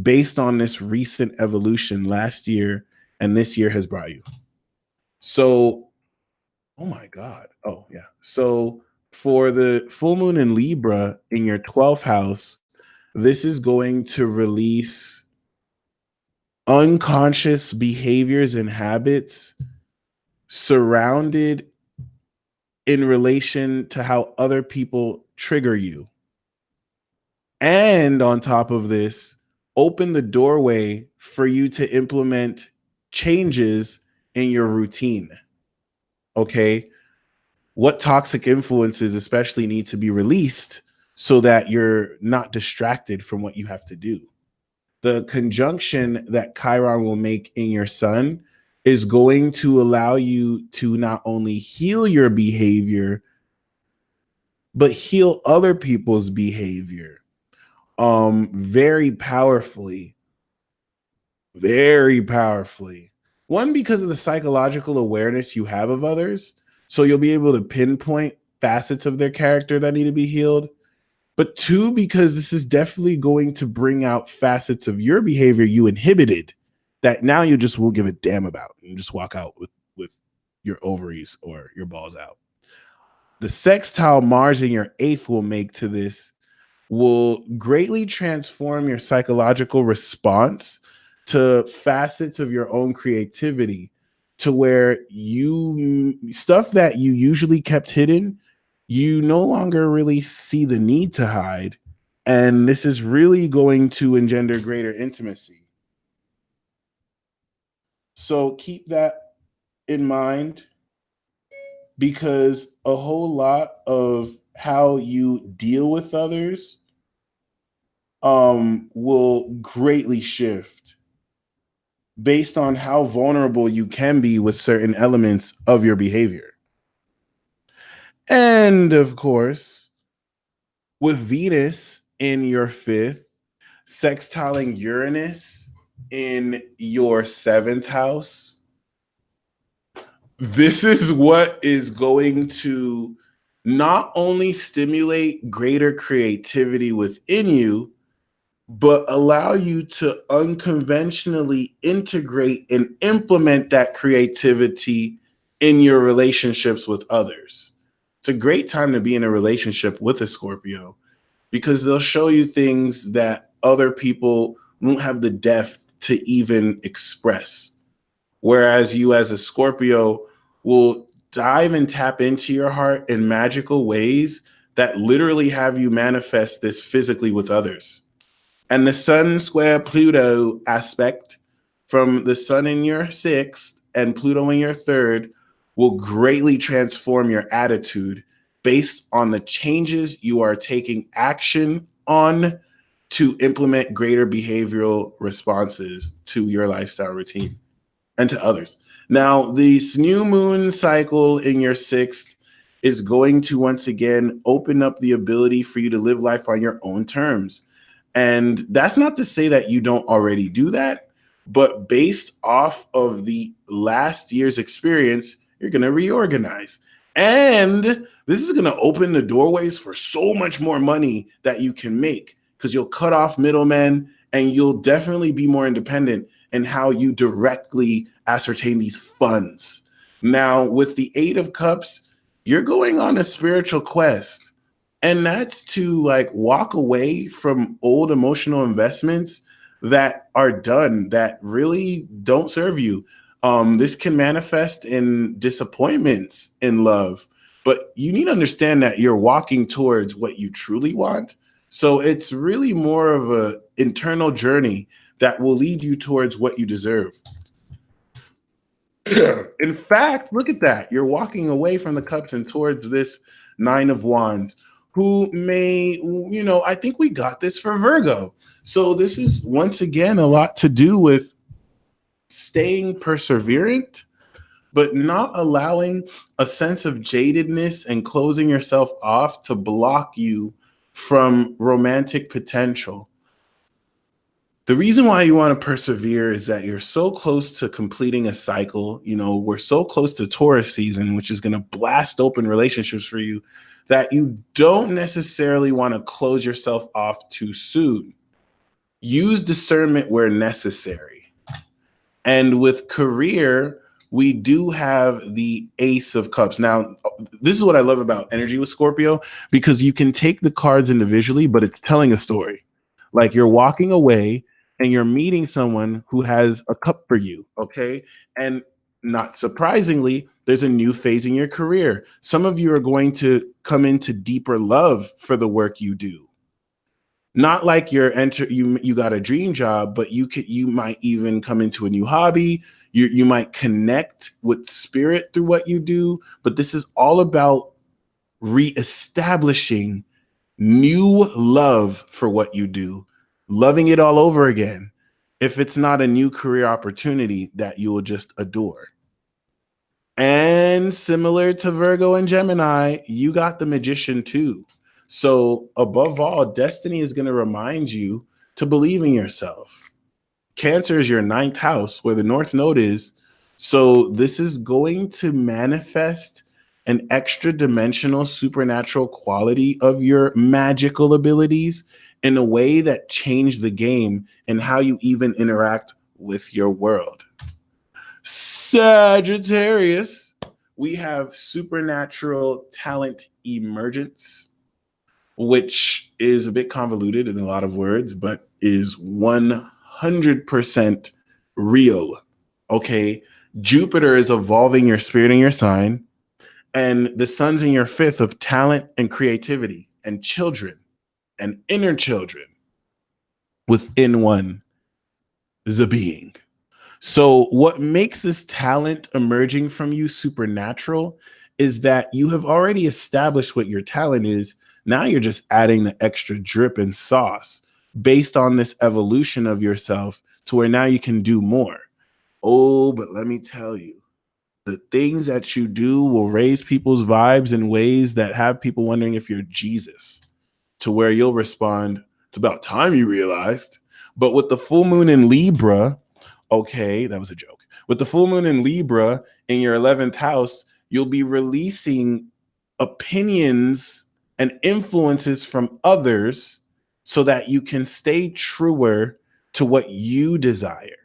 based on this recent evolution last year and this year has brought you. So, oh my God. Oh, yeah. So, for the full moon in Libra in your 12th house, this is going to release unconscious behaviors and habits surrounded in relation to how other people trigger you. And on top of this, open the doorway for you to implement changes in your routine. Okay. What toxic influences, especially, need to be released so that you're not distracted from what you have to do? The conjunction that Chiron will make in your sun is going to allow you to not only heal your behavior, but heal other people's behavior very powerfully. Very powerfully. One, because of the psychological awareness you have of others. So you'll be able to pinpoint facets of their character that need to be healed. But two, because this is definitely going to bring out facets of your behavior you inhibited that now you just won't give a damn about. You just walk out with your ovaries or your balls out. The sextile Mars in your eighth will make to this will greatly transform your psychological response to facets of your own creativity, to where you stuff that you usually kept hidden, you no longer really see the need to hide. And this is really going to engender greater intimacy. So keep that in mind, because a whole lot of how you deal with others will greatly shift based on how vulnerable you can be with certain elements of your behavior. And of course, with Venus in your fifth, sextiling Uranus in your seventh house, this is what is going to not only stimulate greater creativity within you, but allow you to unconventionally integrate and implement that creativity in your relationships with others. It's a great time to be in a relationship with a Scorpio, because they'll show you things that other people won't have the depth to even express. Whereas you, as a Scorpio, will dive and tap into your heart in magical ways that literally have you manifest this physically with others. And the Sun square Pluto aspect from the Sun in your sixth and Pluto in your third will greatly transform your attitude based on the changes you are taking action on to implement greater behavioral responses to your lifestyle routine and to others. Now, this new moon cycle in your sixth is going to once again open up the ability for you to live life on your own terms. And that's not to say that you don't already do that, but based off of the last year's experience, you're going to reorganize. And this is going to open the doorways for so much more money that you can make, because you'll cut off middlemen and you'll definitely be more independent in how you directly ascertain these funds. Now, with the Eight of Cups, you're going on a spiritual quest. And that's to like walk away from old emotional investments that are done that really don't serve you. This can manifest in disappointments in love, but you need to understand that you're walking towards what you truly want. So it's really more of an internal journey that will lead you towards what you deserve. In fact, look at that. You're walking away from the cups and towards this Nine of Wands, who may, I think we got this for Virgo. So this is once again a lot to do with staying perseverant, but not allowing a sense of jadedness and closing yourself off to block you from romantic potential. The reason why you want to persevere is that you're so close to completing a cycle. We're so close to Taurus season, which is going to blast open relationships for you, that you don't necessarily want to close yourself off too soon. Use discernment where necessary. And with career, we do have the Ace of Cups. Now, this is what I love about energy with Scorpio, because you can take the cards individually, but it's telling a story. Like, you're walking away and you're meeting someone who has a cup for you, okay? And Not surprisingly, there's a new phase in your career. Some of you are going to come into deeper love for the work you do. Not like you got a dream job, but you might even come into a new hobby. You might connect with spirit through what you do, but this is all about reestablishing new love for what you do, loving it all over again. If it's not a new career opportunity that you will just adore. And similar to Virgo and Gemini, you got the Magician too. So, above all, destiny is going to remind you to believe in yourself. Cancer is your ninth house where the North Node is. So, this is going to manifest an extra dimensional supernatural quality of your magical abilities in a way that change the game and how you even interact with your world. Sagittarius, we have supernatural talent emergence, which is a bit convoluted in a lot of words, but is 100% real. Okay. Jupiter is evolving your spirit in your sign, and the sun's in your fifth of talent and creativity and children and inner children within one is a being. So, what makes this talent emerging from you supernatural is that you have already established what your talent is. Now you're just adding the extra drip and sauce based on this evolution of yourself to where now you can do more. Oh, but let me tell you, the things that you do will raise people's vibes in ways that have people wondering if you're Jesus, to where you'll respond, it's about time you realized. But with the full moon in Libra, okay, that was a joke. With the full moon in Libra in your 11th house, you'll be releasing opinions and influences from others so that you can stay truer to what you desire.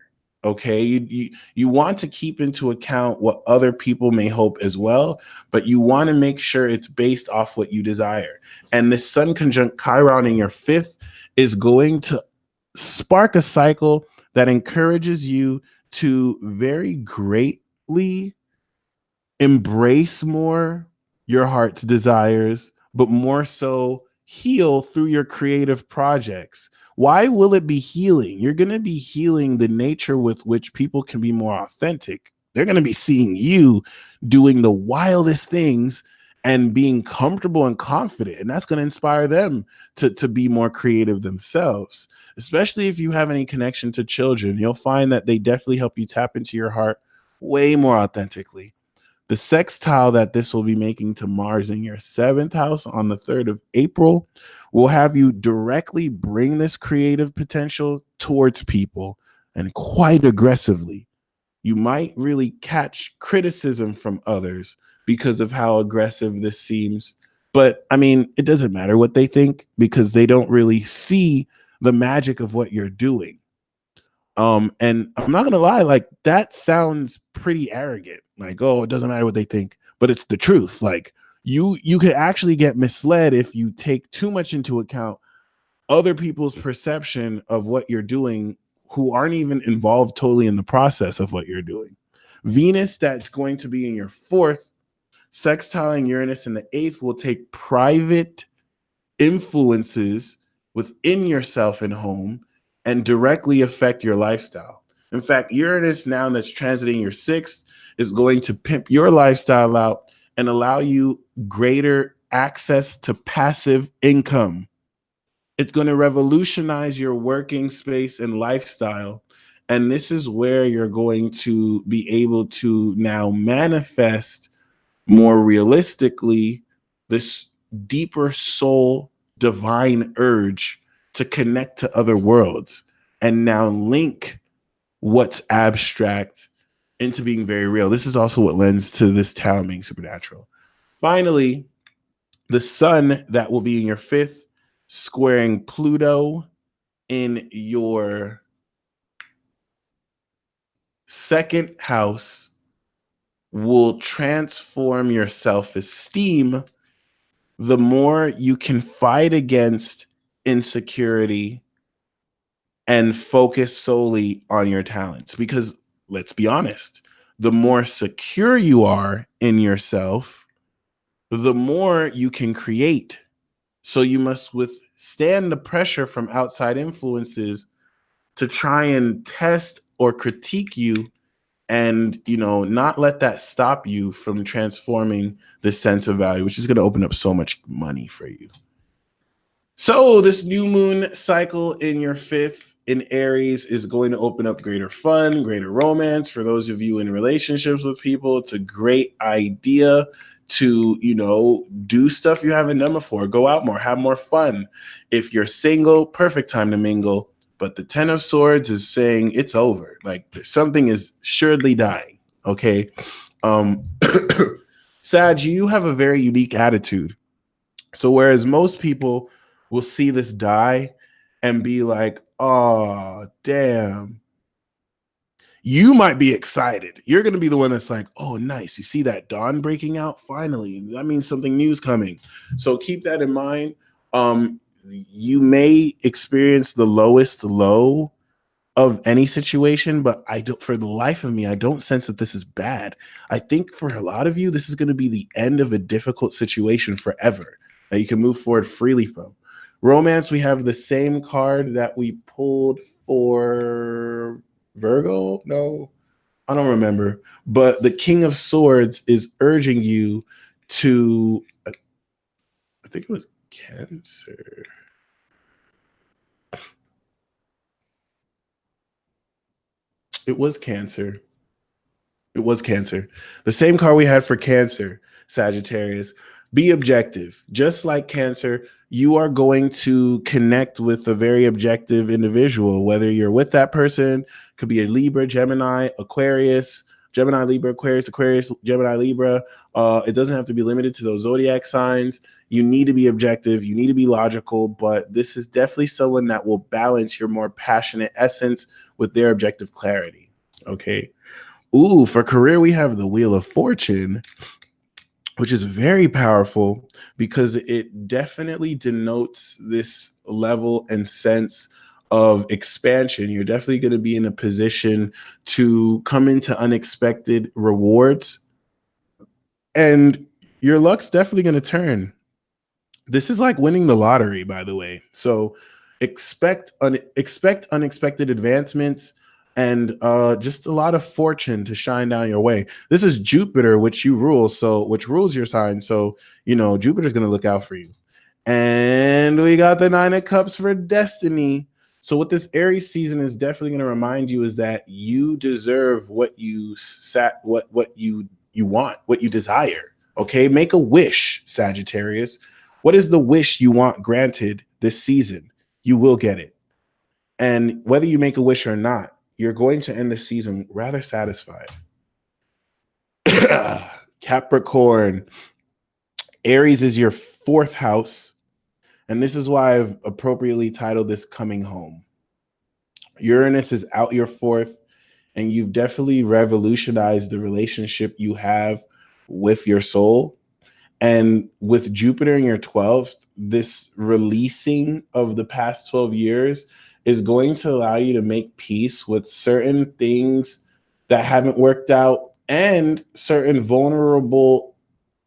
Okay, you want to keep into account what other people may hope as well, but you want to make sure it's based off what you desire. And this Sun conjunct Chiron in your fifth is going to spark a cycle that encourages you to very greatly embrace more your heart's desires, but more so heal through your creative projects. Why will it be healing? You're going to be healing the nature with which people can be more authentic. They're going to be seeing you doing the wildest things and being comfortable and confident. And that's going to inspire them to be more creative themselves, especially if you have any connection to children. You'll find that they definitely help you tap into your heart way more authentically. The sextile that this will be making to Mars in your seventh house on the 3rd of April will have you directly bring this creative potential towards people and quite aggressively. You might really catch criticism from others because of how aggressive this seems. But I mean, it doesn't matter what they think because they don't really see the magic of what you're doing. And I'm not gonna lie, like that sounds pretty arrogant. Like, oh, it doesn't matter what they think, but it's the truth. Like you could actually get misled if you take too much into account other people's perception of what you're doing who aren't even involved totally in the process of what you're doing. Venus, that's going to be in your fourth, sextiling Uranus in the eighth, will take private influences within yourself and home and directly affect your lifestyle. In fact, Uranus, now that's transiting your sixth, is going to pimp your lifestyle out and allow you greater access to passive income. It's going to revolutionize your working space and lifestyle. And this is where you're going to be able to now manifest more realistically this deeper soul divine urge to connect to other worlds and now link what's abstract into being very real. This is also what lends to this talent being supernatural. Finally, the sun that will be in your fifth, squaring Pluto in your second house, will transform your self-esteem the more you can fight against insecurity and focus solely on your talents. Because let's be honest, The more secure you are in yourself, the more you can create. So you must withstand the pressure from outside influences to try and test or critique you, and not let that stop you from transforming the sense of value, which is going to open up so much money for you. So this new moon cycle in your fifth in Aries is going to open up greater fun, greater romance. For those of you in relationships with people, it's a great idea to, do stuff you haven't done before. Go out more, have more fun. If you're single, perfect time to mingle. But the Ten of Swords is saying it's over. Like something is surely dying. Okay. Um, Sag, you have a very unique attitude. So whereas most people will see this die and be like, "Oh, damn." You might be excited. You're going to be the one that's like, "Oh, nice. You see that dawn breaking out finally. That means something new is coming." So keep that in mind. You may experience the lowest low of any situation, but I don't, for the life of me, I don't sense that this is bad. I think for a lot of you, this is going to be the end of a difficult situation forever that you can move forward freely from. Romance, we have the same card that we pulled for Virgo. No, I don't remember. But the King of Swords is urging you to, I think it was Cancer. It was Cancer. It was Cancer. The same card we had for Cancer, Sagittarius. Be objective. Just like Cancer, you are going to connect with a very objective individual, whether you're with that person, could be a Libra, Gemini, Aquarius, Gemini, Libra, Aquarius, Aquarius, Gemini, Libra. It doesn't have to be limited to those zodiac signs. You need to be objective. You need to be logical, but this is definitely someone that will balance your more passionate essence with their objective clarity. Okay. Ooh, for career, we have the Wheel of Fortune, which is very powerful because it definitely denotes this level and sense of expansion. You're definitely going to be in a position to come into unexpected rewards, and your luck's definitely going to turn. This is like winning the lottery, by the way. So expect unexpected advancements and just a lot of fortune to shine down your way. This is Jupiter, which you rule, so which rules your sign. So Jupiter's going to look out for you. And we got the Nine of Cups for destiny. So what this Aries season is definitely going to remind you is that you deserve what you want, what you desire. Okay, make a wish, Sagittarius. What is the wish you want granted this season? You will get it. And whether you make a wish or not, you're going to end the season rather satisfied. Capricorn, Aries is your fourth house. And this is why I've appropriately titled this Coming Home. Uranus is out your fourth, and you've definitely revolutionized the relationship you have with your soul. And with Jupiter in your 12th, this releasing of the past 12 years is going to allow you to make peace with certain things that haven't worked out and certain vulnerable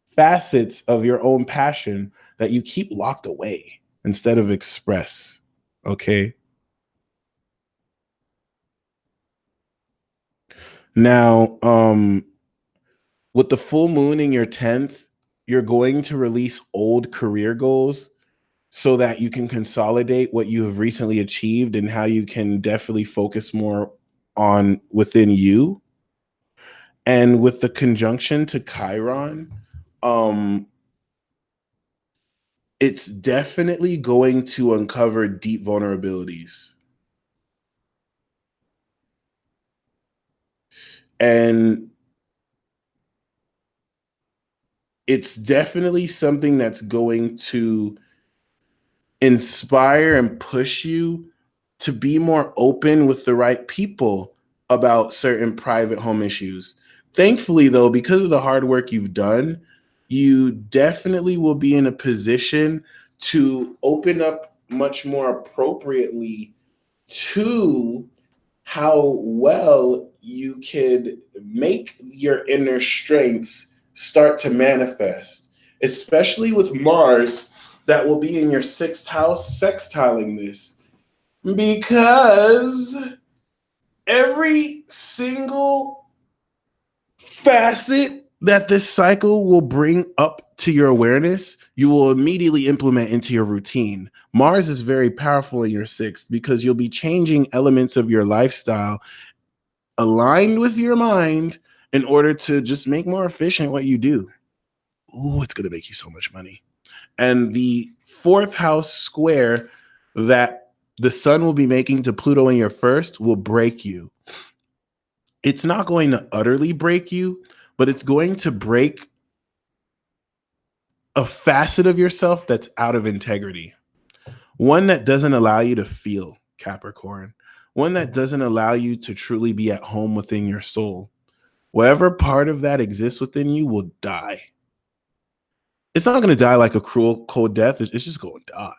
facets of your own passion that you keep locked away instead of express. Okay. Now, with the full moon in your 10th, you're going to release old career goals so that you can consolidate what you have recently achieved and how you can definitely focus more on within you. And with the conjunction to Chiron, um, it's definitely going to uncover deep vulnerabilities. And it's definitely something that's going to inspire and push you to be more open with the right people about certain private home issues. Thankfully, though, because of the hard work you've done, you definitely will be in a position to open up much more appropriately to how well you could make your inner strengths start to manifest, especially with Mars that will be in your sixth house sextiling this. Because every single facet that this cycle will bring up to your awareness, you will immediately implement into your routine. Mars is very powerful in your sixth because you'll be changing elements of your lifestyle aligned with your mind in order to just make more efficient what you do. Ooh, it's going to make you so much money. And the fourth house square that the sun will be making to Pluto in your first will break you. It's not going to utterly break you, but it's going to break a facet of yourself that's out of integrity. One that doesn't allow you to feel, Capricorn. One that doesn't allow you to truly be at home within your soul. Whatever part of that exists within you will die. It's not going to die like a cruel, cold death. It's just going to die.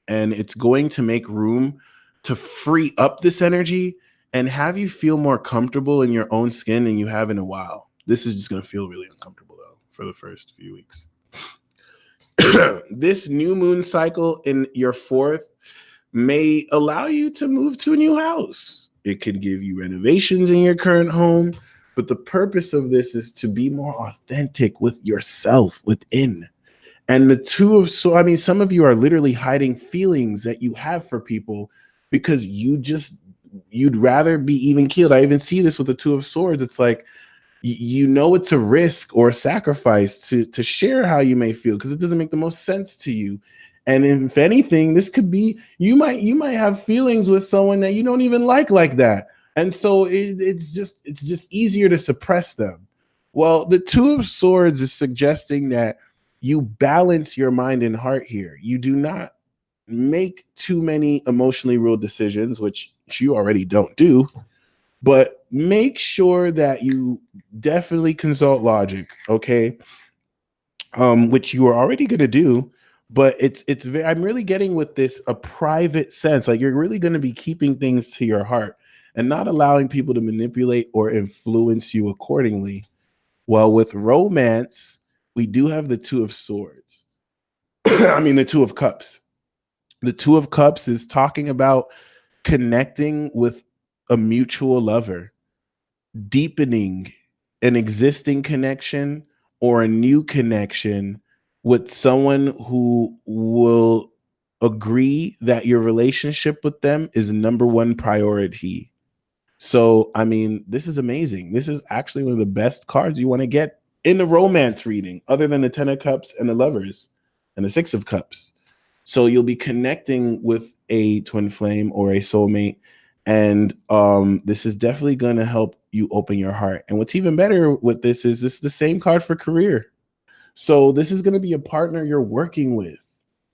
And it's going to make room to free up this energy and have you feel more comfortable in your own skin than you have in a while. This is just going to feel really uncomfortable, though, for the first few weeks. This new moon cycle in your fourth may allow you to move to a new house. It could give you renovations in your current home. But the purpose of this is to be more authentic with yourself within. And the two of so I mean, some of you are literally hiding feelings that you have for people because you'd rather be even keeled. I even see this with the Two of Swords. It's like you know it's a risk or a sacrifice to share how you may feel because it doesn't make the most sense to you. And if anything, this could be you might have feelings with someone that you don't even like that. And so it's just easier to suppress them. Well, the Two of Swords is suggesting that you balance your mind and heart here. You do not make too many emotionally ruled decisions, which you already don't do, but make sure that you definitely consult logic, okay? Which you are already going to do, but it's very, I'm really getting with this a private sense. Like you're really going to be keeping things to your heart and not allowing people to manipulate or influence you accordingly. Well, with romance, we do have the Two of Swords. I mean, the Two of Cups. The Two of Cups is talking about connecting with a mutual lover, deepening an existing connection or a new connection with someone who will agree that your relationship with them is number one priority. So, I mean, this is amazing. This is actually one of the best cards you want to get in the romance reading, other than the Ten of Cups and the Lovers and the Six of Cups. So you'll be connecting with a twin flame or a soulmate. And this is definitely going to help you open your heart. And what's even better with this is the same card for career. So this is going to be a partner you're working with.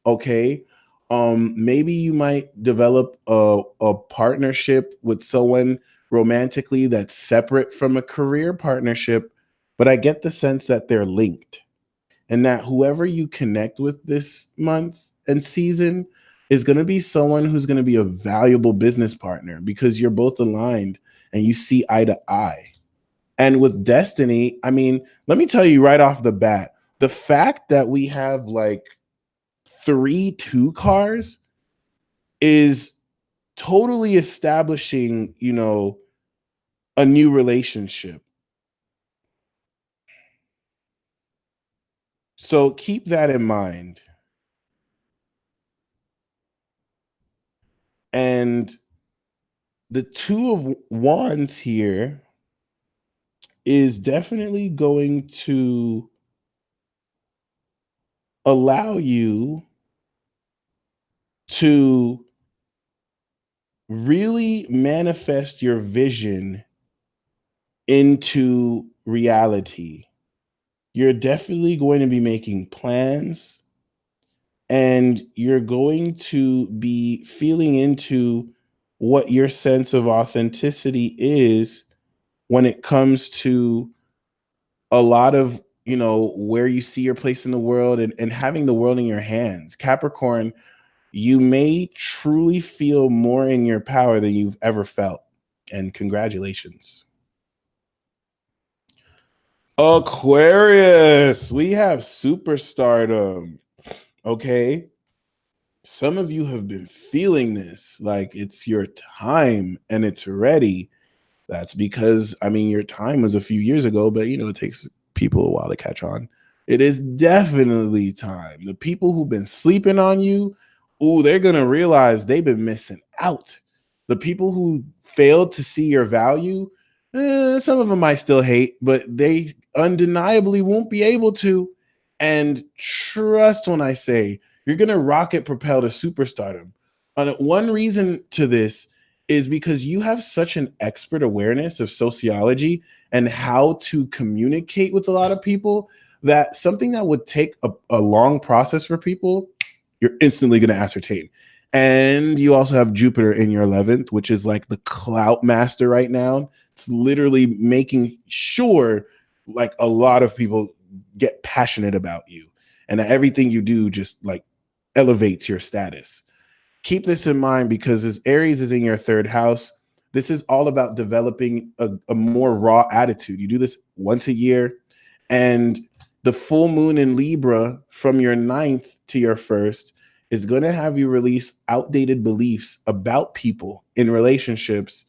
Okay. Maybe you might develop a partnership with someone romantically that's separate from a career partnership, but I get the sense that they're linked and that whoever you connect with this month and season is going to be someone who's going to be a valuable business partner because you're both aligned and you see eye to eye. And with destiny, I mean, let me tell you right off the bat, the fact that we have like 3 2 cars is totally establishing, a new relationship. So keep that in mind. And the Two of Wands here is definitely going to allow you to really manifest your vision into reality. You're definitely going to be making plans and you're going to be feeling into what your sense of authenticity is when it comes to a lot of where you see your place in the world and having the world in your hands. Capricorn, you may truly feel more in your power than you've ever felt, and congratulations. Aquarius, we have superstardom. Okay. Some of you have been feeling this like it's your time and it's ready. That's because, I mean, your time was a few years ago, but it takes people a while to catch on. It is definitely time. The people who've been sleeping on you, ooh, they're going to realize they've been missing out. The people who failed to see your value, some of them might still hate, but they undeniably won't be able to. And trust when I say you're going to rocket propel to superstardom. One reason to this is because you have such an expert awareness of sociology and how to communicate with a lot of people that something that would take a long process for people, you're instantly going to ascertain. And you also have Jupiter in your 11th, which is like the clout master right now. It's literally making sure like a lot of people get passionate about you and that everything you do just like elevates your status. Keep this in mind because as Aries is in your third house, this is all about developing a more raw attitude. You do this once a year, and the full moon in Libra from your ninth to your first is going to have you release outdated beliefs about people in relationships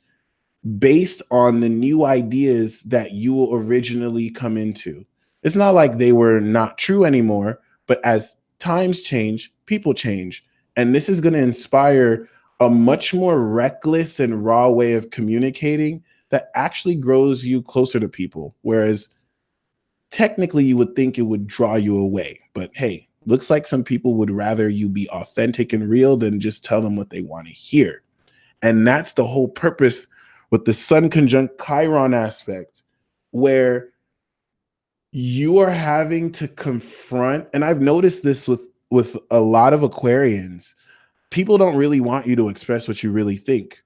based on the new ideas that you originally come into. It's not like they were not true anymore, but as times change, people change. And this is going to inspire a much more reckless and raw way of communicating that actually grows you closer to people. Whereas technically you would think it would draw you away. But hey, looks like some people would rather you be authentic and real than just tell them what they want to hear. And that's the whole purpose with the Sun conjunct Chiron aspect, where you are having to confront, and I've noticed this with a lot of Aquarians, people don't really want you to express what you really think.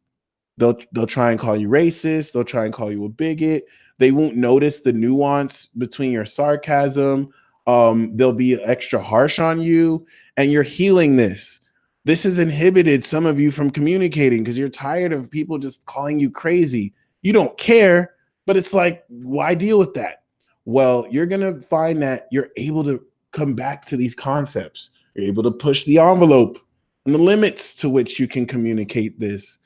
They'll try and call you racist, they'll try and call you a bigot. They won't notice the nuance between your sarcasm. They'll be extra harsh on you, and you're healing this. This has inhibited some of you from communicating because you're tired of people just calling you crazy. You don't care, but it's like, why deal with that? Well, you're going to find that you're able to come back to these concepts. You're able to push the envelope and the limits to which you can communicate this.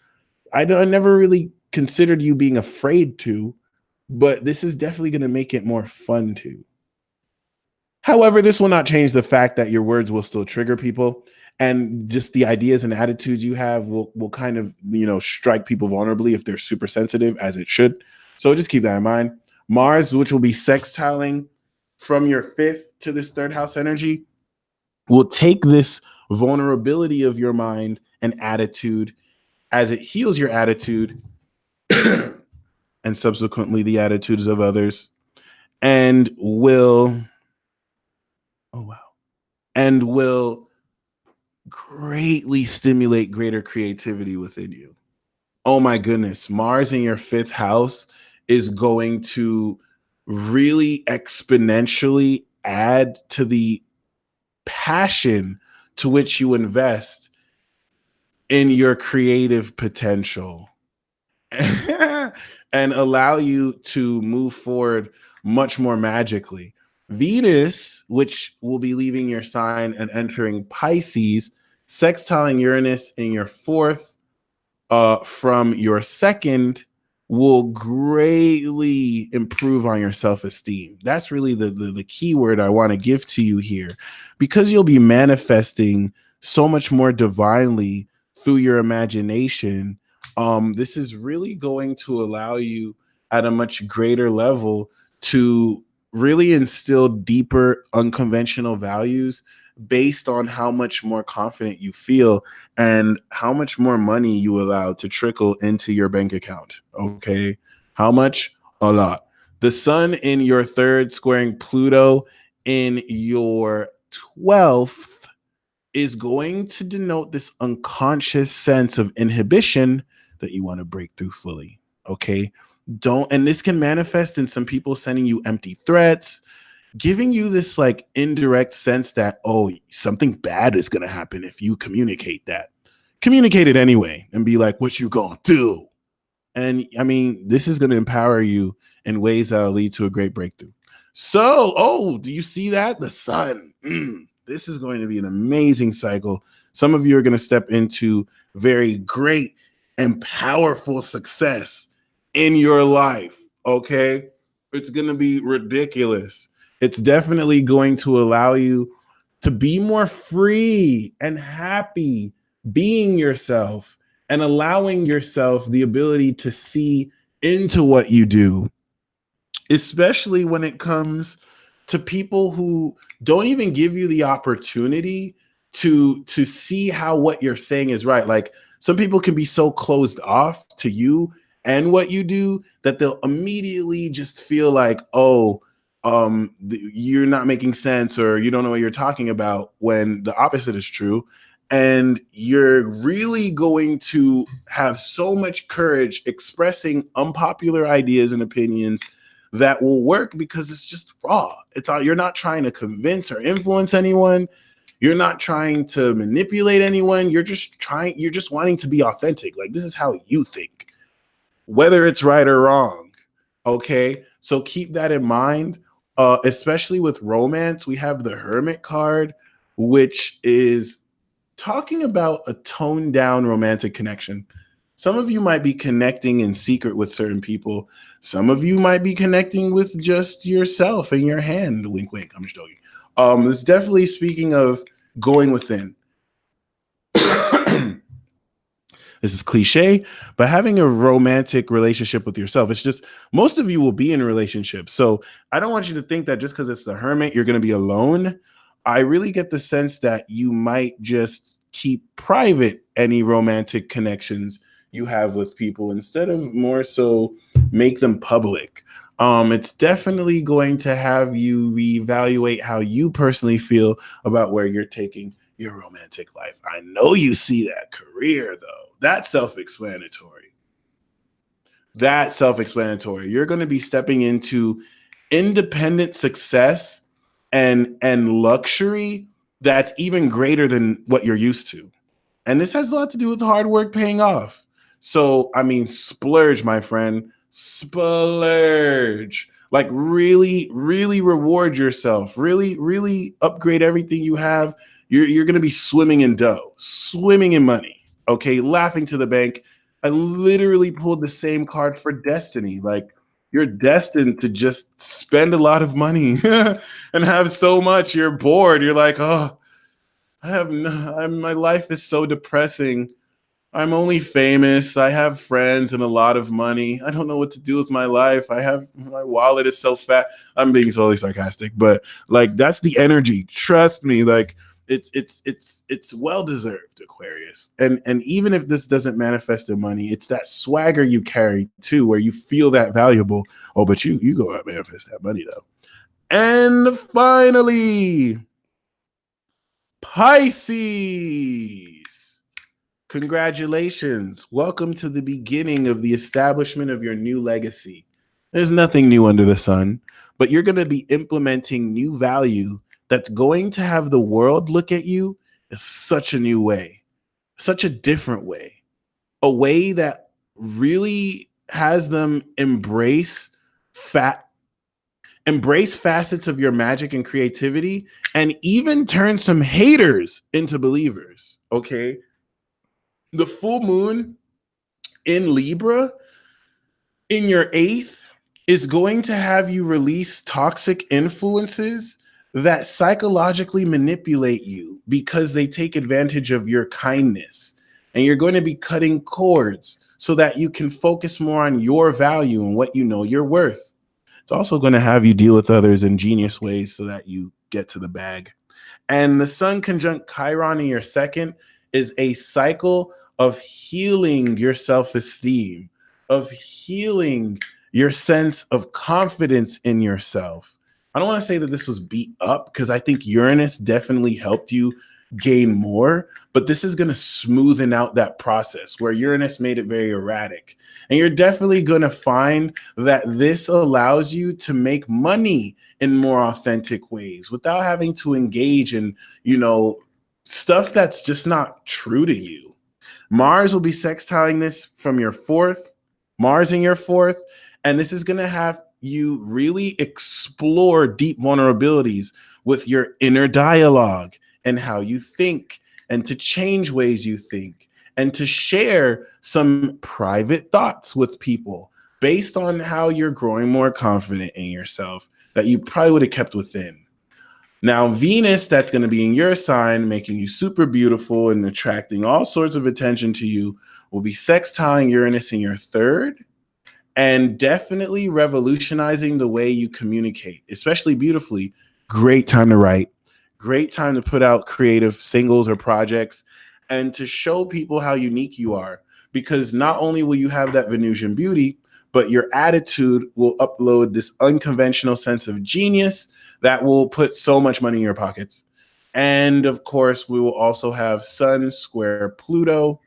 I never really considered you being afraid to, but this is definitely going to make it more fun to. However, this will not change the fact that your words will still trigger people, and just the ideas and attitudes you have will kind of, strike people vulnerably if they're super sensitive, as it should. So just keep that in mind. Mars, which will be sextiling from your fifth to this third house energy, will take this vulnerability of your mind and attitude as it heals your attitude and subsequently the attitudes of others, and will greatly stimulate greater creativity within you. Oh my goodness, Mars in your fifth house is going to really exponentially add to the passion to which you invest in your creative potential and allow you to move forward much more magically. Venus, which will be leaving your sign and entering Pisces, sextiling Uranus in your fourth from your second, will greatly improve on your self-esteem. That's really the key word I want to give to you here, because you'll be manifesting so much more divinely through your imagination. This is really going to allow you at a much greater level to really instill deeper unconventional values based on how much more confident you feel and how much more money you allow to trickle into your bank account. Okay. How much? A lot. The sun in your third squaring Pluto in your 12th is going to denote this unconscious sense of inhibition that you want to break through fully. Okay. And this can manifest in some people sending you empty threats, giving you this like indirect sense that, oh, something bad is going to happen if you communicate that. Communicate it anyway and be like, what you gonna do? And I mean, this is going to empower you in ways that will lead to a great breakthrough. So, oh, do you see that? The sun. This is going to be an amazing cycle. Some of you are going to step into very great and powerful success in your life. Okay. It's going to be ridiculous. It's definitely going to allow you to be more free and happy being yourself and allowing yourself the ability to see into what you do, especially when it comes to people who don't even give you the opportunity to see how what you're saying is right. Like some people can be so closed off to you and what you do that they'll immediately just feel like, oh, you're not making sense or you don't know what you're talking about, when the opposite is true. And you're really going to have so much courage expressing unpopular ideas and opinions that will work because it's just raw. It's all, you're not trying to convince or influence anyone. You're not trying to manipulate anyone. You're just wanting to be authentic. Like, this is how you think, whether it's right or wrong. Okay. So keep that in mind. Especially with romance, we have the Hermit card, which is talking about a toned down romantic connection. Some of you might be connecting in secret with certain people. Some of you might be connecting with just yourself and your hand. Wink, wink. I'm just joking. It's definitely speaking of going within. This is cliche, but having a romantic relationship with yourself, it's just, most of you will be in relationships. So I don't want you to think that just because it's the Hermit, you're going to be alone. I really get the sense that you might just keep private any romantic connections you have with people instead of more so make them public. It's definitely going to have you reevaluate how you personally feel about where you're taking your romantic life. I know you see that career though. That's self-explanatory. That's self-explanatory. You're going to be stepping into independent success and luxury that's even greater than what you're used to. And this has a lot to do with hard work paying off. So, I mean, splurge, my friend. Splurge. Like really, really reward yourself. Really, really upgrade everything you have. You're going to be swimming in dough, swimming in money. Okay, laughing to the bank. I literally pulled the same card for destiny. Like, you're destined to just spend a lot of money and have so much you're bored. You're like, oh, my life is so depressing. I'm only famous. I have friends and a lot of money. I don't know what to do with my life. My wallet is so fat. I'm being totally sarcastic, but like that's the energy. Trust me, like it's well deserved, Aquarius. And even if this doesn't manifest in money, it's that swagger you carry too, where you feel that valuable. Oh, but you go out and manifest that money though. And finally, Pisces. Congratulations. Welcome to the beginning of the establishment of your new legacy. There's nothing new under the sun, but you're going to be implementing new value that's going to have the world look at you in such a new way, such a different way, a way that really has them embrace facets of your magic and creativity and even turn some haters into believers. Okay. The full moon in Libra in your eighth is going to have you release toxic influences that psychologically manipulate you because they take advantage of your kindness. And you're going to be cutting cords so that you can focus more on your value and what you know you're worth. It's also going to have you deal with others in genius ways so that you get to the bag. And the Sun conjunct Chiron in your second is a cycle of healing your self-esteem, of healing your sense of confidence in yourself. I don't want to say that this was beat up because I think Uranus definitely helped you gain more, but this is going to smoothen out that process where Uranus made it very erratic. And you're definitely going to find that this allows you to make money in more authentic ways without having to engage in, stuff that's just not true to you. Mars will be sextiling this from your fourth, Mars in your fourth, and this is going to have you really explore deep vulnerabilities with your inner dialogue and how you think, and to change ways you think, and to share some private thoughts with people based on how you're growing more confident in yourself that you probably would have kept within. Now, Venus, that's going to be in your sign, making you super beautiful and attracting all sorts of attention to you, will be sextiling Uranus in your third, and definitely revolutionizing the way you communicate, especially beautifully. Great time to write, great time to put out creative singles or projects, and to show people how unique you are. Because not only will you have that Venusian beauty, but your attitude will upload this unconventional sense of genius that will put so much money in your pockets. And of course, we will also have Sun square Pluto,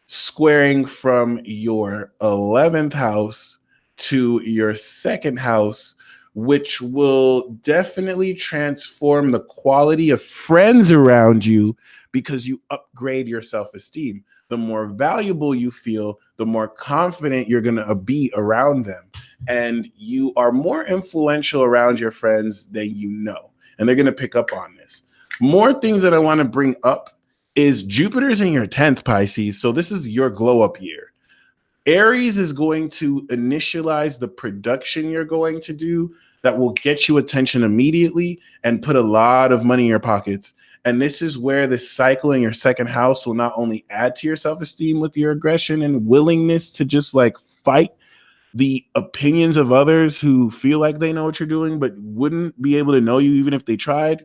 squaring from your 11th house to your second house, which will definitely transform the quality of friends around you because you upgrade your self-esteem. The more valuable you feel, the more confident you're going to be around them. And you are more influential around your friends than you know. And they're going to pick up on this. More things that I want to bring up is Jupiter's in your 10th, Pisces. So this is your glow up year. Aries is going to initialize the production you're going to do that will get you attention immediately and put a lot of money in your pockets. And this is where this cycle in your second house will not only add to your self-esteem with your aggression and willingness to just like fight the opinions of others who feel like they know what you're doing, but wouldn't be able to know you even if they tried.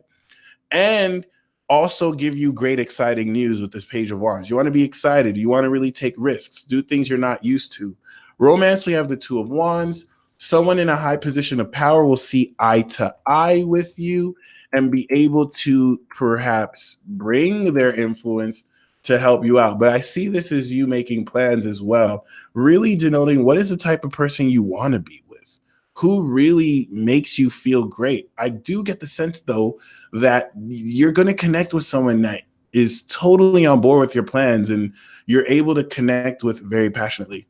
And also give you great exciting news with this Page of Wands. You want to be excited. You want to really take risks, do things you're not used to. Romance, we have the Two of Wands. Someone in a high position of power will see eye to eye with you and be able to perhaps bring their influence to help you out. But I see this as you making plans as well, really denoting what is the type of person you want to be with, who really makes you feel great. I do get the sense, though, that you're going to connect with someone that is totally on board with your plans and you're able to connect with very passionately.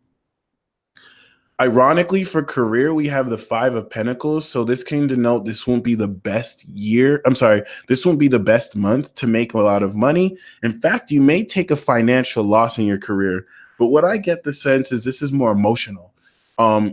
Ironically, for career, we have the Five of Pentacles. So this can denote this won't be the best year. I'm sorry, this won't be the best month to make a lot of money. In fact, you may take a financial loss in your career. But what I get the sense is this is more emotional.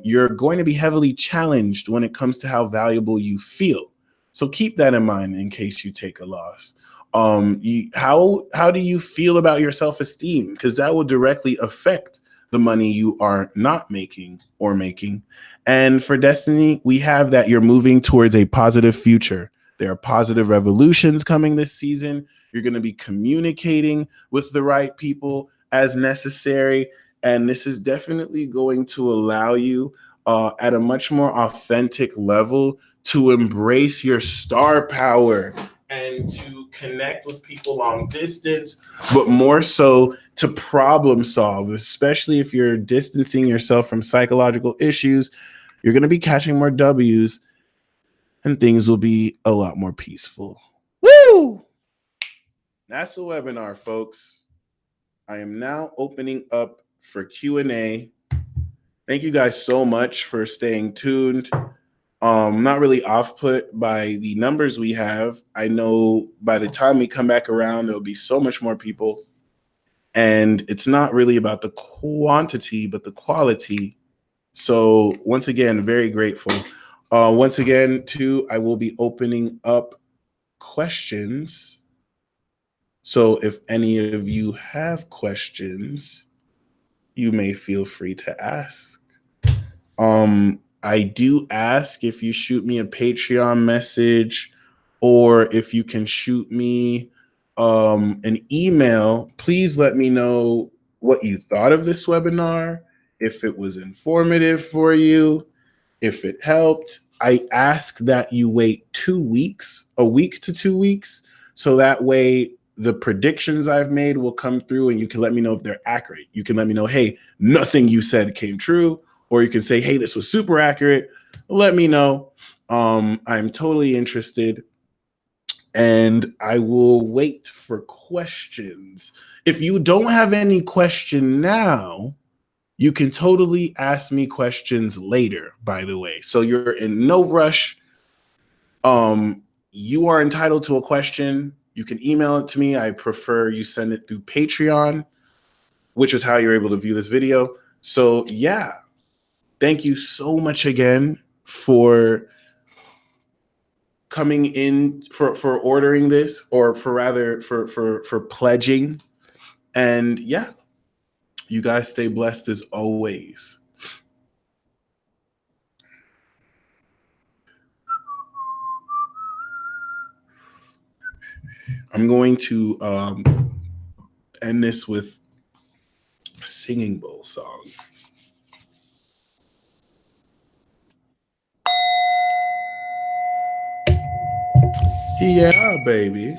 You're going to be heavily challenged when it comes to how valuable you feel. So keep that in mind in case you take a loss. How do you feel about your self-esteem? Because that will directly affect the money you are not making or making. And for destiny, we have that you're moving towards a positive future. There are positive revolutions coming this season. You're going to be communicating with the right people as necessary. And this is definitely going to allow you at a much more authentic level to embrace your star power and to connect with people long distance, but more so to problem solve, especially if you're distancing yourself from psychological issues. You're going to be catching more W's and things will be a lot more peaceful. Woo! That's the webinar, folks. I am now opening up for Q&A. Thank you guys so much for staying tuned. Not really off put by the numbers we have. I know by the time we come back around, there'll be so much more people. And it's not really about the quantity, but the quality. So once again, very grateful. Once again, too, I will be opening up questions. So if any of you have questions, you may feel free to ask. I do ask if you shoot me a Patreon message or if you can shoot me an email, please let me know what you thought of this webinar, if it was informative for you, if it helped. I ask that you wait 2 weeks, a week to 2 weeks, so that way the predictions I've made will come through and you can let me know if they're accurate. You can let me know, hey, nothing you said came true, or you can say, hey, this was super accurate. Let me know. I'm totally interested and I will wait for questions. If you don't have any question now, You can totally ask me questions later, by the way. So you're in no rush. You are entitled to a question. You can email it to me. I prefer you send it through Patreon, which is how you're able to view this video. So yeah, thank you so much again for coming in, for ordering this, or for rather for pledging. And yeah, you guys stay blessed as always. I'm going to end this with a singing bowl song. Yeah, baby.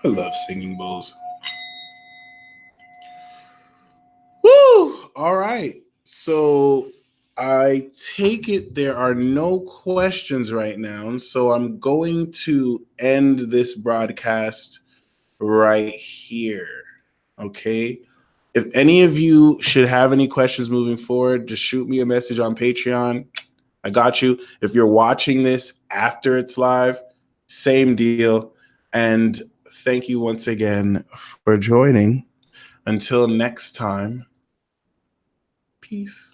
I love singing bowls. Woo! All right. So I take it there are no questions right now. So I'm going to end this broadcast right here. Okay. If any of you should have any questions moving forward, just shoot me a message on Patreon. I got you. If you're watching this after it's live, same deal. And thank you once again for joining. Until next time, peace.